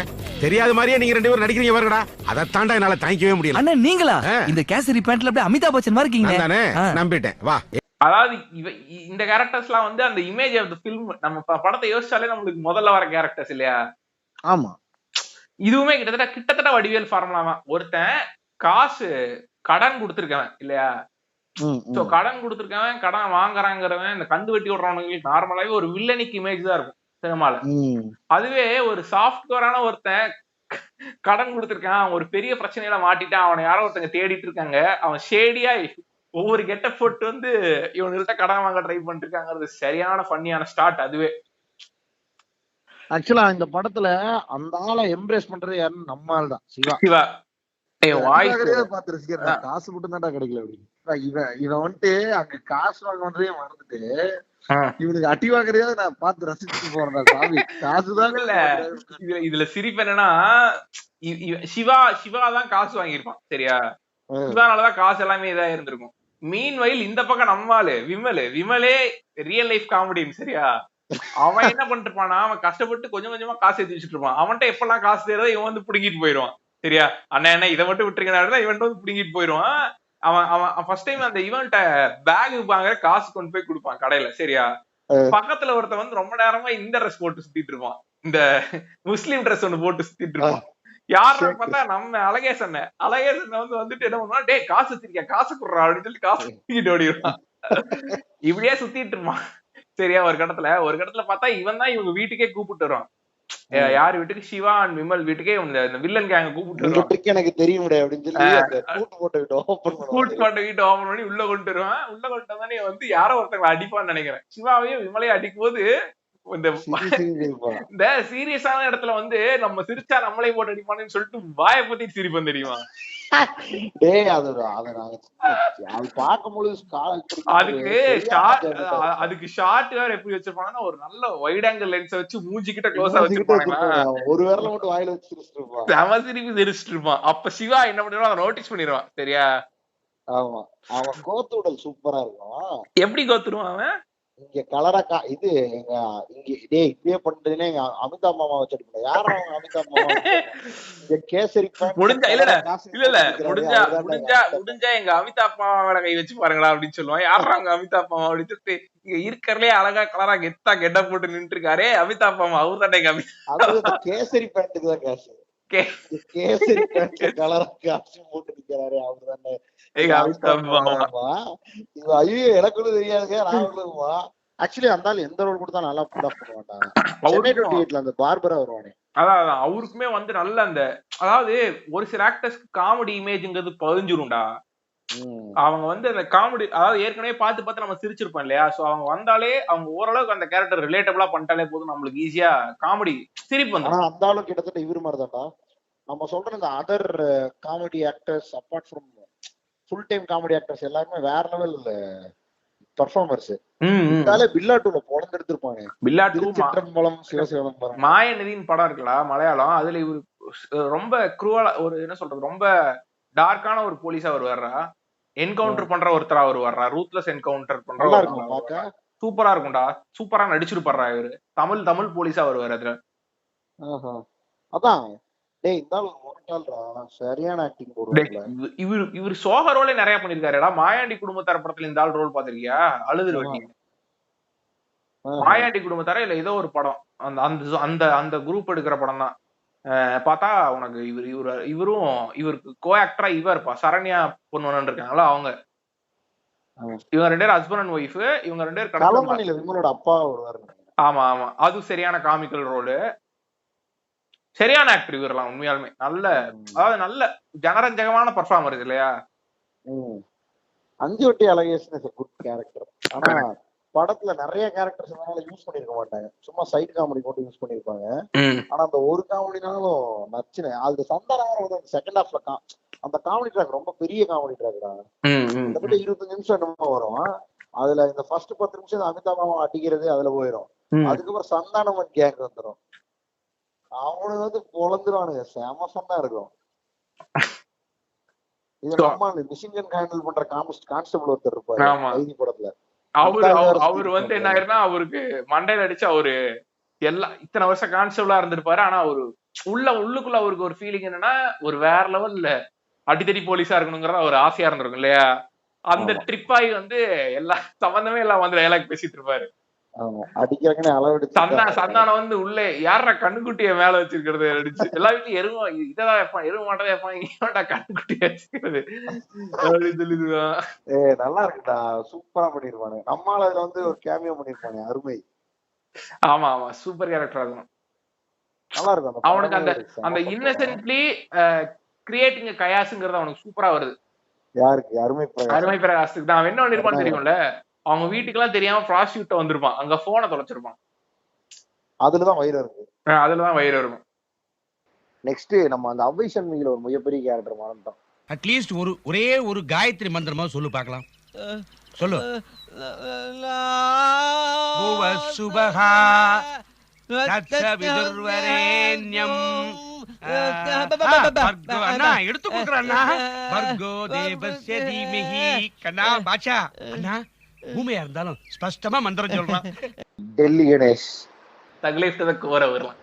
தெரியாத மாதிரியே நீங்க 2 பேரும் நடிக்கிறீங்க வரடா. அதை தாண்டா என்னால தாங்கிக்கவே முடியல. அண்ணா நீங்களா இந்த கேசரி பேண்ட்ல அப்படியே அமிதாப் பச்சன் மாதிரி இருக்கீங்க. நானே நம்பிட்டேன். வா. அதாவது இந்த கேரக்டர்ஸ் எல்லாம் வந்து அந்த இமேஜ் ஆஃப் தி ஃபிலிம் நம்ம படத்தை யோசிச்சாலே நம்மளுக்கு முதல்ல வர கேரக்டர்ஸ் இல்லையா? ஆமா. இதுவுமே கிட்டத்தட்ட வடிவேல் ஃபார்முலா தான். ஒருத்தன் காசு கடன் கொடுத்துருக்கவன் இல்லையா? சோ கடன் கொடுத்துருக்கவன், கடன் வாங்குறாங்கிறவன், இந்த கந்து வெட்டி விடுறவனுக்கு நார்மலாவே ஒரு வில்லனிக் இமேஜ் தான் இருக்கும் சினிமால. அதுவே ஒரு சாஃப்ட்வேரான ஒருத்தன் கடன் கொடுத்துருக்கான், ஒரு பெரிய பிரச்சனையில மாட்டிட்டான், அவனை யாரோ ஒருத்தங்க தேடிட்டு இருக்காங்க, அவன் ஷேடியா ஒவ்வொரு கெட்ட போட்டு வந்து இவனுக்கிட்ட கடன் வாங்க ட்ரை பண்ணிட்டு இருக்காங்கிறது சரியான ஃபன்னியான ஸ்டார்ட். அதுவே ஆக்சுவலா இந்த படத்துல அந்த ஆளை எம்ப்ரேஸ் பண்றது யாருன்னு நம்ம ஆள் தான், சிவா. சிவா காசு மட்டும் தான்டா கிடைக்கல. இவன் வந்துட்டு அங்க காசு வாங்கறதே மறந்துட்டு இவனுக்கு அடி வாங்குறதே நான் பார்த்து ரசிச்சுட்டு போறேன்டா சாமி. காசுதான் இல்ல. இதுல சிரிப்பு என்னன்னா சிவா தான் காசு வாங்கியிருப்பான் சரியா? சிவானாலதான் காசு எல்லாமே இதா இருந்திருக்கும். மீன் வயல் இந்த பக்கம் நம்மாலு விமலே ரியல் லைஃப் காமெடின்னு சரியா? அவன் என்ன பண்ணிட்டு இருப்பானா, அவன் கஷ்டப்பட்டு கொஞ்சம் கொஞ்சமா காசு ஏற்றி வச்சுட்டு இருப்பான். அவன்கிட்ட எப்பெல்லாம் காசு தேர்றதோ இவன் வந்து புடுங்கிட்டு போயிடுவான் சரியா? அண்ணா என்ன இதை மட்டும் விட்டுருக்கா, இவன் வந்து புடுங்கிட்டு போயிடுவான். அவன் ஃபர்ஸ்ட் டைம் அந்த இவன்ட்ட பேக் வாங்குற காசு கொண்டு போய் கொடுப்பான் கடையில சரியா? பக்கத்துல ஒருத்தன் வந்து ரொம்ப நேரமா இந்த ட்ரெஸ் போட்டு சுத்திட்டு இருப்பான், இந்த முஸ்லீம் ட்ரெஸ் ஒண்ணு போட்டு சுத்திட்டு இருப்பான். யாருன்னு பார்த்தா நம்ம அழகேசன் வந்து வந்துட்டு என்ன பண்ணுவான், டே காசு வச்சிருக்கியா, காசு குடுறா அப்படின்னு சொல்லி காசு தூக்கிட்டு ஓடிடுவான். இப்படியே சுத்திட்டு இருப்பான் சரியா? ஒரு கடத்துல பார்த்தா இவன் தான் இவங்க வீட்டுக்கே கூப்பிட்டு வருவான். யார் வீட்டுக்கு? சிவா அண்ட் விமல் வீட்டுக்கே இந்த வில்லன் கேங்க கூப்பிட்டு வருவான். எனக்கு தெரியும் அப்படின்னு சொல்லி கூட்டு போட்ட வீட்டு ஓபன் பண்ணி உள்ள கொண்டு வருவான். உள்ள கொண்டு வந்தானே வந்து யாரோ ஒருத்தங்களை அடிப்பான்னு நினைக்கிறேன். சிவாவையும் விமலையும் அடிக்கும் போது இந்த சீரியஸான இடத்துல வந்து நம்ம சிரிச்சா நம்மளே போட்டு அடிப்பான்னு சொல்லிட்டு வாயை பத்தி சிரிப்போம் தெரியுமா? அதுக்கு ஷார்ட் வேற எப்படி வச்சிருப்பாங்கன்னா ஒரு நல்ல வைட் ஆங்கிள் லென்ஸ் வச்சு மூஞ்சிக்கிட்ட க்ளோஸா வச்சிருப்பாங்க. ஒரு விரல மட்டும் வாயில வச்சு சிரிச்சிட்டு இருப்பான். அப்ப சிவா என்ன பண்ணுவான், அதை நோட்டீஸ் பண்ணிடுவான் சரியா? ஆமா, அவன் கோத்துடல் சூப்பரா இருக்கும். எப்படி கோத்துருவான் அவன்? இங்க கலரா இது எங்க இங்க இப்படியே பண்றதுன்னு எங்க அமிதாப் மாமா வச்சிருக்கோம். யாரும் அவங்க அமிதாப் மாமா கேசரி முடிஞ்சா இல்ல முடிஞ்சா எங்க அமிதாப் மாமாவோட கை வச்சு பாருங்களா அப்படின்னு சொல்லுவான். யாரும் அவங்க அமிதாப் மாமா அப்படின்னு சொல்லிட்டு இங்க இருக்கிறதுலே அழகா கலரா கெத்தா கெட்ட போட்டு நின்று இருக்காரு அமிதாப் மாமா. அவரு தானே எங்க அமிதாப் கேசரி பேண்ட்டுக்கு தான் காசு, கேசரி பேண்ட் கலரா காசு போட்டு நிக்கிறாரு அவரு தானே எங்க அமிதாப் மாமா. ஐயோ எனக்கு ஒன்றும் தெரியாதுங்க, ராகுலுமா ஆக்சுவலி அந்த எந்த ரோல் கொடுத்தா நல்லா பண்ண மாட்டாங்க. அந்த பார்பரா வருவானே, அதான் அவருக்குமே வந்து நல்ல அந்த அதாவது ஒரு சில ஆக்டர்ஸ்க்கு காமெடி இமேஜ்ங்கிறது பதிஞ்சிரும்டா. அவங்க வந்து அந்த காமெடி அதாவது ஏற்கனவே பார்த்து நம்ம சிரிச்சிருப்போம் இல்லையா? சோ அவங்க வந்தாலே அவங்க ஓரளவுக்கு அந்த கேரக்டர் ரிலேட்டபிளா பண்ணிட்டாலே போதும், நம்மளுக்கு ஈஸியா காமெடி சிரிப்பு வந்து. ஆனா அந்த அளவுக்கு கிட்டத்தட்ட இவரு மாதிரி தான்டா நம்ம சொல்ற இந்த other comedy actors apart from full time comedy actors எல்லாருமே வேற லெவல் பெர்ஃபார்மர்ஸ். இருந்தாலே பில்லா 2ல பொழந்து எடுத்திருப்பாங்க. பில்லா 2 திருச்சிற்றம்பலம் சிவசிவம்பரம் மாயநிதியின் படம் இருக்குல்ல மலையாளம், அதுல இவரு ரொம்ப குரூவலா ஒரு என்ன சொல்றது ரொம்ப டார்க்கான ஒரு போலீஸா வருவாரா, என்கவுண்டர் பண்ற ஒருத்தரா வருவாரா, ரூத்லெஸ் என்கவுண்டர் பண்ற நல்லா இருக்கும் பாக்க. சூப்பரா இருக்கும்டா, சூப்பரா நடிச்சிருப்பாரா இவரு. தமிழ் போலீஸா வருவாரு அதுல. அதான் டேய் இந்த சரியான ஆக்டிங் போடுறாங்க. இவர் சோக ரோலே நிறைய பண்ணிருக்காருடா. மாயாண்டி குடும்பத்தார் படத்துல இந்த ஆள் ரோல் பாத்திருக்கியா? அழுதுருவீங்க. மாயாண்டி குடும்பத்தார இல்ல ஏதோ ஒரு படம், அந்த அந்த அந்த குரூப் எடுக்கிற படம் தான். பார்த்தா உனக்கு இவரும் இவருக்கு கோ ஆக்டரா இருப்பா சரண்யா பொண்ணு இருக்காங்களா அவங்க. இவங்க 2 பேரும் ஹஸ்பண்ட் அண்ட் ஒய்ஃப். இவங்க 2 பேரும் கலமணில விமலோட அப்பா வருவாரு. ஆமா ஆமா, அது சரியான காமிக்கல் ரோலு. சரியான ஆக்டர் இவரெல்லாம் உண்மையாலுமே. நல்ல அதாவது நல்ல ஜனரஞ்சகமான பர்ஃபார்மர் இல்லையா? 5 வட்டி Alagesan is a good character. ஆனா படத்துல நிறைய கேரக்டர்ஸ் யூஸ் பண்ணிருக்க மாட்டாங்க, சும்மா சைட் காமெடி மட்டும் யூஸ் பண்ணிருப்பாங்க. ஆனா அந்த ஒரு காமெடினாலும் நச்சுனே. அது சந்தானம் செகண்ட் ஹாஃப்ல அந்த காமெடி ட்ராக் ரொம்ப பெரிய காமெடி ட்ராக்டா. கிட்டத்தட்ட 25 நிமிஷம் என்னமோ வரும். அதுல இந்த ஃபர்ஸ்ட் 10 நிமிஷம் அமிதாபாவும் அடிக்கிறது அதுல போயிடும். அதுக்கப்புறம் சந்தானமன் கேங் வந்துடும். அவனுக்கு பொழந்துருவானுங்க, செம சண்டா இருக்கும். இது நம்ம மிஷின் கன் ஹேண்டில் பண்ற கான்ஸ்டபிள் ஒருத்தர் இருப்பாரு ஐடி படத்துல. அவரு என்ன ஆயிருந்தா அவருக்கு மண்டையில அடிச்சு அவரு இத்தனை வருஷம் கான்ஸ்டபிளா இருந்திருப்பாரு. ஆனா அவரு உள்ளுக்குள்ள அவருக்கு ஒரு ஃபீலிங் என்னன்னா ஒரு வேற லெவல்ல அடித்தடி போலீஸா இருக்கணுங்கிறத ஒரு ஆசையா இருந்திருக்கும் இல்லையா? அந்த ட்ரிப்பாயி எல்லா சம்பந்தமே எல்லாம் டைலாக் பேசிட்டு இருப்பாரு. சந்தானம் உள்ளே யாரா கண்ணுக்குட்டிய மேல வச்சிருக்கிறது அடிச்சு எல்லா வீட்லயும் இததான் வைப்பான், எருவ மாட்டதான் வைப்பான், கண்ணுக்குட்டிய வச்சிருக்கிறது அப்படின்னு சொல்லிடுவான். நல்லா இருக்குடா, சூப்பரா பண்ணிருப்பானு. நம்மால அதுல ஒரு கேமியோ பண்ணிருப்பானு, அருமை. ஆமா ஆமா, சூப்பர் கேரக்டர் ஆகணும். நல்லா இருக்கும் அவனுக்கு அந்த இன்னசென்ட்லி கிரியேட்டிங் கயாசுங்கிறது அவனுக்கு சூப்பரா வருது. யாருக்கு? அருமை பிரகாஷுக்கு தான். என்ன பண்ணிருப்பான்னு தெரியும்ல, அவங்க வீட்டுக்கு எல்லாம் தெரியாம ப்ராஸ்டியூட் வந்திருப்பான், அங்க போனை தொலைச்சிருப்பான். அதுலதான் வயிறு இருக்கும். அதுலதான் வயிறு இருக்கும். நெக்ஸ்ட் நம்ம அந்த அவ்வை சண்முகில ஒரு மிகப்பெரிய கேரக்டர் மறந்துட்டோம். அட்லீஸ்ட் ஒரே ஒரு காயத்ரி மந்திரமா சொல்லு பார்க்கலாம். சொல்லு. சுபஹா தத்சவிதுர்வரேண்யம் அண்ணா எடுத்து கொடுக்குறா. வர்கோ தேவஸ்ய தீமஹி. கண்ணா பாட்சா அண்ணா பூமியா இருந்தாலும் ஸ்பஷ்டமா மந்திரம் சொல்றான். டெல்லி கணேஷ் தக்லைஃப் கோர வரலாம்.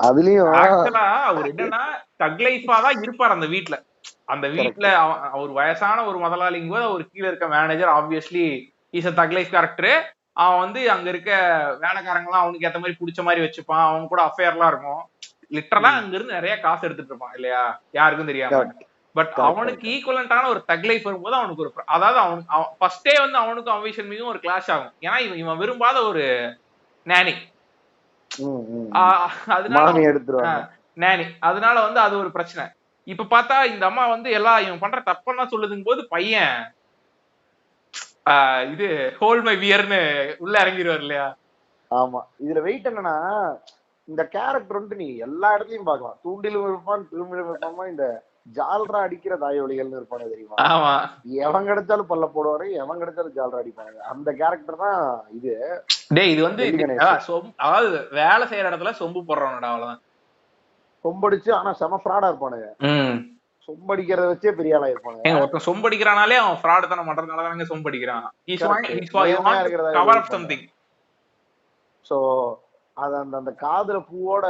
அதுலயும் ஆக்சுவலா அவர் என்னன்னா தக்லைஃபா தான் இருப்பார் அந்த வீட்டுல. அந்த வீட்டுல அவர் வயசான ஒரு முதலாளிங்க போது அவர் கீழே இருக்க manager obviously is a Thug Life character. அவன் அங்க இருக்க வேலைக்காரங்க எல்லாம் அவனுக்கு ஏத்த மாதிரி பிடிச்ச மாதிரி வச்சுப்பான். அவன் கூட அஃபேர் எல்லாம் இருக்கும். லிட்டரலா அங்க இருந்து நிறைய காசு எடுத்துட்டு இருப்பான் இல்லையா, யாருக்கும் தெரியாம. பட் அவனுக்கு ஈக்குவலண்டான ஒரு தக் லைஃப் வரும்போது அவனுக்கு ஒரு அதாவது அவனுக்கு ஃபர்ஸ்டே அவனுக்கும் அவ்வை சண்முகியும் ஒரு கிளாஷ் ஆகும். ஏன்னா இவன் விரும்பாத ஒரு நானி, நானி. அதனால அது ஒரு பிரச்சனை. இப்ப பார்த்தா இந்த அம்மா எல்லாம் இவன் பண்ற தப்பெல்லாம் சொல்லுதுங்க போது பையன் இது ஹோல் மை வியர்னு உள்ள இறங்கிடுவார் இல்லையா. ஆமா, இதுல வெயிட் என்னன்னா இந்த கேரக்டர் நீ எல்லா இடத்துலயும் பாக்கலாம். தூண்டிலும் இருப்பான், திரும்பிலும் இருப்பான். இந்த ஜால்ரா அடிக்கிற தாயொலிகள்னு இருப்பானு தெரியுமா? ஆமா, எவன் கிடைச்சாலும் பல்ல போடுவாரு, எவன் கிடைச்சாலும் ஜால்ரா அடிப்பாங்க. அந்த கேரக்டர் தான் இது. இது அதாவது வேலை செய்யற இடத்துல சொம்பு போடுறவனடா, அவ்வளவுதான். சொம்படிச்சு ஆனா செம ஃப்ராடா இருப்பானுங்க. சொம்படிக்கிறத வச்சே பெரிய ஆளா இருப்பானுங்க. ஒருத்தன் சொம்படிக்கிறானாலே அவன் ஃப்ராட் தானே பண்றதுனாலதாங்க சொம்படிக்கிறான். சோ அது அந்த காதுல பூவோட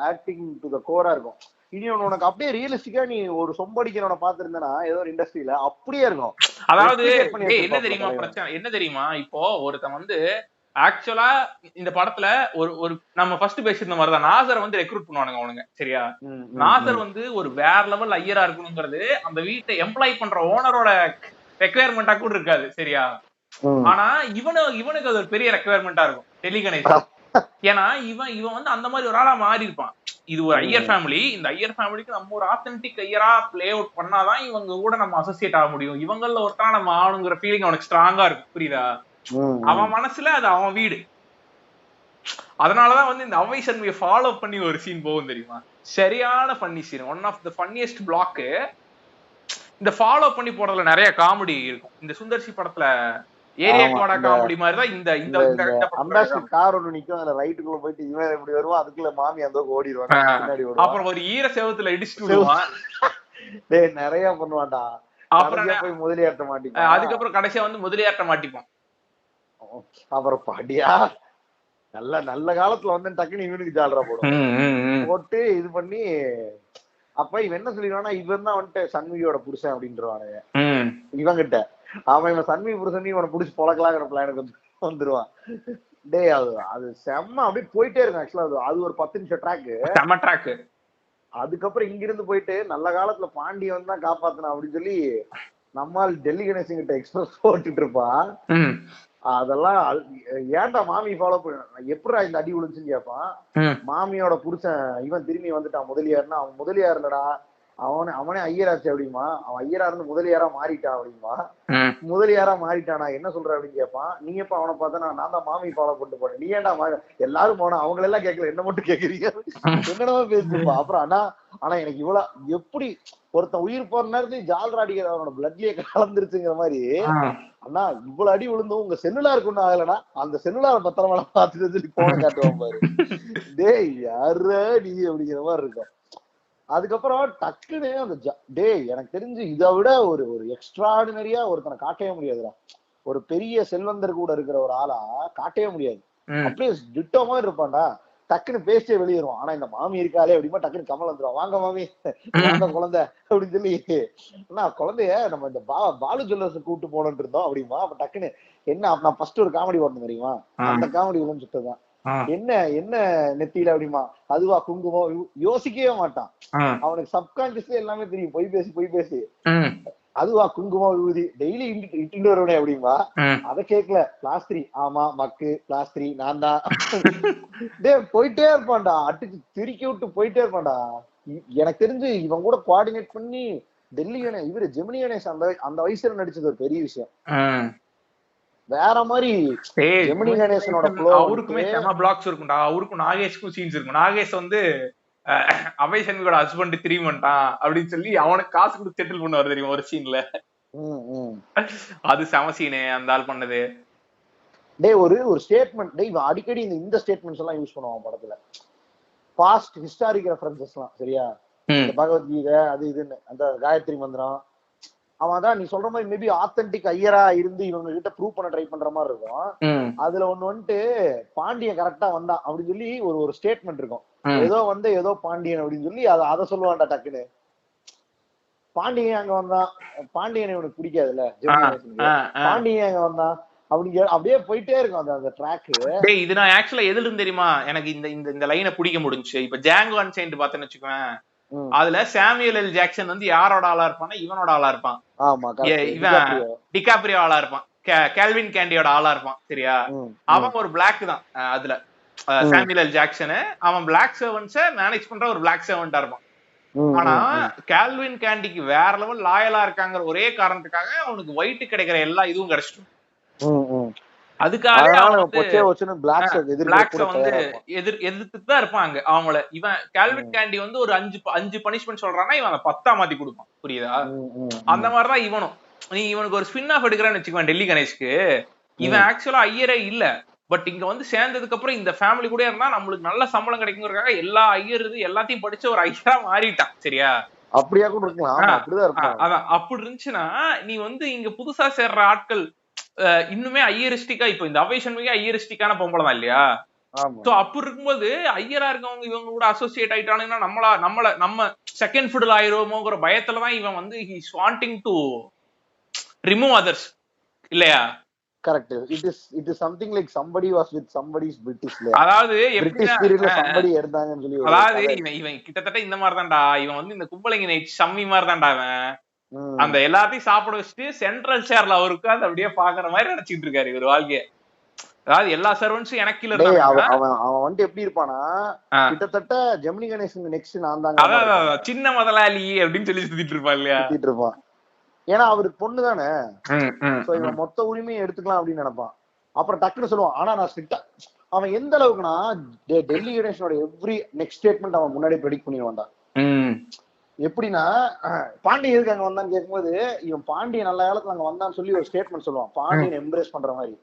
ஆக்டிங் டு த கோரா இருக்கும். இனி உனக்கு அப்படியே ரியலிஸ்டிக்கா நீ ஒரு சொம்படிக்கிறவனை பாத்துருந்தேன்னா ஏதோ ஒரு இண்டஸ்ட்ரியில அப்படியே இருக்கும். அதாவது என்ன தெரியுமா பிரச்சனை, என்ன தெரியுமா, இப்போ ஒருத்தன் ஆக்சுவலா இந்த படத்துல ஒரு நம்ம ஃபர்ஸ்ட் பேசியிருந்த மாதிரிதான் நாசர் ரெக்ரூட் பண்ணுவானுங்க அவனுங்க, சரியா? நாசர் ஒரு வேற லெவல் ஐயரா இருக்கணுங்கிறது அந்த வீட்டை எம்ப்ளாய் பண்ற ஓனரோட ரெக்குயர்மெண்டா கூட இருக்காது, சரியா? ஆனா இவனுக்கு அது ஒரு பெரிய ரெக்குயர்மெண்டா இருக்கும் டெல்லி கணேஷ். ஏன்னா இவன் அந்த மாதிரி ஒரு ஆளா மாறி இருப்பான். இது ஒரு ஐயர் ஃபேமிலி. இந்த ஐயர் ஃபேமிலிக்கு நம்ம ஒரு ஆத்தென்டிக் ஐயரா பிளே அவுட் பண்ணாதான் இவங்க கூட நம்ம அசோசியேட் ஆக முடியும். இவங்கள ஒருத்தா நம்ம ஆகணுங்கிற ஃபீலிங் அவனுக்கு ஸ்ட்ராங்கா இருக்கும், புரியுதா? அவன் மனசுல அது அவன் வீடு. அதனாலதான் இந்த அவ்வை சண்முகியை ஃபாலோ பண்ணி ஒரு சீன் போகும் தெரியுமா, சரியான funny scene. One of the funniest block. இந்த ஃபாலோ பண்ணி போறதுல நிறைய காமெடி இருக்கும். இந்த சுந்தர்சி படத்துல ஏரியா கோடா காமெடி மாதிரி தான் இந்த இந்த அம்பாசிடர் கார் ஒண்ணு நிக்கும், அதுல ரைட்டுக்குள்ள போயிட்டு இவன் இப்படி வருவான், அதுக்குள்ள மாமி அந்த ஓடிடுவாங்க பின்னாடி. அப்புறம் ஒரு ஈர செவத்துல இடிச்சுட்டு விடுவான். டேய் நிறைய பண்ணுவான்டா. அப்புறம் போய் முதலியாட்ட மாட்டிப்பான். அதுக்கப்புறம் கடைசியா வந்து முதலியாட்ட மாட்டிப்பான். அப்புறம் பாடியா நல்ல நல்ல காலத்துல வந்து டக்குன்னு இவனுக்கு ஜாலரா போட்டு இது பண்ணி, அப்ப இவன் என்ன சொல்லிடுவானா, இவன் தான் வந்துட்டு சண்முகியோட புருஷன் அப்படின்றவானுங்க இவங்கிட்ட. அவன் இவன் சண்முகி புருஷன் இவனை புடிச்சு பொழக்கலாங்கிற பிளானுக்கு வந்துருவான். டே அது செம்ம அப்படியே போயிட்டே இருக்கும். ஆக்சுவலா அது ஒரு 10 நிமிஷம் ட்ராக்கு. அதுக்கப்புறம் இங்க இருந்து போயிட்டு நல்ல காலத்துல பாண்டியன் தான் காப்பாத்தணும் அப்படின்னு சொல்லி நம்மால் டெல்லி கணேசன் கிட்ட எக்ஸ்பிரஸ் போட்டுட்டு இருப்பான். அதெல்லாம் ஏன்டா மாமி ஃபாலோ பண்ண, எப்படா இந்த அடி விழுந்துச்சுன்னு கேட்பான். மாமியோட புருஷன் இவன் திரும்பி வந்துட்டான் முதலியாருன்னா, அவன் முதலியார் இல்லடா, அவனே ஐயராச்சு அப்படிமா, அவன் ஐயரா இருந்து முதலியாரா மாறிட்டான் அப்படிமா. முதலியாரா மாறிட்டானா என்ன சொல்ற அப்படின்னு கேட்பான். நீங்க எப்ப அவனை பார்த்தா நான் தான் மாமி ஃபாலோ பண்ணிட்டு போனேன், நீ ஏன்டா எல்லாரும் போனா அவங்கள எல்லாம் கேட்கல, என்ன மட்டும் கேக்குறீங்க என்னடா பேசிருப்பான். அப்புறம் ஆனா எனக்கு இவ்வளவு எப்படி ஒருத்தன் உயிர் போற நேரத்தையும் ஜால்ரா அடிக்கிற அவனோட பிளட்லயே கலந்துருச்சுங்கிற மாதிரி. அண்ணா இவ்வளவு அடி விழுந்தும் உங்க செல்லுலாருக்கு ஒண்ணும் ஆகலன்னா அந்த செல்லுலார பத்திரமா பாத்துட்டு சொல்லி போன காட்டுவான் பாரு. டேய் யாரு நீ அப்படிங்கிற மாதிரி இருக்கும். அதுக்கப்புறம் டக்குன்னு அந்த எனக்கு தெரிஞ்சு இதை விட ஒரு எக்ஸ்ட்ராடினரியா ஒருத்தனை காட்டவே முடியாதுடா. ஒரு பெரிய செல்வந்தர் கூட இருக்கிற ஒரு ஆளா காட்டவே முடியாது. அப்படியே டிட்டோ மாதிரி இருப்பான்டா. டக்குன்னு பேசியே வெளியேறுவான். ஆனா இந்த மாமி இருக்காளே அப்படிமா டக்குன்னு கமல் வந்துருவான், வாங்க மாமி அந்த குழந்தை அப்படின்னு சொல்லி. நான் குழந்தைய நம்ம இந்த பாலு ஜுவல்லர்ஸ் கூப்பிட்டு போனோன்னு இருந்தோம் அப்படிமா. அப்ப டக்குன்னு என்ன நான் ஃபர்ஸ்ட் ஒரு காமெடி வரணும் தெரியுமா, அந்த காமெடி விழுந்து சுட்டதான். என்ன நெத்தியில அப்படிமா, அதுவா குங்குமம், யோசிக்கவே மாட்டான். அவனுக்கு சப்கான்சியஸ்ல எல்லாமே தெரியும், பொய் பேசி அதுவா குங்குமம் விபூதி டெய்லி இட்டு வருவனே அப்படிமா. அத கேட்கல பிளாஸ்திரி, ஆமா மக்கு பிளாஸ்திரி நான் தான். டே போயிட்டே இருப்பான்டா, அட்டுக்கு திருக்கி விட்டு போயிட்டே இருப்பான்டா. எனக்கு தெரிஞ்சு இவன் கூட கோஆர்டினேட் பண்ணி டெல்லி இவரு ஜெமினி கணேஷ் அந்த வயசுல நடிச்சது ஒரு பெரிய விஷயம். வேற மாதிரி ஜெமினி கணேசனோட அவருக்குமே செம பிளாக்ஸ் இருக்கும்டா. அவருக்கும் நாகேஷ்க்கும் சீன்ஸ் இருக்கும். நாகேஷ் வந்து அபய் சண்முகோட ஹஸ்பண்ட் திரும்பிட்டான் அப்படின்னு சொல்லி அவனுக்கு காசு கொடுத்து செட்டில் பண்ணுவாரு தெரியும் ஒரு சீன்ல. அது செம சீனு அந்த ஆள் பண்ணது. டே ஒரு ஸ்டேட்மெண்ட் டே இவன் அடிக்கடி இந்த ஸ்டேட்மெண்ட்ஸ் எல்லாம் யூஸ் பண்ணுவான் படத்துல. பாஸ்ட் ஹிஸ்டாரிக் ரெஃபரன்சஸ் எல்லாம் சரியா, பகவத்கீதை அது இதுன்னு அந்த காயத்ரி மந்திரம். அவன் தான் நீ சொல்ற மாதிரி மேபி ஆத்தென்டிக் ஐயரா இருந்து இவங்க கிட்ட ப்ரூவ் பண்ண ட்ரை பண்ற மாதிரி இருக்கும். அதுல ஒண்ணு வந்துட்டு பாண்டியன் கரெக்டா வந்தான் அப்படின்னு சொல்லி ஒரு ஸ்டேட்மெண்ட் இருக்கும். ஏதோ பாண்டியன் அப்படின்னு சொல்லி அதை சொல்லுவான்டா டக்குன்னு. பாண்டியன் அங்க வந்தான், பாண்டியன் இவனுக்கு பிடிக்காதுல்ல, பாண்டியன் அங்க வந்தான் அப்படியே போயிட்டே இருக்கும் அந்த ட்ராக். இது நான் ஆக்சுவலா எதுல இருந்து தெரியுமா எனக்கு இந்த லைனை பிடிக்க முடிஞ்சுச்சு. இப்ப ஜாங்கோ அன்சைன்ட் பார்த்தேன்னு வச்சுக்கோவேன், அதுல சாமுவேல் எல் ஜாக்சன் வந்து யாரோட ஆளா இருப்பான்னா இவனோட ஆளா இருப்பான், இவன் டிகாப்ரியோ ஆளா இருப்பான், கேல்வின் கேண்டியோட ஆளா இருப்பான் சரியா. அவன் ஒரு பிளாக் தான் அதுல சாமுவேல் எல் ஜாக்சன். அவன் பிளாக் சர்வன்ட்ஸ மேனேஜ் பண்ற ஒரு பிளாக் சர்வன்டா இருப்பான். ஆனா கேல்வின் கேண்டிக்கு வேற லெவல் லாயலா இருக்காங்கிற ஒரே காரணத்துக்காக அவனுக்கு ஒயிட் கிடைக்கிற எல்லா இதுவும் கிடைச்சிடும். அதுக்காக எதிர்த்து தான் இருப்பாங்க அவங்கள. இவன் கேல்வின் கேண்டி வந்து ஒரு 5 பனிஷ்மெண்ட் சொல்றான்னா இவன் 10 மாத்தி கொடுப்பான், புரியுதா? அந்த மாதிரிதான் இவனும். நீ இவனுக்கு ஒரு ஸ்பின் ஆஃப் எடுக்கிறான்னு வச்சுக்குவேன் டெல்லி கணேஷ்க்கு. இவன் ஆக்சுவலா ஐயரே இல்ல, பட் இங்க வந்து சேர்ந்ததுக்கு அப்புறம் இந்த ஃபேமிலி கூட இருந்தா நம்மளுக்கு நல்ல சம்பளம் கிடைக்குங்கிறதுக்காக எல்லா ஐயர் எல்லாத்தையும் படிச்சு ஒரு ஐயரா மாறிட்டான் சரியா. அப்படியா கூட இருக்கலாம். அதான் அப்படி இருந்துச்சுன்னா நீ வந்து இங்க புதுசா சேர்ற ஆட்கள் இன்னுமே ஐயரிஸ்டிக்கா, இப்போ இந்த அபய் சண்முகி ஐயரிஸ்டிக்கான பொம்பளை தான் இல்லையா. சோ அப்படி இருக்கும்போது ஐயரா இருக்கவங்க இவங்க கூட அசோசியேட் ஆயிட்டானுங்கன்னா நம்ம செகண்ட் ஃபுட்ல ஆயிருவோமோங்கிற பயத்துலதான் இவன் வந்து he's wanting to remove others இல்லையா. Correct. It is something like somebody was with somebody's British. அதாவது பிரிட்டிஷ் பீரியட்ல somebody இருந்தாங்கன்னு சொல்லி. அதாவது இவன் கிட்டத்தட்ட இந்த மாதிரி தான்டா, இவன் வந்து இந்த கும்பலைங்க நைட் சம்மி மாதிரி தான்டா. அவன் அந்த எல்லாத்தையும் சாப்பிட வச்சுட்டு சென்ட்ரல் சேர்ல அவருக்கு அது அப்படியே பாக்குற மாதிரி நினைச்சிட்டு இருக்காரு இவர் வாழ்க்கைய. அதாவது எல்லா சர்வன்ஸும் எனக்கு இல்ல. அவன் வந்து எப்படி இருப்பானா கிட்டத்தட்ட ஜெமினி கணேசன் நெக்ஸ்ட் நான் தாங்க சின்ன முதலாளி அப்படின்னு சொல்லி சுத்திட்டு இருப்பான் இல்லையா. சுத்திட்டு இருப்பான். ஏன்னா அவருக்கு பொண்ணு தானே, இவன் மொத்த உரிமையை எடுத்துக்கலாம் அப்படின்னு நினைப்பான். அப்புறம் டக்குன்னு சொல்லுவான், ஆனா நான் ஸ்ட்ரிக்டா. அவன் எந்த அளவுக்குன்னா டெல்லி கணேசனோட எவ்ரி நெக்ஸ்ட் ஸ்டேட்மெண்ட் அவன் முன்னாடி ப்ரெடிக்ட் பண்ணிடுவான்டா. எப்படின்னா பாண்டியன் எதுக்கு அங்க வந்தான்னு கேட்கும்போது இவன் பாண்டியன் நல்ல காலத்துல அங்க வந்தான்னு சொல்லி ஒரு ஸ்டேட்மெண்ட் சொல்லுவான், பாண்டியன் எம்ப்ரேஸ் பண்ற மாதிரி.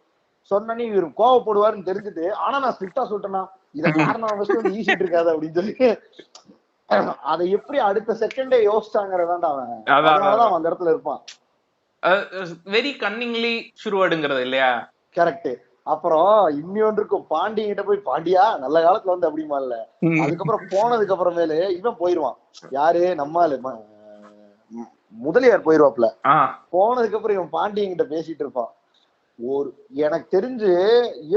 சொன்னே இவர் கோவப்படுவாருன்னு தெரிஞ்சுட்டு, ஆனா நான் ஸ்ட்ரிக்டா சொல்லிட்டேன்னா இதை காரணம் வச்சு வந்து ஈசிட்டு இருக்காது அப்படின்னு சொல்லி அதை எப்படி அடுத்த செகண்டே யோசிச்சாங்கிறதாண்டா அவன். அதனாலதான் அந்த இடத்துல இருப்பான். வெரி கன்னிங்லி ஷுருவடுங்கிறது இல்லையா? கரெக்ட். அப்புறம் இன்னொன்று இருக்கும், பாண்டியன் கிட்ட போய் பாண்டியா நல்ல காலத்துல வந்து அப்படிமா இல்ல, அதுக்கப்புறம் போனதுக்கு அப்புறமேலு இவன் போயிருவான். யாரு நம்மால முதலியார் போயிருவாப்ல. போனதுக்கு அப்புறம் இவன் பாண்டியன் கிட்ட பேசிட்டு இருப்பான். ஒரு எனக்கு தெரிஞ்சு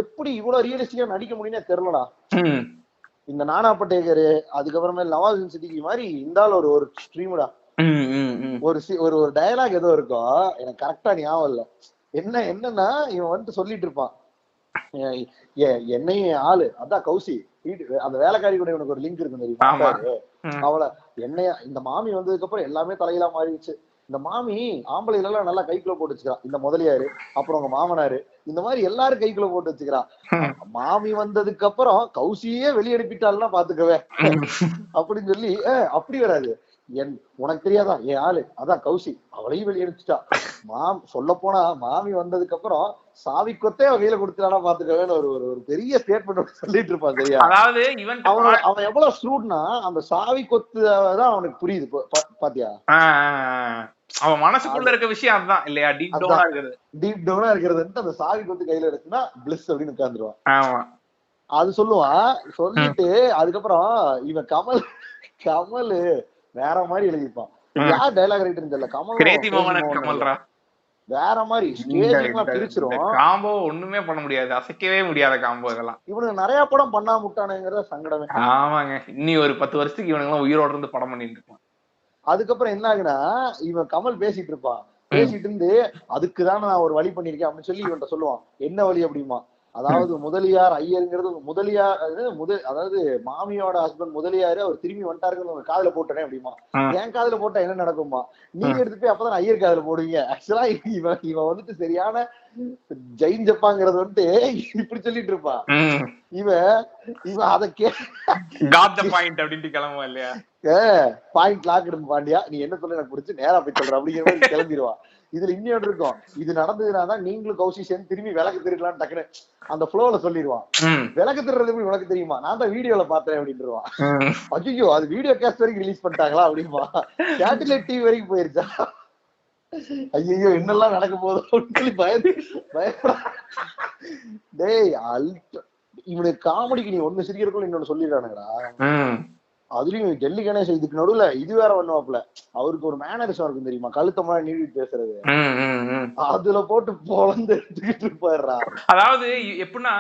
எப்படி இவ்வளவு ரியலிஸ்டிக்கா நடிக்க முடியும்னே தெரியலடா. இந்த நானா பட்டேகர் அதுக்கப்புறமேல நவாஸ் சித்திகி மாதிரி இருந்தாலும் ஒரு ஸ்ட்ரீம்டா ஒரு டயலாக் ஏதோ இருக்கும், எனக்கு கரெக்டா ஞாபகம் இல்ல. என்னன்னா இவன் வந்துட்டு சொல்லிட்டு இருப்பான், என்னையும் ஆளு அதான் கௌசி அந்த வேலைக்காரி கூட இவனுக்கு ஒரு லிங்க் இருக்கு தெரியுமா, அவளை என்னைய இந்த மாமி வந்ததுக்கு அப்புறம் எல்லாமே தலையிலா மாறிடுச்சு. இந்த மாமி ஆம்பளைல எல்லாம் நல்லா கைக்குள்ள போட்டு வச்சுக்கிறான், இந்த முதலியாரு அப்புறம் உங்க மாமனாரு இந்த மாதிரி எல்லாரும் கைக்குள்ள போட்டு வச்சுக்கிறான். மாமி வந்ததுக்கு அப்புறம் கௌசியே வெளியெடுப்பிட்டாள்னா பாத்துக்கவே அப்படின்னு சொல்லி அப்படி வராது, உனக்கு தெரியாதா என் ஆளு அதான் கௌசி அவளையும் வெளியெடுத்துட்டா. சொல்ல போனா மாமி வந்ததுக்கு அப்புறம் சாவி கொத்தே கையில கொடுத்துட்டானா பாத்துக்கவேன்னு ஒரு பெரிய ஸ்டேட்மெண்ட் சொல்லிட்டு இருப்பான். சரியா? அதாவது அவன் எவ்வளவு ஸ்ரூட்னா அந்த சாவி கொத்து தான் அவனுக்கு புரியுது. பாத்தியா, அவன் மனசுக்குள்ள இருக்க விஷயம் அதுதான் இல்லையா, டீப் டவுனா இருக்கிறது அந்த சாவி கொத்து கையில எடுத்துனா பிளிஸ் அப்படின்னு உட்கார்ந்துருவான். அது சொல்லுவான். சொல்லிட்டு அதுக்கப்புறம் இவன் கமல் வேற மாதிரி எழுதிப்பான். யார் டைலாக் ரைட்டர் தெரியல, கமல் வேற மாதிரி ஸ்டேஜ்லாம் பிரிச்சிரும். காம்போ ஒண்ணுமே பண்ண முடியாது, அசைக்கவே முடியாத காம்போ இதெல்லாம். இவனுக்கு நிறைய படம் பண்ணா முட்டானுங்கிற சங்கடமே. ஆமாங்க, இன்னி ஒரு 10 வருஷத்துக்கு இவனுங்க உயிரோட இருந்து படம் பண்ணிட்டு இருப்பான். அதுக்கப்புறம் என்ன ஆகுனா இவன் கமல் பேசிட்டு இருப்பான். பேசிட்டு இருந்து அதுக்குதான் நான் ஒரு வழி பண்ணிருக்கேன் அப்படின்னு சொல்லி இவன்ட்ட சொல்லுவான். என்ன வழி அப்படிமா, அதாவது முதலியார் ஐயருங்கிறது முதலியார் அதாவது மாமியோட ஹஸ்பண்ட் முதலியாரு அவர் திரும்பி வந்துட்டாருன்னு காதுல போட்டனே அப்படிமா. என் காதுல போட்டா என்ன நடக்குமா, நீங்க எடுத்து போய் அப்பதான் ஐயர் காதுல போடுவீங்க. ஆக்சுவலா இவன் வந்துட்டு சரியான ஜெயின் ஜப்பாங்கிறது வந்துட்டு இப்படி சொல்லிட்டு இருப்பான். இவன் அதை பாயிண்ட் அப்படின்ட்டு கிளம்புவான் இல்லையா, பாயிண்ட் லாக் இருக்கு பாண்டியா நீ என்ன சொல்ல எனக்கு பிடிச்சி நேரா போய் சொல்ற அப்படிங்கிற மாதிரி கிளம்பிடுவான். இதுல இன்னொன்று இருக்கும், இது நடந்ததுனாதான் நீங்களும் கௌசி சேர்ந்து திரும்பி விளக்கு திருடலான்னு டக்குன்னு அந்த ஃப்ளோல சொல்லிடுவான். விளக்கு திருடுறது எப்படி உனக்கு தெரியுமா, நான் தான் வீடியோல பார்த்தேன் அப்படின்ட்டுருவான். ஐயோ அது வீடியோ கேஸ்ட் வரைக்கும் ரிலீஸ் பண்ணிட்டாங்களா அப்படின்பா, சேட்டலைட் டிவி வரைக்கும் போயிருச்சா, ஐயோ என்னெல்லாம் நடக்க போதும் அப்படின்னு சொல்லி பயப்பட. டேய் இவனுக்கு காமெடிக்கு நீ ஒண்ணு சிரிக்கிறதுக்குள்ள இன்னொன்னு சொல்லிடுறானுங்கடா. அதுலயும் டெல்லி கணேஷ் இதுக்கு நடுவுல இது வேற பண்ணுவாப்ல, அவருக்கு ஒரு மேனரிசம் இருக்கும் தெரியுமா, கழுத்தமா நீடிட்டு பேசுறது, அதுல போட்டு பொழந்து எடுத்துக்கிட்டு போயிடுறா. அதாவது எப்படின்னா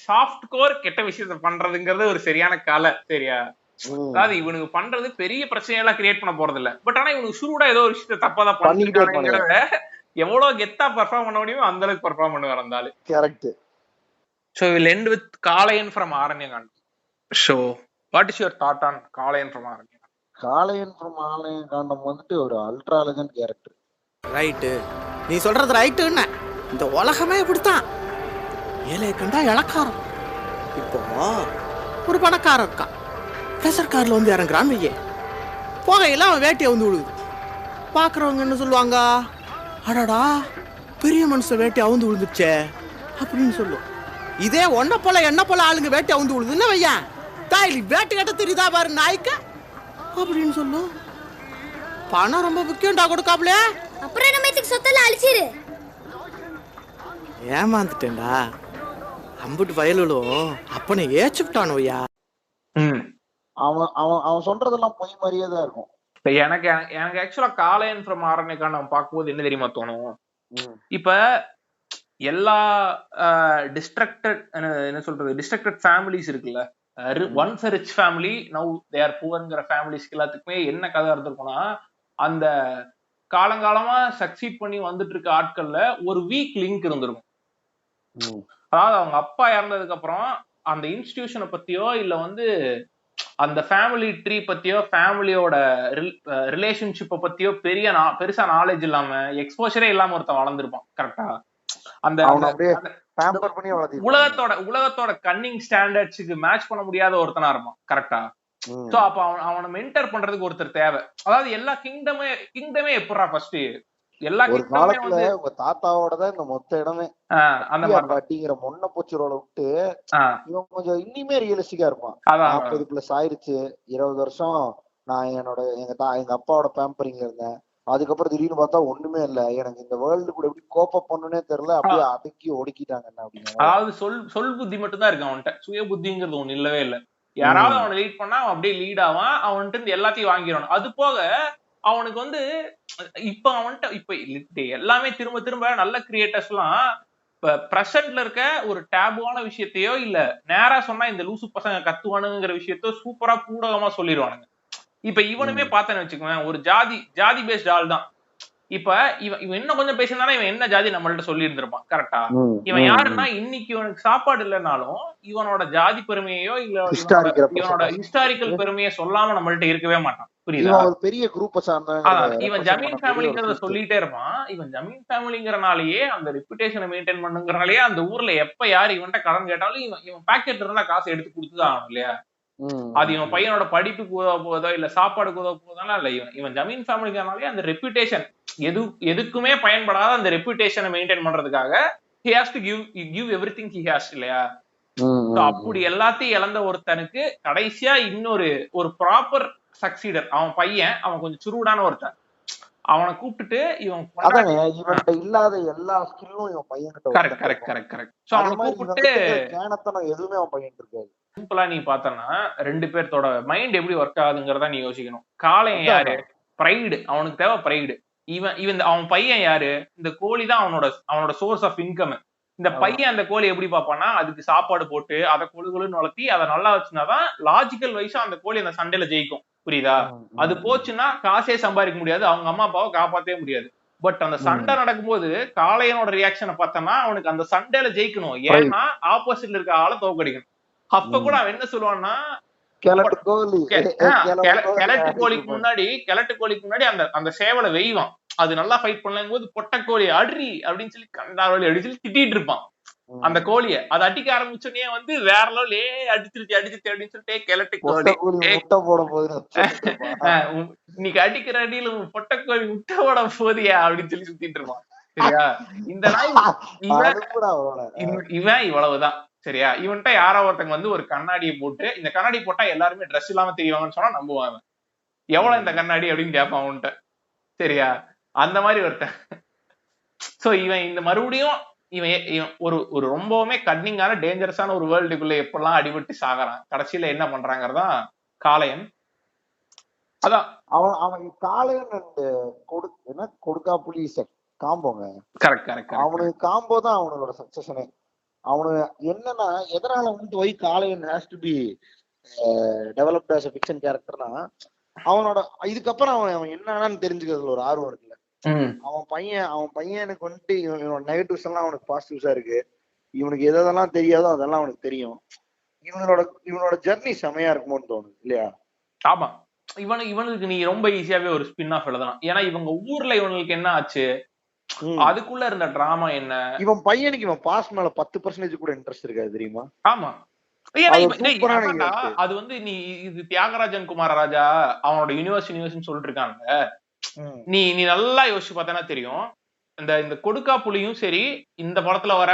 சாஃப்ட் கோர் கெட்ட விஷயத்த பண்றதுங்கிறது ஒரு சரியான கலை. சரியா? அதாவது இவனுக்கு பண்றது பெரிய பிரச்சனையெல்லாம் கிரியேட் பண்ண போறது இல்ல, பட் ஆனா இவனுக்கு சுருடா ஏதோ ஒரு விஷயத்த தப்பாதான் பண்ணிருக்காங்கிறத எவ்வளவு கெத்தா பெர்ஃபார்ம் பண்ண முடியுமோ அந்த அளவுக்கு பெர்ஃபார்ம் பண்ணுவார் அந்த ஆளு. Correct. So we'll end with Kaalaiyan from Aaranya Kaandam. So what is your thought on Kaalaiyan from Aaranya Kaandam? Kaalaiyan from Aaranya Kaandam வந்துட்டு ஒரு அல்ட்ரா லெஜண்ட் கேரக்டர். ரைட்டு, நீ சொல்றது ரைட்டுன்னு. இந்த உலகமே இப்படித்தான், ஏழை கண்டா இளக்காரம். இப்போ ஒரு பணக்காரன் இருக்கான், ப்ரெஷர் கார்ல வந்து இறங்குறான்னு வையே, போகையில அவன் வேட்டையை வந்து விழுகுது. பாக்குறவங்க என்ன சொல்லுவாங்க, அடடா பெரிய மனுஷன் வேட்டையை அவுந்து விழுந்துச்சே அப்படின்னு சொல்லுவோம். இதே ஒன்ன போல என்ன போல ஆளுங்க வேட்டை அவுந்து விழுதுன்னு வையா, தாய் வேட்டை கட்ட தெரியுதா பாரு நாய்க்க அப்படின்னு சொல்லும். பணம் ரொம்ப முக்கியம்டா கொடுக்காப்ல, அப்புறம் நம்ம இதுக்கு சொத்தெல்லாம் அழிச்சிரு. ஏமாந்துட்டேன்டா, அம்புட்டு வயலும் அப்பனை ஏச்சுட்டானு வையா. அவன் சொல்றதெல்லாம் பொய் மாதிரியே தான் இருக்கும். எனக்கு ஆக்சுவலா காளையன் from ஆரண்யகாண்டம் பார்க்கும்போது என்ன தெரியுமா தோணும், இப்ப எல்லா டிஸ்ட்ரக்டட் ஃபேமிலிஸ் இருக்குல்ல, once rich family now they are புவர்ங்கிற ஃபேமிலிஸ்க்கு எல்லாத்துக்குமே என்ன கதை இருந்திருக்கும்னா, அந்த காலங்காலமா சக்சீட் பண்ணி வந்துட்டு இருக்க ஆட்கள்ல ஒரு வீக் லிங்க் இருந்திருக்கும். அதாவது அவங்க அப்பா இறந்ததுக்கு அப்புறம் அந்த இன்ஸ்டிடியூஷனை பத்தியோ இல்ல வந்து அந்த ஃபேமிலி ட்ரீ பத்தியோ ஃபேமிலியோட ரிலேஷன்ஷிப்பை பத்தியோ பெருசா நாலேஜ் இல்லாம எக்ஸ்போஷரே இல்லாம ஒருத்தன் வளர்ந்துருப்பான். கரெக்டா? அந்த உலகத்தோட கன்னிங் ஸ்டாண்டர்ட்ஸுக்கு மேட்ச் பண்ண முடியாத ஒருத்தனா இருப்பான். கரெக்டா? சோ அப்ப அவனை மென்டர் பண்றதுக்கு ஒருத்தர் தேவை. அதாவது எல்லா கிங்டமே எப்படா ஃபர்ஸ்ட் எல்லா கிங்டமே வந்து உங்க தாத்தாவோட தான் இந்த மொத்த இடமே அந்த மாதிரி பாட்டிங்கிற மொன்ன பூச்சிரோட விட்டு இவன் கொஞ்சம் இன்னுமே ரியலிஸ்டிக்கா இருப்பான். 40+ ஆயிருச்சு, 20 வருஷம் நான் எங்க அப்பாவோட பேம்பரிங்ல இருந்தேன், அதுக்கப்புறம் திடீர்னு பார்த்தா ஒண்ணுமே இல்ல, எனக்கு இந்த வேர்ல்டு கூட எப்படி கோப்ப பண்ணுனே தெரியல, அப்படியே அடக்கி ஒடுக்கிட்டாங்க அப்படின்னு. அதாவது சொல் புத்தி மட்டும் தான் இருக்கு அவன்கிட்ட, சுய புத்திங்கிறது ஒண்ணு இல்லவே இல்லை. யாராவது அவனை லீட் பண்ணா அவன் அப்படியே லீட் ஆவான், அவன்கிட்ட இருந்து எல்லாத்தையும் வாங்கிடணும். அது போக அவனுக்கு வந்து இப்ப அவன்கிட்ட இப்ப எல்லாமே திரும்ப நல்ல கிரியேட்டர்ஸ் எல்லாம் இப்ப பிரசன்ட்ல இருக்க ஒரு டேபுவான விஷயத்தையோ இல்ல நேரா சொன்னா இந்த லூசு பசங்க கத்துவானுங்கிற விஷயத்த சூப்பரா பூடகமா சொல்லிடுவானுங்க. இப்ப இவனுமே பார்த்தேன்னு வச்சுக்குவேன், ஒரு ஜாதி பேஸ்ட் ஆள் தான். இப்ப இவன் இன்னும் கொஞ்சம் பேசினாலும் இவன் என்ன ஜாதி நம்மள்ட்ட சொல்லி இருந்திருப்பான். கரெக்டா? இவன் யாருன்னா இன்னைக்கு இவனுக்கு சாப்பாடு இல்லைனாலும் இவனோட ஜாதி பெருமையோ இல்ல இவனோட ஹிஸ்டாரிக்கல் பெருமையை சொல்லாம நம்மள்ட்ட இருக்கவே மாட்டான். புரியுதா? பெரிய குரூப் இவன் ஜமீன் ஃபேமிலிங்கிறத சொல்லிட்டே இருப்பான். இவன் ஜமீன் ஃபேமிலிங்கிறனாலேயே அந்த ரெப்புடேஷனை மெயின்டைன் பண்ணுங்கிறனாலேயே அந்த ஊர்ல எப்ப யாரு இவன்ட்ட கடன் கேட்டாலும் இவன் பாக்கெட் இருந்தா காசு எடுத்து கொடுத்துதான் ஆகணும் இல்லையா? அது இவன் பையனோட படிப்புக்கு உதவ போதோ இல்ல சாப்பாடுக்கு உதவ போதோனா இல்ல, இவன் ஜமீன் ஃபேமிலிங்கிறனாலே அந்த ரெப்புடேஷன் எதுக்குமே பயன்படாத அந்த ரெப்புடேஷனை மெயின்டைன் பண்றதுக்காக he has to give everything he has இல்லையா? அப்படி எல்லாத்தையும் இழந்த ஒருத்தனுக்கு கடைசியா ஒரு ப்ராப்பர் சக்சீடர் அவன் பையன், அவன் கொஞ்சம் சுருடான ஒருத்தன், அவனை கூப்பிட்டுட்டு இவன் இல்லாத எல்லா ஸ்கில்லும் இவன் பையன். கரெக்ட். சோ அவனை கூப்பிட்டு எதுவுமே அவன் பையன் இருக்காது. சிம்பிளா நீ பார்த்தனா 2 பேர்த்தோட மைண்ட் எப்படி ஒர்க் ஆகுதுங்கிறதா நீ யோசிக்கணும். காளையன் யாரு? பிரைடு. அவனுக்கு தேவை பிரைடு. இவன் அவன் பையன் யாரு? இந்த கோழி தான் அவனோட சோர்ஸ் ஆஃப் இன்கம். இந்த பையன் அந்த கோழி எப்படி பாப்பானா, அதுக்கு சாப்பாடு போட்டு அதை கொழுன்னு வளர்த்தி அதை நல்லா வச்சுனாதான் லாஜிக்கல் வைஸா அந்த கோழி அந்த சண்டையில ஜெயிக்கும். புரியுதா? அது போச்சுன்னா காசே சம்பாதிக்க முடியாது, அவங்க அம்மா அப்பாவை காப்பாற்றவே முடியாது. பட் அந்த சண்டை நடக்கும்போது காளையனோட ரியாக்ஷனை பார்த்தோம்னா அவனுக்கு அந்த சண்டையில ஜெயிக்கணும், ஏன்னா ஆப்போசிட்ல இருக்க ஆளை தோக்கடிக்கணும். அப்ப கூட அவன் என்ன சொல்லுவான்னா, கிழட்டு கோழிக்கு முன்னாடி அந்த சேவலை வெய்வான், அது நல்லா ஃபைட் பண்ணலாம் போது பொட்டக்கோழி அடி அப்படின்னு சொல்லி கண்டாரோலி அடி சொல்லி திட்டிட்டு இருப்பான் அந்த கோழிய. அதை அடிக்க ஆரம்பிச்சோடனே வந்து வேற லெவல் அடிச்சிருச்சு அப்படின்னு சொல்லிட்டு கிழட்டு கோழி இன்னைக்கு அடிக்கிற அடியில பொட்டக்கோழி முட்டை போட போதியா அப்படின்னு சொல்லி சுத்திட்டு இருப்பான். சரியா? இந்த நாய் இவன் இவ்வளவுதான். சரியா? இவன்ட்ட யாரோ ஒருத்தங்க வந்து ஒரு கண்ணாடியை போட்டு, இந்த கண்ணாடி போட்டா எல்லாருமே ட்ரெஸ் இல்லாம தெரியவாங்கன்னு சொன்னா நம்புவாங்க. எவ்வளவு இந்த கண்ணாடி அப்படின்னு கேட்பான் அவன்கிட்ட. சரியா? அந்த மாதிரி ஒருத்தன். சோ இவன் இந்த மறுபடியும் இவன் ஒரு ரொம்பவுமே கன்னிங்கான டேஞ்சரஸான ஒரு வேர்ல்டுக்குள்ள எப்பெல்லாம் அடிபட்டு சாகறான், கடைசியில என்ன பண்றாங்கறதான் காளையன். அதான் அவன் காளையன் என்ன கொடுக்கா புலி காம்போங்க. கரெக்ட். அவனுக்கு காம்போ தான் அவனோட சக்சஷனே. அவனு என்னன்னா எதனால வந்து why Kaalaiyan has to be developed as a fiction கேரக்டர்னா, அவனோட இதுக்கப்புறம் அவன் என்னன்னு தெரிஞ்சுக்கிறதுல ஒரு ஆர்வம் இருக்குல்ல. அவன் பையனுக்கு வந்துட்டு இவனோட நெகட்டிவ்ஸ் எல்லாம் அவனுக்கு பாசிட்டிவ்ஸா இருக்கு, இவனுக்கு எதெல்லாம் தெரியாதோ அதெல்லாம் அவனுக்கு தெரியும். இவனோட ஜெர்னி செமையா இருக்குமோன்னு தோணுது இல்லையா? ஆமா, இவனுக்கு நீ ரொம்ப ஈஸியாவே ஒரு ஸ்பின் ஆஃப் எழுதலாம். ஏன்னா இவங்க ஊர்ல இவனுக்கு என்ன ஆச்சு, அதுக்குள்ள இருந்த டிராமா என்ன, இவன் பையனுக்கு இவன் பாஸ் மேல 10% கூட இன்ட்ரெஸ்ட் இருக்காது தெரியுமா? ஆமா, அது வந்து நீ இது தியாகராஜன் குமாரராஜா அவனோட யூனிவர்ஸ் சொல்லிட்டு இருக்காங்க. நீ நல்லா யோசிச்சு பார்த்தனா தெரியும். இந்த கொடுக்கா புலியும் சரி, இந்த படத்துல வர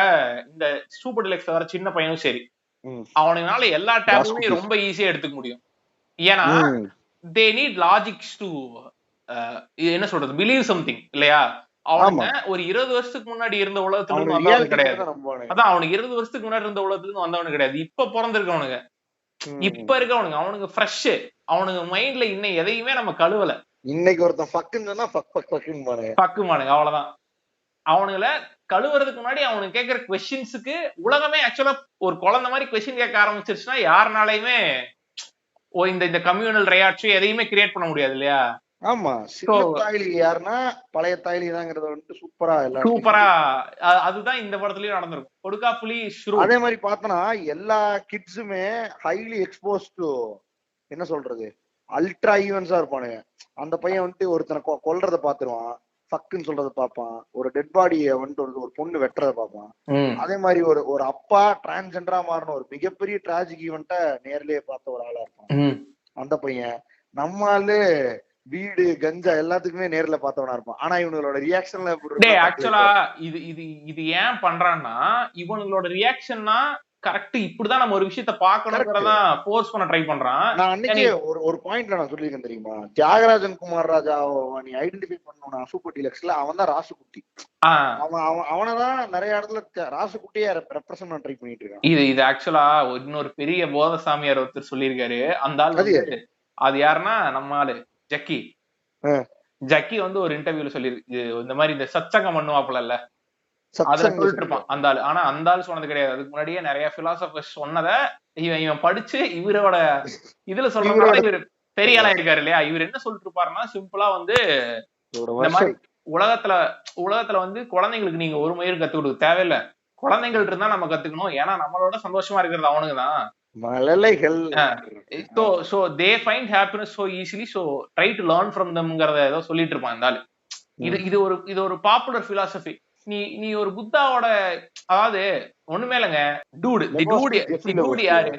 இந்த சூப்பர் டிலக்ஸ்ல வர சின்ன பையனும் சரி, அவனால எல்லா டேபுமே ரொம்ப ஈஸியா எடுத்துக்க முடியும். ஏன்னா they need logics to என்ன சொல்றது, believe something இல்லையா? அவனுங்க ஒரு 20 வருஷத்துக்கு முன்னாடி இருந்த உலகத்துல இருந்து வந்தவனு கிடையாது. அதான் அவனுக்கு 20 வருஷத்துக்கு முன்னாடி இருந்த உலகத்துல இருந்து வந்தவனு கிடையாது. இப்ப பிறந்திருக்கவனுங்க, இப்ப இருக்கவனுங்க, அவனுக்கு ஃப்ரெஷ். அவனுக்கு மைண்ட்ல இன்னும் எதையுமே நம்ம கழுவல. இன்னைக்கு ஒருத்தன் ஃபக்குன்னு சொன்னா ஃபக்குமானுங்க, அவ்வளவுதான். அவனுங்களை கழுவுறதுக்கு முன்னாடி அவனுக்கு கேட்கிற கொஸ்டின்ஸுக்கு உலகமே ஆக்சுவலா ஒரு குழந்தை மாதிரி கொஸ்டின் கேட்க ஆரம்பிச்சிருச்சுன்னா யாருனாலையுமே இந்த கம்யூனல் ரியாட்சி எதையுமே கிரியேட் பண்ண முடியாது இல்லையா? ஆமா, தாய்லி யாருன்னா பழைய தாய்லி தாங்கிறத வந்துட்டு சூப்பரா அதுதான் இந்த படத்துலயும் நடந்திருக்கும். கொடுக்கா புலி அதே மாதிரி பார்த்தனா எல்லா கிட்ஸுமே ஹைலி எக்ஸ்போஸ் டு என்ன சொல்றது அல்ட்ரா ஈவென்ட்ஸா இருப்பானுங்க. அந்த பையன் வந்துட்டு ஒருத்தனை கொல்றத பாத்துருவான், ஃபக்குன்னு சொல்றத பாப்பான், ஒரு டெட் பாடியை வந்துட்டு ஒரு பொண்ணு வெட்டுறத பாப்பான். அதே மாதிரி ஒரு அப்பா டிரான்ஸ்ஜெண்டரா மாறின ஒரு மிகப்பெரிய டிராஜிக் ஈவெண்ட்டை நேர்லயே பார்த்த ஒரு ஆளா இருப்பான். அந்த பையன். நம்மால வீடு கஞ்சா எல்லாத்துக்குமே நேர்ல பார்த்தவனா இருப்பான். ஆனா இவங்களோட ரியாக்ஷன்ல ஆக்சுவலா இது இது இது ஏன் பண்றான்னா இவங்களோட ரியாக்ஷன்னா கரெக்ட் இப்படிதான் நம்ம ஒரு விஷயத்த பாக்கணும்ங்கறதான் ஃபோர்ஸ் பண்ண ட்ரை பண்றான். நான் அன்னைக்கு ஒரு பாயிண்ட்ல நான் சொல்லிருக்கேன் தெரியுமா, தியாகராஜன் குமார் ராஜா நீ ஐடென்டிஃபை பண்ணணும் சூப்பர் டீலக்ஸ்ல, அவன் தான் ராசுகுட்டி. அவனதான் நிறைய இடத்துல ராசுகுட்டியா ரெப்ரசன்ட் பண்ண ட்ரை பண்ணிட்டு இருக்கான். இது ஆக்சுவலா இன்னொரு பெரிய போத சாமியார் ஒருத்தர் சொல்லியிருக்காரு. அந்த ஆள் அது யாருன்னா நம்ம ஆளு ஜக்கி வந்து ஒரு இன்டர்வியூல சொல்லிருக்கு இந்த மாதிரி இந்த சத்சங்கம் பண்ணுவாப்புல அதுல சொல்லிட்டு இருப்பான் அந்த ஆளு. ஆனா அந்த ஆள் சொன்னது கிடையாது. அதுக்கு முன்னாடியே நிறைய பிலாசபர்ஸ் சொன்னத இவன் படிச்சு இவரோட இதுல சொல்றதுனால இவர் பெரிய ஆளா இருக்காரு இல்லையா. இவர் என்ன சொல்லிட்டு இருப்பாருன்னா சிம்பிளா வந்து இந்த மாதிரி உலகத்துல வந்து குழந்தைங்களுக்கு நீங்க ஒரு மயிர் கத்து கொடுக்க தேவையில்லை, குழந்தைகள் இருந்தா நம்ம கத்துக்கணும். ஏன்னா நம்மளோட சந்தோஷமா இருக்கிறது அவனுக்குதான். So they find happiness so easily, so try to learn from themங்கறத ஏதோ சொல்லிட்டு இருப்பான் இந்த ஆளு. இது ஒரு பாப்புலர் பிலாசபி. நீ ஒரு புத்தாவோட அதாவது ஒண்ணுமே இல்லைங்க, டூடு யாரு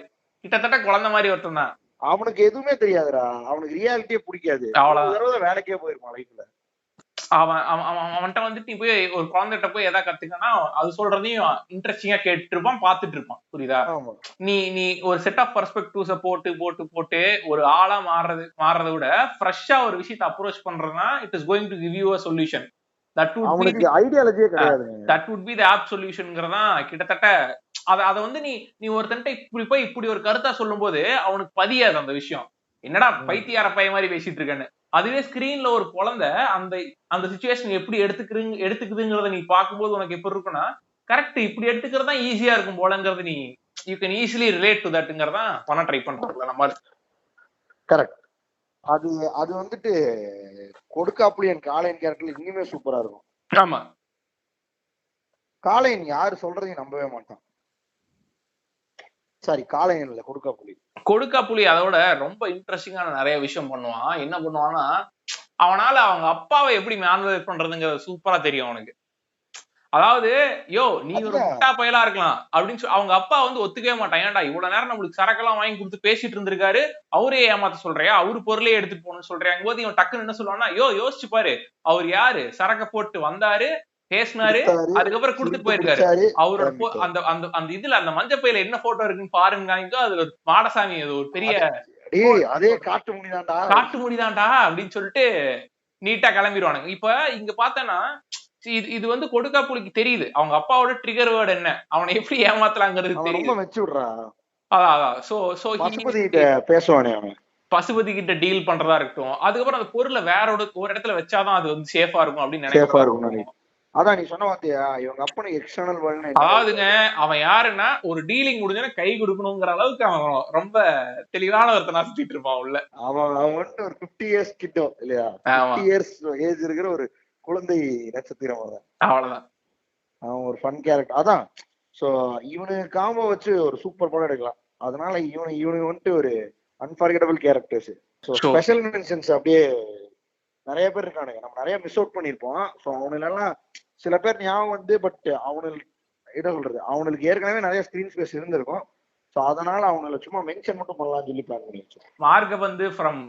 கிட்டத்தட்ட குழந்தை மாதிரி ஒருத்தன் தான். அவனுக்கு எதுவுமே தெரியாதுடா, அவனுக்கு ரியாலிட்டியே பிடிக்காது. அவ்வளவு வேலைக்கே போயிருப்பான் லைஃப்ல. அவன்கிட்ட வந்துட்டு நீ போய் ஒரு குழந்தைகிட்ட போய் எதா கத்துக்கன்னா அது சொல்றதையும் இன்ட்ரெஸ்டிங்கா கேட்டு இருப்பான், பாத்துட்டு இருப்பான். புரியுதா? நீ ஒரு செட் ஆஃப் பெர்ஸ்பெக்டிவ்ஸ போட்டு ஒரு ஆளா மாறுறதை விட ஃப்ரெஷ்ஷா ஒரு விஷயத்தை அப்ரோச் பண்றதுனா it is going to give you a solution. That would be the apt solutionங்கறதா கிட்டத்தட்ட. அத வந்து நீ ஒருத்தன்ட்ட இப்படி ஒரு கருத்தா சொல்லும் போது அவனுக்கு பதியாது அந்த விஷயம். என்னடா பைத்தியார பைய மாதிரி பேசிட்டு இருக்கேன்னு. அதுவே ஸ்கிரீன்ல ஒரு குழந்தை அந்த சிச்சுவேஷன் எப்படி எடுத்துக்குதுங்கிறத நீ பார்க்கும்போது உனக்கு எப்படி இருக்குன்னா கரெக்ட் இப்படி எடுத்துக்கிறதா ஈஸியா இருக்கும் போலங்கிறது நீ you can easily relate to தட்ங்கிறதா பண்ண ட்ரை பண்றோம்ல நம்ம. கரெக்ட். அது வந்துட்டு கொடுக்காப்புளியன் காளையன் கேரக்டர்ல இன்னுமே சூப்பரா இருக்கும். ஆமா, காளையன் யாரு சொல்றதையும் நம்பவே மாட்டான். சாரி, காளையன் இல்ல, கொடுக்காப்புளி அதோட ரொம்ப இன்ட்ரெஸ்டிங்கான நிறைய விஷயம் பண்ணுவான். என்ன பண்ணுவான்னா அவனால அவங்க அப்பாவை எப்படி மேனேஜ் பண்றதுங்கிறது சூப்பரா தெரியும் அவனுக்கு. அதாவது நீ ஒரு முட்டா பயலா இருக்கலாம் அப்படின்னு சொல்லி அவங்க அப்பா வந்து ஒத்துக்கவே மாட்டான். ஏன்டா இவ்வளவு நேரம் நம்மளுக்கு சரக்கெல்லாம் வாங்கி கொடுத்து பேசிட்டு இருந்திருக்காரு, அவரே ஏமாத்த சொல்றியா, அவரு பொருளே எடுத்துட்டு போகணும்னு சொல்றேன் போது இவன் டக்குன்னு என்ன சொல்லுவான்னா யோசிச்சு பாரு, அவர் யாரு, சரக்க போட்டு வந்தாரு, பேசினாரு, அதுக்கப்புறம் கொடுத்துட்டு போயிருக்காரு. அவரோட அந்த இதுல அந்த மஞ்சள் பையில என்ன போட்டோ இருக்குன்னு பாருங்க. அது ஒரு மாடசாமி, அது ஒரு பெரிய அதே காட்டு முடிதான்டா அப்படின்னு சொல்லிட்டு நீட்டா கிளம்பிடுவானுங்க. இப்ப இங்க பார்த்தேன்னா இது வந்து கொடுக்காப்புளிக்கு தெரியுது அவங்க அப்பாவோட ட்ரிகர் வேர்டு என்ன, அவனை எப்படி ஏமாத்தலாங்கிறது தெரியுது. பசுபதி கிட்ட டீல் பண்றதா இருக்கட்டும், அதுக்கப்புறம் அந்த பொருளை வேற ஒரு இடத்துல வச்சாதான் அது வந்து சேஃபா இருக்கும் அப்படின்னு நினைக்கிறேன். அதான் நீ சொன்ன வார்த்தையா, இவங்க அப்பனுக்கு எக்ஸ்டர்னல் வேர்ல்ட். அதாவதுங்க அவன் யாருன்னா ஒரு டீலிங் முடிஞ்சா கை கொடுக்கணுங்கிற அளவுக்கு அவன் ரொம்ப தெளிவான ஒருத்தனா சுத்திட்டு இருப்பான் உள்ள. அவன் வந்துட்டு ஒரு 50 years கிட்ட இல்லையா, 50 years ஏஜ் இருக்கிற ஒரு குழந்தை நட்சத்திரம். அவ்வளவுதான், அவன் ஒரு ஃபன் கேரக்டர். அதான் சோ இவனுக்கு காம்போ வச்சு ஒரு சூப்பர் படம் எடுக்கலாம். அதனால இவனுக்கு வந்துட்டு ஒரு unforgettable characters. So special mentions அப்படியே நிறைய பேர் இருக்கானுங்க, நம்ம நிறைய மிஸ் அவுட் பண்ணிருப்போம். ஸோ அவனுலாம் சில பேர் ஞாபகம் வந்து, பட் அவனுக்கு என்ன சொல்றது, அவனுக்கு ஏற்கனவே நிறைய ஸ்கிரீன் ஸ்பேஸ் இருந்திருக்கும். ஸோ அதனால அவனுக்கு சும்மா மென்ஷன் மட்டும் பண்ணலாம்னு சொல்லி பிளான் பண்ணி வச்சோம். மார்க் வந்து ஃப்ரம்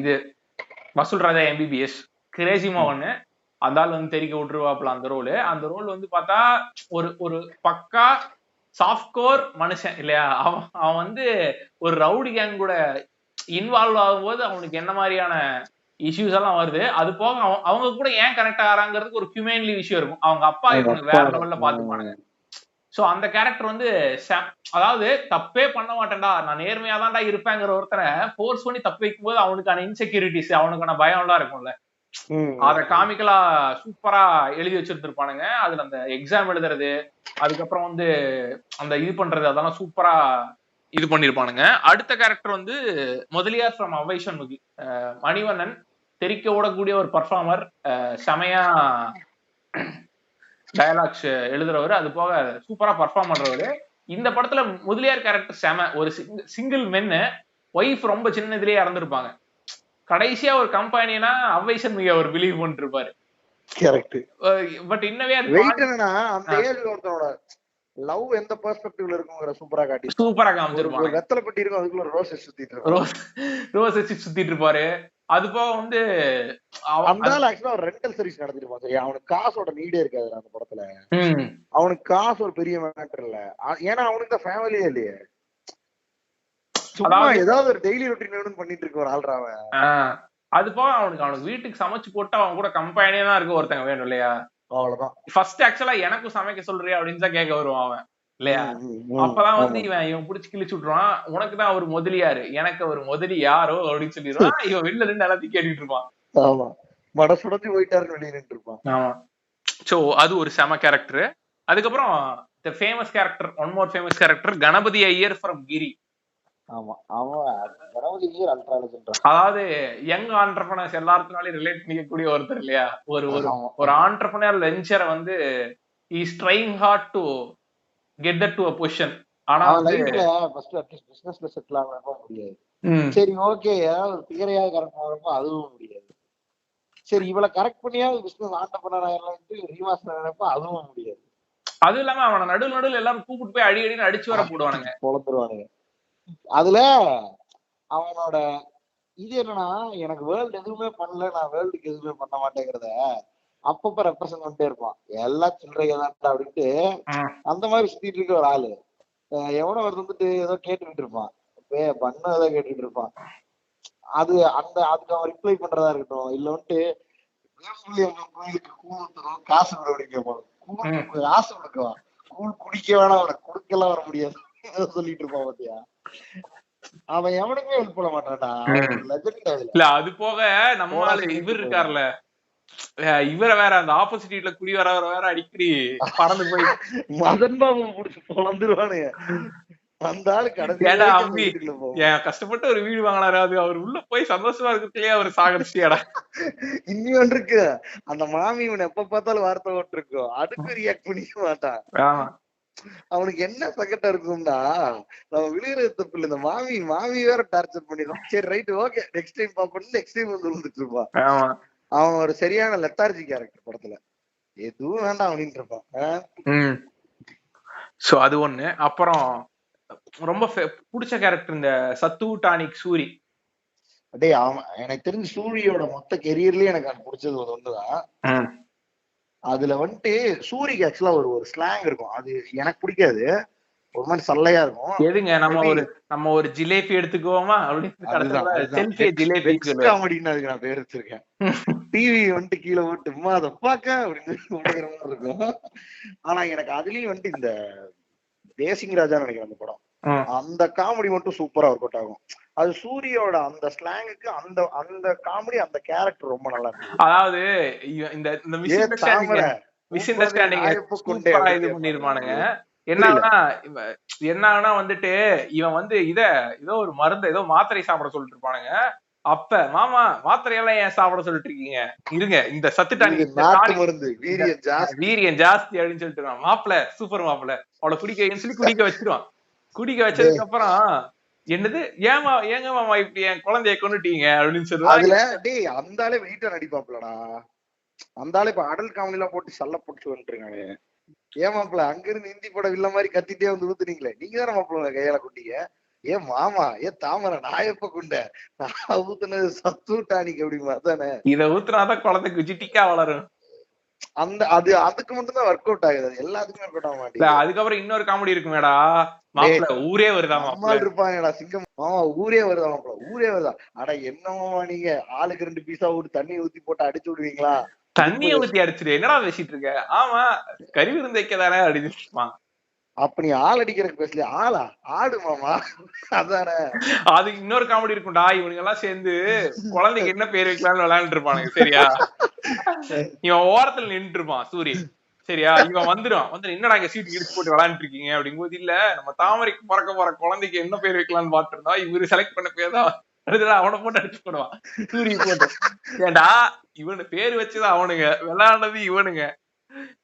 இது வசூல் ராஜா MBBS கிரேசி மோகன் அந்த ஆள் வந்து தெரிக்க விட்டுருவாப்புல அந்த ரோல் வந்து பார்த்தா ஒரு பக்கா சாஃப்ட்கோர் மனுஷன் இல்லையா. அவன் வந்து ஒரு ரவுடி கேங் கூட இன்வால்வ் ஆகும்போது அவனுக்கு என்ன மாதிரியான இஷ்யூஸ் எல்லாம் வருது, அது போக அவங்க கூட ஏன் கனெக்ட் ஆகிறாங்கிறதுக்கு ஒரு ஹியூமன்லி விஷயம் இருக்கும். அவங்க அப்பா இவனுக்கு வேற லெவல்ல பாத்துப்பானுங்க. சோ அந்த கேரக்டர் வந்து அதாவது தப்பே பண்ண மாட்டேன்டா, நான் நேர்மையா தான்டா இருப்பேங்கிற ஒருத்தரை ஃபோர்ஸ் பண்ணி தப்பு வைக்கும் போது அவனுக்கான இன்செக்யூரிட்டிஸ், அவனுக்கான பயம் எல்லாம் இருக்கும்ல, அத காமிக்கலா சூப்பரா எழுதி வச்சிருந்திருப்பானுங்க. அதுல அந்த எக்ஸாம் எழுதுறது, அதுக்கப்புறம் வந்து அந்த இது பண்றது, அதெல்லாம் சூப்பரா இது பண்ணிருப்பானுங்க. அடுத்த கேரக்டர் வந்து முதலியார் ஃப்ரம் அவ்வை சண்முகி, மணிவண்ணன் தெரிக்க ஓடக்கூடிய ஒரு பர்ஃபார்மர், செமையா டயலாக்ஸ் எழுதுறவரு, அது போக சூப்பரா பர்ஃபார்ம் பண்றவரு. இந்த படத்துல முதலியார் கேரக்டர் செம. ஒரு சிங்கிள் மென்னு, ஒய்ஃப் ரொம்ப சின்ன இதுலயே இறந்துருப்பாங்க. கடைசியா ஒரு கம்பெனினா அவ்வை சண்முகி அவர் பிலீவ் பண்ணிட்டு இருப்பாரு. கரெக்ட். பட் இன்னவே வெயிட் என்னன்னா அந்த ஏஜ்ல ஒருத்தனோட லவ் எந்த பெர்ஸ்பெக்டிவ்ல இருக்குங்கிற சூப்பரா காமிச்சிருப்பாங்க. ஒரு வெத்தலை பெட்டி இருக்கும், அதுக்குள்ள ரோஸ் சுத்திட்டு சுத்திட்டு இருப்பாரு. அது போக வந்து அந்த ஆக்சுவலா ஒரு ரெண்டல் சர்வீஸ் நடத்திருப்பான். சரி, அவனுக்கு காசோட நீடே இருக்காது அந்த படத்துல. அவனுக்கு காசு ஒரு பெரிய மேட்டர் இல்ல, ஏன்னா அவனுக்கு தான் ஃபேமிலியே இல்லையே. சும்மா ஏதாவது ஒரு டெய்லி ரொட்டீன் பண்ணிட்டு இருக்க ஒரு ஆள்றாவன். அது போக அவனுக்கு வீட்டுக்கு சமைச்சு போட்டு அவன் கூட கம்பெனியா தான் இருக்க ஒருத்தங்க வேணும் இல்லையா? அவ்வளவுதான். ஃபர்ஸ்ட் ஆக்சுவலா எனக்கும் சமைக்க சொல்றியா அப்படின்னு தான் கேட்க வருவான் அவன் இல்லையா? அப்பதான் வந்து இவன் புடிச்சு கிழிச்சு விட்டுருவான். உனக்குதான் அவர் முதலியாரு, எனக்கு அவர் முதலி யாரோ அப்படின்னு சொல்லிடுவான். இவன் வெளில இருந்து எல்லாத்தையும் கேட்டுட்டு இருப்பான். ஆமா, மட சுடத்தி போயிட்டாருன்னு வெளியே நின்று இருப்பான். ஆமா. சோ அது ஒரு செம கேரக்டர். அதுக்கப்புறம் the famous character, one more famous character, Ganapathi Iyer from கிரி. ஆமா, அவன் கணபதி ஐயர் அல்ட்ரா லெஜெண்ட். அதாவது யங் ஆண்டர்பிரனர்ஸ் எல்லாத்துனாலும் ரிலேட் பண்ணிக்கக்கூடிய ஒருத்தர் இல்லையா? ஒரு ஆண்டர்பிரனர் வெஞ்சரை வந்து is trying hard to get that to a position. ஆனா லைஃப்ல ஃபர்ஸ்ட் அட்லீஸ்ட் பிசினஸ்ல செட்டில் ஆகவே முடியாது. சரி ஓகே, ஏதாவது ஒரு தியரையாவது கரெக்ட் ஆகறப்போ அதுவும் முடியாது. சரி, இவளை கரெக்ட் பண்ணியாவது பிசினஸ் ஆண்டர்பிரனர் ஆயிரலாம்னு ரீவாஸ் நினைப்போ அதுவும் முடியாது. அதுவும் இல்லாம அவனை நடுவில் எல்லாரும் கூப்பிட்டு போய் அடிக்கடி அடிச்சு வர போடுவானுங்க, பொழந்துருவானுங்க. அதுல அவனோட இது என்னன்னா, எனக்கு வேர்ல்டு எதுவுமே பண்ணல, நான் வேர்ல்டுக்கு எதுவுமே பண்ண மாட்டேங்கிறத அப்பப்ப ரெப்ரசன்ட் பண்ணிட்டே இருப்பான். எல்லாம் சில்லறையாதான் அப்படின்ட்டு அந்த மாதிரி சுத்திட்டு இருக்க ஒரு ஆளு. எவனோ ஒரு வந்துட்டு ஏதோ கேட்டுக்கிட்டு இருப்பான், பண்ண ஏதோ கேட்டுக்கிட்டு இருப்பான். அது அதுக்கு அவன் ரிப்ளை பண்றதா இருக்கட்டும், இல்ல வந்துட்டு கோயிலுக்கு கூழ் ஊத்துறோம் காசு விட அப்படிங்கப்பான். காசு கொடுக்குவான், கூழ் குடிக்க வேணாம், அவனை குடுக்கலாம் வர முடியாது சொல்லிட்டு இருப்பான். பாத்தியா, அவன் எவனுக்குமே ஹெல்ப் பண்ண மாட்டான்டா. இல்ல அது போக நம்மளால இவர் இருக்காருல்ல, இவரை வேற அந்த ஆப்போசிட் வீட்ல குடி வேற அடிக்கடி பறந்து போய் மதன் பாபு முடிச்சு பொழந்துருவானுங்க. அந்த ஆளு கஷ்டப்பட்டு ஒரு வீடு வாங்கினாரு, அது அவர் உள்ள போய் சந்தோஷமா இருக்கிறதுலயே அவர் சாகடிச்சியாடா. இன்னும் இருக்கு, அந்த மாமி இவன் எப்ப பார்த்தாலும் வார்த்தை ஓட்டு இருக்கும், அதுக்கு ரியாக்ட் பண்ணிக்க மாட்டான். அவனுக்கு என்ன சங்கட்டம் இருக்கும்னா, நம்ம விழுகிறது தப்பு இல்ல, இந்த மாமி வேற டார்ச்சர் பண்ணிடும். சரி ரைட் ஓகே நெக்ஸ்ட் டைம் பாப்போம், நெக்ஸ்ட் டைம் வந்து விழுந்துட்டு இருப்பான். அவன் ஒரு சரியான லெத்தார்ஜி கேரக்டர் படத்துல, எதுவும் வேண்டாம் அப்படின்னு இருப்பான். சோ அது ஒண்ணு. அப்புறம் ரொம்ப பிடிச்ச கேரக்டர் இந்த சத்து டானிக் சூரி. அடே எனக்கு தெரிஞ்ச சூரியோட மொத்த கெரியர்லயே எனக்கு அது பிடிச்சது ஒண்ணுதான். அதுல வந்துட்டு சூரிக்கு ஆக்சுவலா ஒரு ஸ்லாங் இருக்கும், அது எனக்கு பிடிக்காது, ஒரு மாதிரி சல்லையா இருக்கும். எதுங்க நம்ம ஒரு ஜிலேபி எடுத்துக்குவோமா அப்படின்னு ஜிலேபி காமெடின்னு அதுக்கு நான் பேர் வச்சிருக்கேன். டிவி வந்துட்டு கீழே ஓட்டுமா அதை பாக்க அப்படின்னு இருக்கும். ஆனா எனக்கு அதுலயும் வந்துட்டு இந்த தேசிங் ராஜா நினைக்கிறேன் அந்த படம், அந்த காமெடி மட்டும் சூப்பரா ஒர்க் அவுட் ஆகும். அது சூரியோட அந்த ஸ்லாங்குக்கு அந்த காமெடி அந்த கேரக்டர் ரொம்ப நல்லா இருக்கு. அதாவது இந்த மிஸ் அண்டர்ஸ்டாண்டிங் இது பண்ணிருப்பானுங்க. என்னன்னா வந்துட்டு இவன் வந்து ஏதோ ஒரு மருந்து ஏதோ மாத்திரை சாப்பிட சொல்லிட்டு இருப்பானுங்க. அப்ப மாமா மாத்திரையெல்லாம் ஏன் சாப்பிட சொல்லிட்டு இருக்கீங்க, இருங்க இந்த சத்து வீரியம் ஜாஸ்தி அப்படின்னு சொல்லிட்டு இருக்கான். மாப்பிள்ள சூப்பர் மாப்பிள்ள அவளை குடிக்க வச்சிருவான். குடிக்க வச்சதுக்கு அப்புறம் என்னது ஏங்க மாமா இப்படி என் குழந்தைய கொண்டுட்டீங்க அப்படின்னு சொல்லுவாங்க. அந்த ஆளே வெயிட்டா நடிப்பாப்லடா, அந்த ஆளு இப்ப அடல் காமெடி எல்லாம் போட்டு சல்ல போட்டு வந்துருக்காங்க. ஏன் மாப்பிள்ள அங்க இருந்து ஹிந்தி படம் இல்ல மாதிரி கத்திட்டே வந்து ஊத்துனீங்களே, நீங்க தானே மாப்பிள்ள கையால குட்டிங்க, ஏன் மாமா ஏன் தாமரை நான் எப்ப குண்ட, நான் ஊத்துனது சத்து டானிக் அப்படிமா தானே, இத ஊத்துனாதான் குழந்தைக்கு ஜிட்டிக்கா வளரும். அதுக்கு மட்டும் தான் ஒர்க் அவுட் ஆகுது, எல்லாத்துக்குமே ஒர்க் அவுட் ஆக மாட்டேங்குது. அதுக்கப்புறம் இன்னொரு காமெடி இருக்குமேடா, மாப்பிள்ள ஊரே வருதா அம்மாள் இருப்பாங்கடா சிங்கம், மாமா ஊரே வருதா மாப்பிள்ள ஊரே வருதா, அட என்னமாமா நீங்க ஆளுக்கு 2 பீஸா ஊட்டி தண்ணி ஊத்தி போட்டு அடிச்சு விடுவீங்களா, தண்ணிய ஊத்தி அடிச்சிரு என்னடா பேசிட்டு இருக்க, ஆமா கறி விருந்து வைக்கதானே அப்படின்னு. அப்ப நீ ஆள் அடிக்கிறதுக்கு பேசல, ஆளா ஆடு மாமா அதானே. அது இன்னொரு காமெடி இருக்கும்டா, இவனுங்க எல்லாம் சேர்ந்து குழந்தைக்கு என்ன பேர் வைக்கலாம்னு விளையாண்டு இருப்பானுங்க. சரியா, இவன் ஓரத்துல நின்று இருப்பான் சூரி. சரியா, இவன் வந்துடும் என்னடா இங்க சீட்டு இடிச்சு போட்டு விளையாண்டு இருக்கீங்க அப்படிங்கும்போது, இல்ல நம்ம தாமரைக்கு பிறக்க போற குழந்தைக்கு என்ன பேர் வைக்கலாம்னு பாத்துருந்தா இவரு செலக்ட் பண்ண பேர் தான் அவனை போட்டு அடிச்சு போடுவான் சூரிய போட்டு. ஏண்டா இவனு பேரு வச்சுதான் அவனுங்க விளையாடுனது இவனுங்க,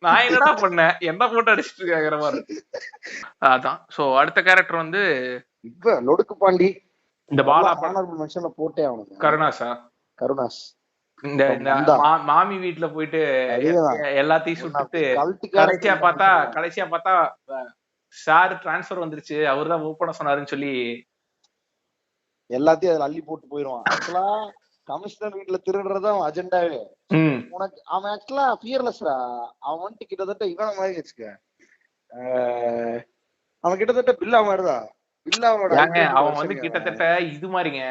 நான் என்னடா பண்ணேன் என்ன போட்டு அடிச்சுட்டு இருக்காங்கிற மாதிரி. அதான். சோ அடுத்த கேரக்டர் வந்து இப்ப லொடுக்கு பாண்டி, இந்த பாலா மனுஷன்ல போட்டே அவனுக்கு கருணாஸ் இந்த மாமி வீட்டுல போயிட்டு எல்லாத்தையும் சுட்டுட்டு கடைசியா பார்த்தா சார் டிரான்ஸ்பர் வந்துருச்சு, அவர்தான் மூவ் பண்ண சொன்னாருன்னு சொல்லி எல்லாத்தையும் அதுல அள்ளி போட்டு போயிருவான். ஆக்சுவலா கமிஷனர் வீட்டுல திருடுறதும் அஜெண்டாவே. உனக்கு அவன் ஆக்சுவலா ஃபியர்லெஸ்ரா. அவன் வந்துட்டு கிட்டத்தட்ட இவன மாதிரி வச்சுக்க, அவன் கிட்டத்தட்ட பில்லா மாதிரிதான். பில்லாவோட அவன் வந்து கிட்டத்தட்ட இது மாதிரிங்க,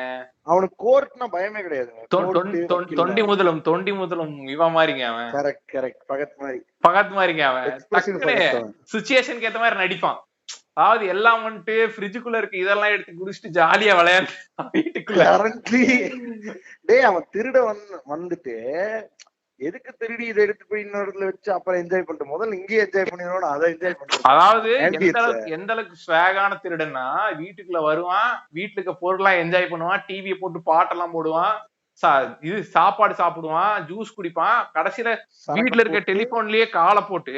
அவனுக்கு கோர்ட்னா பயமே கிடையாது. தொண்டி முதலும் இவ மாதிரிங்க அவன். கரெக்ட் கரெக்ட், பகத் மாதிரிங்க அவன். சிச்சுவேஷனுக்கு ஏத்த மாதிரி நடிப்பான். அதாவது எல்லாம் வந்துட்டு ஃப்ரிட்ஜுக்குள்ள இருக்கு இதெல்லாம் எடுத்து குடிச்சிட்டு ஜாலியா விளையாடு வீட்டுக்குள்ள. டேய் அவன் திருட வந்துட்டு எதுக்கு திருடி இதை எடுத்து போய் இன்னொருல வச்சு அப்புறம் என்ஜாய் பண்ணிட்டு முதல்ல இங்கே என்ஜாய் பண்ணிடணும், அதை என்ஜாய் பண்றது. அதாவது எந்த அளவுக்கு ஸ்வாகான திருடன்னா, வீட்டுக்குள்ள வருவான், வீட்டுக்கு பொருள்லாம் என்ஜாய் பண்ணுவான், டிவியை போட்டு பாட்டெல்லாம் போடுவான், இது சாப்பாடு சாப்பிடுவான், ஜூஸ் குடிப்பான், கடைசியில வீட்டுல இருக்க டெலிபோன்லயே காலை போட்டு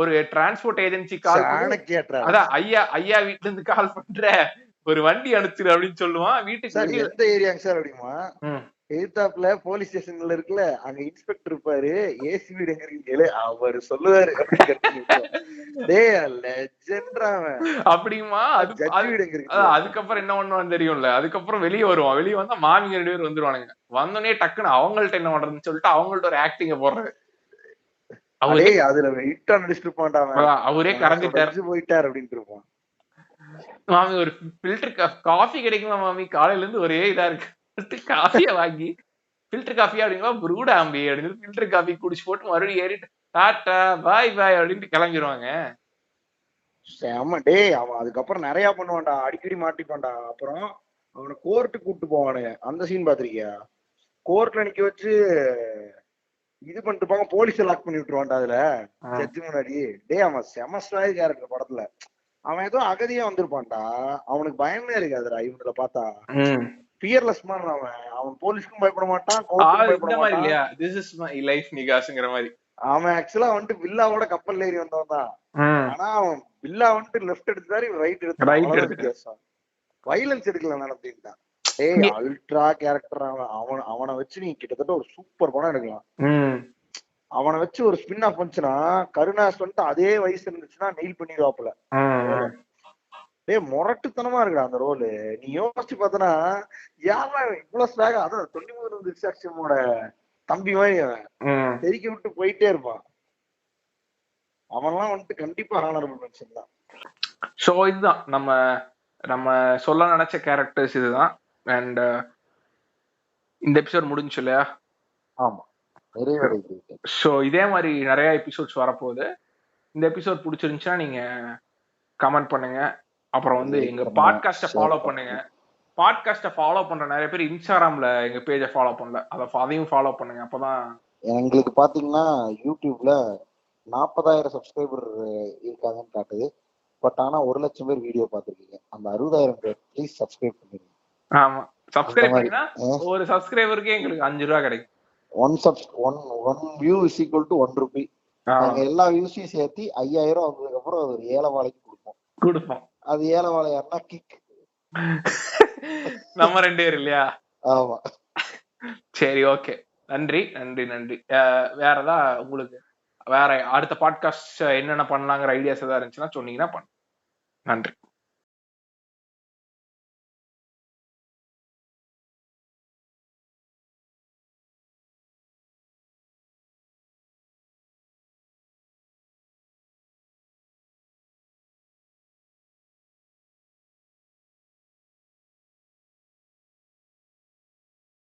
ஒரு டிரான்ஸ்போர்ட் ஏஜென்சி கால், அதான் ஐயா வீட்டுல இருந்து கால் பண்ற ஒரு வண்டி அனுப்பிச்சிரு அப்படின்னு சொல்லுவான். வீட்டுக்கு எந்த ஏரியாங்க சார் அப்படிமா, எதிர்த்தாப்புல போலீஸ் ஸ்டேஷன்ல இருக்குல்ல, அங்க இன்ஸ்பெக்டர் இருப்பாரு, ஏசி வீடு எங்க இருக்கீங்களே அவரு சொல்லுவாரு அப்படிமா. அதுக்கப்புறம் என்ன பண்ணுவான்னு தெரியும்ல, அதுக்கப்புறம் வெளியே வருவான். வெளியே வந்தா மாமிங்க 2 பேர் வந்துருவானுங்க. வந்தோடனே டக்குன்னு அவங்கள்ட்ட என்ன பண்றதுன்னு சொல்லிட்டு அவங்கள்ட்ட ஒரு ஆக்டிங்க போடுறது. அவரே அதுல ஹிட்டா நடிச்சிட்டு இருப்பான்டா, அவரே கறந்துட்டாரு போயிட்டாரு அப்படின்னு இருப்பான். மாமி ஒரு ஃபில்டர் காஃபி கிடைக்குமா மாமி, காலையில இருந்து ஒரே இதா இருக்கு, காஃபியா வாங்கி ஃபில்டர் காஃபியா அப்படிங்களா, ப்ரூடா அம்பி அப்படின்னு ஃபில்டர் காஃபி குடிச்சு போட்டு மறுபடியும் ஏறிட்டு டாட்டா பாய் பாய் அப்படின்ட்டு கிளம்பிடுவாங்க. ஆமா டேய், அவன் அதுக்கப்புறம் நிறைய பண்ணுவான்டா, அடிக்கடி மாட்டிப்பான்டா. அப்புறம் அவனை கோர்ட்டுக்கு கூப்பிட்டு போவானுங்க, அந்த சீன் பாத்திருக்கியா? கோர்ட்ல நிக்க வச்சு இது பண்ணிட்டு போங்க, போலீஸ லாக் பண்ணி விட்டுருவான்டா அதுல ஜட்ஜு முன்னாடி. டேய் அவன் செம ஸ்டைல் கேரக்டர் படத்துல. அவன் ஏதோ அகதியா வந்திருப்பான்டா, அவனுக்கு பயமே இருக்காதுடா இவனுல பார்த்தா. ஃபியர்லெஸ் மாதிரி அவன் போலீஸ்க்கும் பயப்பட மாட்டான், கோர்ட்டுக்கும் பயப்பட மாட்டான். திஸ் இஸ் மை லைஃப் நிகாஸ்ங்கற மாதிரி. அவன் ஆக்சுவலா வந்துட்டு வில்லாவோட கப்பல் ஏறி வந்தவன் தான். ஆனா அவன் வில்லா வந்துட்டு லெஃப்ட் எடுத்தாரு, ரைட் எடுத்தாரு, வைலன்ஸ் எடுக்கல நடந்துட்டான். ஏய் அல்ட்ரா கேரக்டர் அவனை வச்சு நீ கிட்டத்தட்ட ஒரு சூப்பர் படம் எடுக்கலாம். அவனை வச்சு ஒரு ஸ்பின் ஆஃப் வந்துச்சுன்னா, கருணாஸ் வந்துட்டு அதே வயசு இருந்துச்சுன்னா நெயில் பண்ணிடுவாப்புல. டேய் முரட்டுத்தனமா இருக்குடா அந்த ரோலு. நீ யோசிச்சு பார்த்தனா யாரா இவ்வளவு ஸ்வாகா, அதான் 23 தம்பி மாதிரி அவன் தெரிக்க விட்டு போயிட்டே இருப்பான். அவன்லாம் வந்துட்டு கண்டிப்பா ஹானரபிள் மென்ஷன் தான். சோ இதுதான் நம்ம சொல்ல நினைச்ச கேரக்டர்ஸ் இதுதான். அண்ட் இந்த எபிசோட் முடிஞ்சு இல்லையா? ஆமா, ஸோ இதே மாதிரி நிறைய எபிசோட்ஸ் வரப்போகுது. இந்த எபிசோட் பிடிச்சிருந்துச்சுன்னா நீங்க கமெண்ட் பண்ணுங்க. அப்புறம் வந்து எங்க பாட்காஸ்ட்டை ஃபாலோ பண்ணுங்க. பாட்காஸ்ட்டை ஃபாலோ பண்ற நிறைய பேர் இன்ஸ்டாகிராம்ல எங்க பேஜை ஃபாலோ பண்ணல, அதையும் ஃபாலோ பண்ணுங்க. அப்பதான் எங்களுக்கு பாத்தீங்கன்னா யூடியூப்ல 40,000 சப்ஸ்கிரைபர் இருக்காங்கன்னு காட்டுது. பட் ஆனா 1,00,000 பேர் வீடியோ பாத்துருக்கீங்க. அந்த 60,000 பேர் ப்ளீஸ் சப்ஸ்கிரைப் பண்ணிருங்க. ஆமா, சப்ஸ்கிரைப் பண்ணா ஒரு சப்ஸ்கிரைபருக்கு எங்களுக்கு 5 ரூபா கிடைக்கும். one view is equal to 1 rupee. நாங்க எல்லா வியூஸையும் சேர்த்து 5,000 வந்ததுக்கு அப்புறம் அது ஒரு ஏலவாளைக்கு கொடுப்போம். அது ஏலவாளை யாருன்னா கிக் நம்ம 2 பேர் இல்லையா? ஆமா. சரி, ஓகே, நன்றி நன்றி நன்றி. வேற ஏதாவது உங்களுக்கு வேற அடுத்த பாட்காஸ்ட் என்னென்ன பண்ணலாங்கிற ஐடியாஸ் ஏதாவது இருந்துச்சுன்னா சொன்னீங்கன்னா பண்ணு. நன்றி.